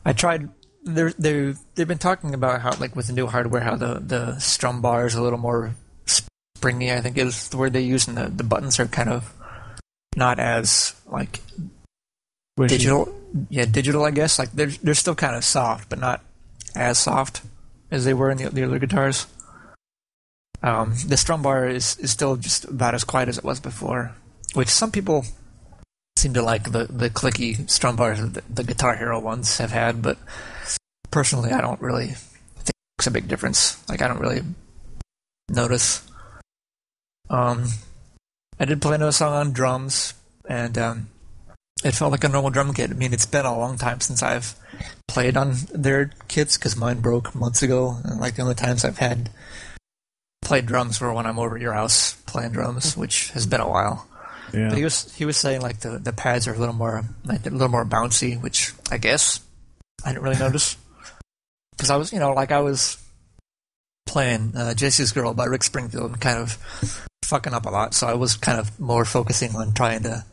I tried. They've been talking about how, like with the new hardware, how the strum bar is a little more springy. I think is the word they use, and the buttons are kind of not as like digital. Yeah, digital. I guess like they're still kind of soft, but not as soft as they were in the other guitars. The strum bar is still just about as quiet as it was before, which some people seem to like the clicky strum bars that the Guitar Hero ones have had, but personally I don't really think it's a big difference. Like I don't really notice. I did play another song on drums, and it felt like a normal drum kit. I mean, it's been a long time since I've played on their kits because mine broke months ago, and like the only times I've had played drums were when I'm over at your house playing drums, which has been a while. Yeah. But he was saying like the pads are a little more bouncy, which I guess I didn't really notice because I was playing Jesse's Girl by Rick Springfield and kind of fucking up a lot, so I was kind of more focusing on trying to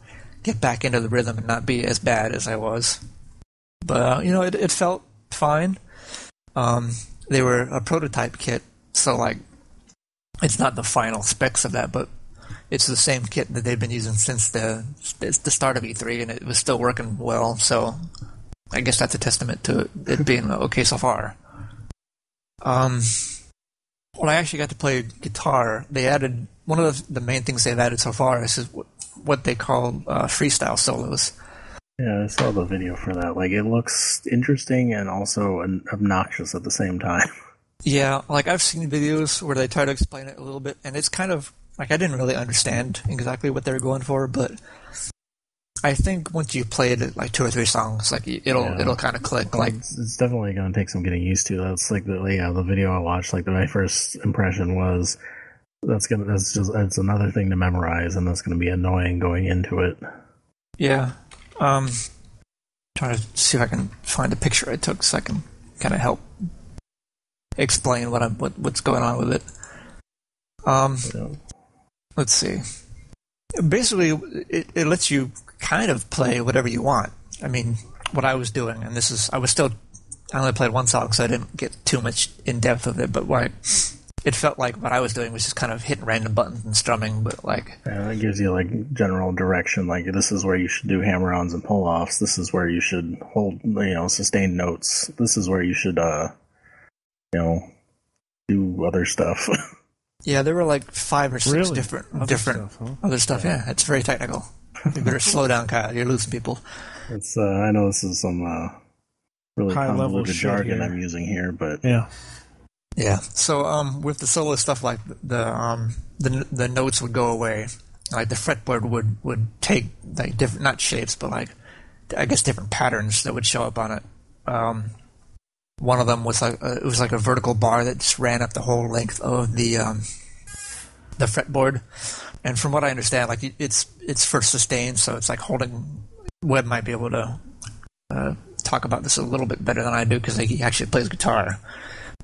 get back into the rhythm and not be as bad as I was. But it felt fine. They were a prototype kit, so like it's not the final specs of that, but it's the same kit that they've been using since the start of E3, and it was still working well. So I guess that's a testament to it being okay so far. When I actually got to play guitar, they added one of the main things they've added so far is what they call freestyle solos. Yeah, I saw the video for that. Like, it looks interesting and also obnoxious at the same time. Yeah, like I've seen videos where they try to explain it a little bit, and it's kind of like I didn't really understand exactly what they were going for, but I think once you played it like 2 or 3 songs, like it'll kind of click. Like it's definitely going to take some getting used to. That's like the video I watched. Like my first impression was that's another thing to memorize, and that's going to be annoying going into it. Yeah. Trying to see if I can find a picture I took so I can kind of help explain what's going on with it. Let's see. Basically, it lets you kind of play whatever you want. I mean, what I was doing, and I only played one song, so I didn't get too much in depth of it. But it felt like what I was doing was just kind of hitting random buttons and strumming, but like... Yeah, it gives you, like, general direction, like, this is where you should do hammer-ons and pull-offs, this is where you should hold, sustained notes, this is where you should, do other stuff. Yeah, there were, like, 5 or 6 different stuff, huh? other stuff, yeah. It's very technical. You better slow down, Kyle, you're losing people. It's, I know this is some, really convoluted jargon I'm using here, but... Yeah. Yeah. So with the solo stuff, like the notes would go away, like the fretboard would take like different, not shapes, but like I guess, different patterns that would show up on it. One of them was it was like a vertical bar that just ran up the whole length of the fretboard. And from what I understand, like it's for sustain, so it's like holding. Webb might be able to talk about this a little bit better than I do because he actually plays guitar.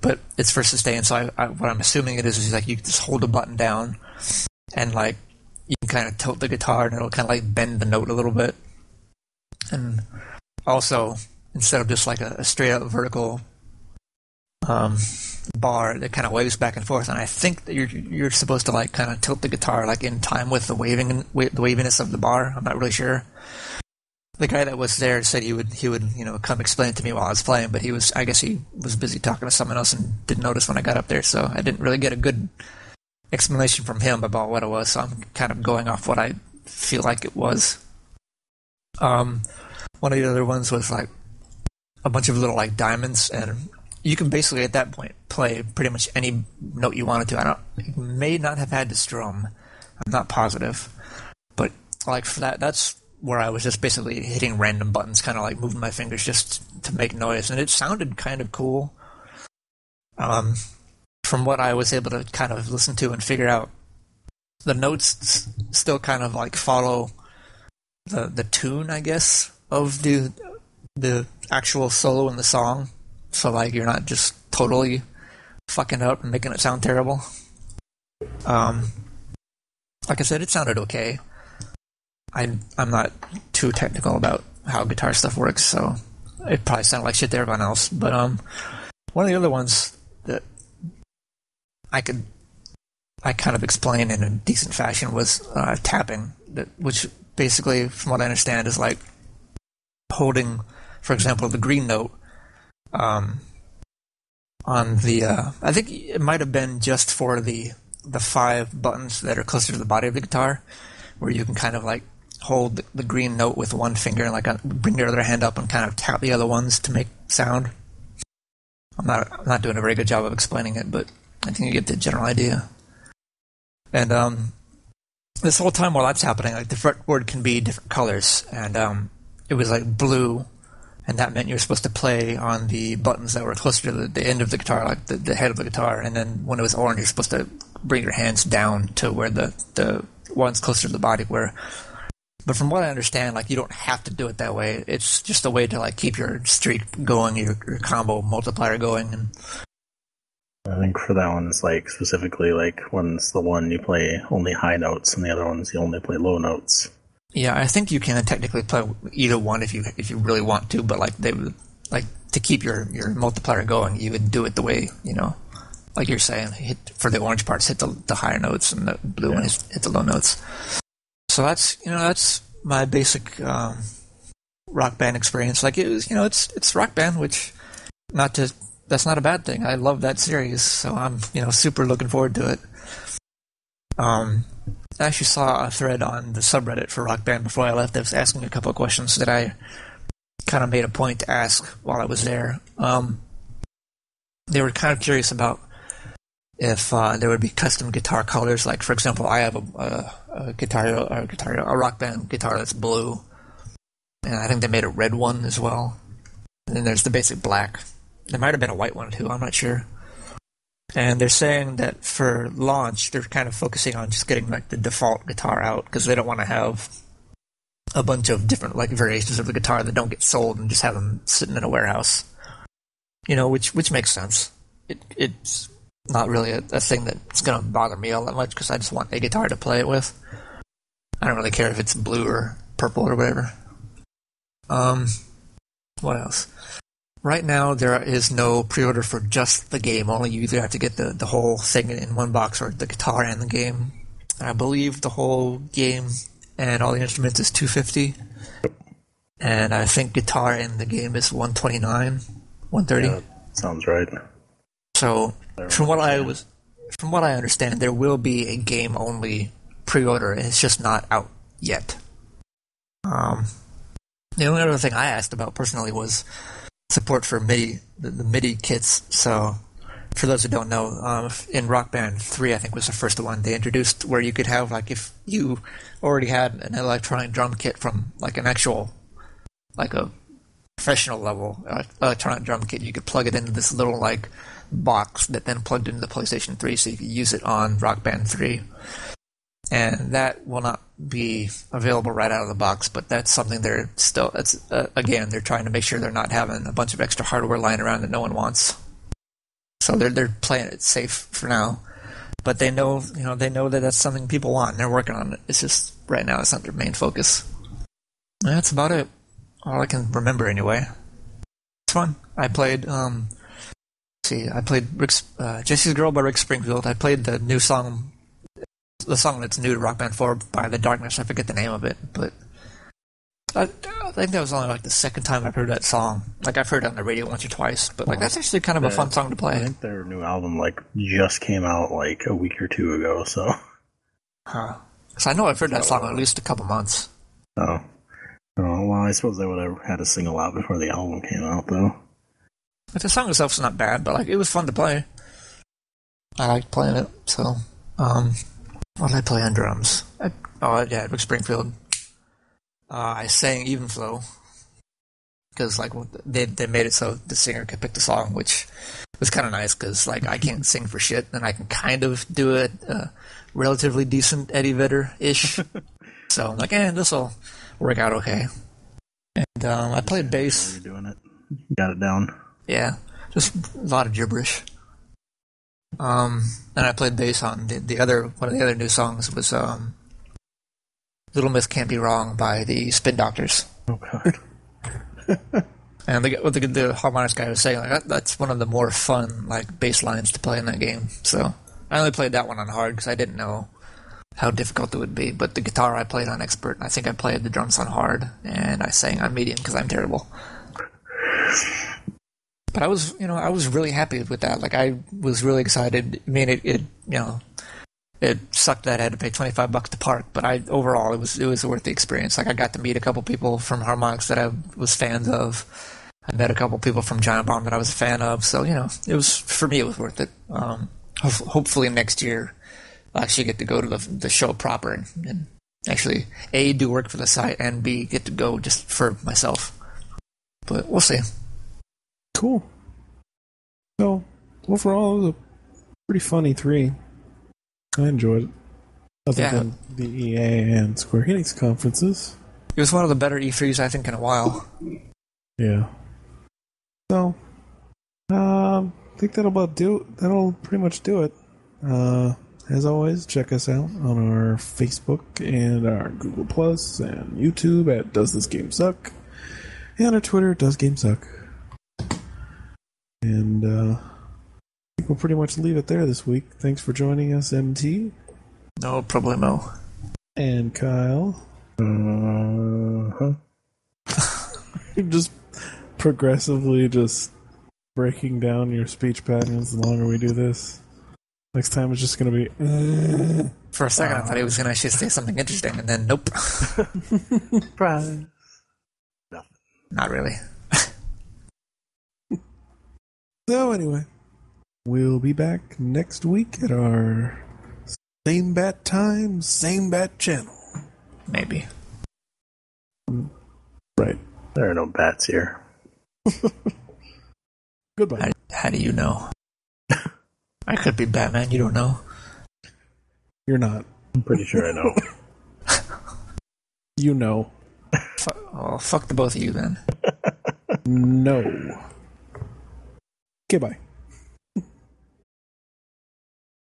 But it's for sustain, so what I'm assuming it is like you just hold a button down, and like you can kind of tilt the guitar, and it'll kind of like bend the note a little bit. And also, instead of just like a straight up vertical bar that kind of waves back and forth, and I think that you're supposed to like kind of tilt the guitar like in time with the waviness of the bar. I'm not really sure. The guy that was there said he would come explain it to me while I was playing, but I guess he was busy talking to someone else and didn't notice when I got up there, so I didn't really get a good explanation from him about what it was, so I'm kind of going off what I feel like it was. One of the other ones was like a bunch of little like diamonds, and you can basically at that point play pretty much any note you wanted to. You may not have had to strum. I'm not positive, but like for that's where I was just basically hitting random buttons, kind of like moving my fingers just to make noise, and it sounded kind of cool. From what I was able to kind of listen to and figure out, the notes still kind of like follow the tune, I guess, of the actual solo in the song. So like you're not just totally fucking up and making it sound terrible. Like I said, it sounded okay. I'm not too technical about how guitar stuff works, so it probably sounded like shit to everyone else. But one of the other ones that I kind of explain in a decent fashion was tapping, which basically, from what I understand, is like holding, for example, the green note on the. I think it might have been just for the 5 buttons that are closer to the body of the guitar, where you can kind of like hold the green note with one finger and like bring your other hand up and kind of tap the other ones to make sound. I'm not doing a very good job of explaining it, but I think you get the general idea. And this whole time while that's happening, like the fretboard can be different colors, and it was like blue, and that meant you were supposed to play on the buttons that were closer to the end of the guitar, like the head of the guitar. And then when it was orange, you're supposed to bring your hands down to where the ones closer to the body were. But from what I understand, like you don't have to do it that way. It's just a way to like keep your streak going, your combo multiplier going. And I think for that one, it's like specifically like one's the one you play only high notes, and the other one's you only play low notes. Yeah, I think you can technically play either one if you really want to, but like they would like to keep your multiplier going, you would do it the way, like you're saying, for the orange parts, hit the higher notes, and the blue ones hit the low notes. So that's my basic Rock Band experience. Like it was, it's Rock Band, which that's not a bad thing. I love that series, so I'm super looking forward to it. I actually saw a thread on the subreddit for Rock Band before I left that was asking a couple of questions that I kind of made a point to ask while I was there. They were kind of curious about if there would be custom guitar colors. Like, for example, I have a Rock Band guitar that's blue, and I think they made a red one as well. And then there's the basic black. There might have been a white one too, I'm not sure. And they're saying that for launch, they're kind of focusing on just getting like the default guitar out, because they don't want to have a bunch of different like variations of the guitar that don't get sold and just have them sitting in a warehouse. Which makes sense. It's not really a thing that's going to bother me all that much, because I just want a guitar to play it with. I don't really care if it's blue or purple or whatever. What else? Right now, there is no pre-order for just the game. Only you either have to get the whole thing in one box, or the guitar and the game. I believe the whole game and all the instruments is $250, and I think guitar and the game is $129, $130. Yeah, sounds right. So, from what I understand, there will be a game-only pre-order, and it's just not out yet. The only other thing I asked about personally was support for MIDI, the MIDI kits. So, for those who don't know, in Rock Band 3, I think was the first one, they introduced where you could have, like, if you already had an electronic drum kit from, like, an actual like a professional level electronic drum kit, you could plug it into this little like box that then plugged into the PlayStation 3, so you could use it on Rock Band 3. And that will not be available right out of the box, but that's something they're still. Again, they're trying to make sure they're not having a bunch of extra hardware lying around that no one wants. So they're playing it safe for now, but they know that that's something people want, and they're working on it. It's just right now it's not their main focus. And that's about it. All I can remember anyway. It's fun. I played. I played Jesse's Girl by Rick Springfield. I played the new song. The song that's new to Rock Band 4 by The Darkness. I forget the name of it, but I think that was only like the second time I've heard that song. Like I've heard it on the radio once or twice, but like that's actually kind of a fun song to play. I think their new album like just came out like a week or two ago, so. Huh. So I know I've heard that song at least a couple months. Oh. Well, I suppose they would have had a single out before the album came out, though. But the song itself's not bad, but like it was fun to play. I liked playing it, so what did I play on drums? Rick Springfield. I sang Even Flow because like they made it so the singer could pick the song, which was kind of nice because like I can't sing for shit, and I can kind of do a relatively decent Eddie Vedder ish. So I'm like, this will work out okay. And I played bass. You're doing it. Got it down. Yeah, just a lot of gibberish. And I played bass on one of the other new songs was Little Miss Can't Be Wrong by the Spin Doctors. Oh God. And the harmonics guy was saying like that's one of the more fun like bass lines to play in that game. So I only played that one on hard because I didn't know how difficult it would be. But the guitar I played on expert. I think I played the drums on hard, and I sang on medium because I'm terrible. But I was really happy with that. Like I was really excited. I mean, it sucked that I had to pay $25 to park, but overall it was worth the experience. Like I got to meet a couple people from Harmonix that I was fans of. I met a couple people from Giant Bomb that I was a fan of. So it was worth it. Hopefully next year I'll actually get to go to the show proper and actually A, do work for the site, and B, get to go just for myself. But we'll see. Cool. So, overall, it was a pretty funny 3. I enjoyed it. Other than the EA and Square Enix conferences. It was one of the better E3s, I think, in a while. Yeah. So, I think that'll pretty much do it. As always, check us out on our Facebook and our Google Plus and YouTube at Does This Game Suck? And our Twitter, Does Game Suck? And I think we'll pretty much leave it there this week. Thanks for joining us, MT. No problemo. And Kyle. You're just progressively just breaking down your speech patterns the longer we do this. Next time it's just going to be... For a second I thought he was going to actually say something interesting, and then nope. Surprise. Not really. So anyway, we'll be back next week at our same bat time, same bat channel. Maybe. Right. There are no bats here. Goodbye. How do you know? I could be Batman, you don't know. You're not. I'm pretty sure I know. You know. Fuck the both of you then. No. Okay, bye.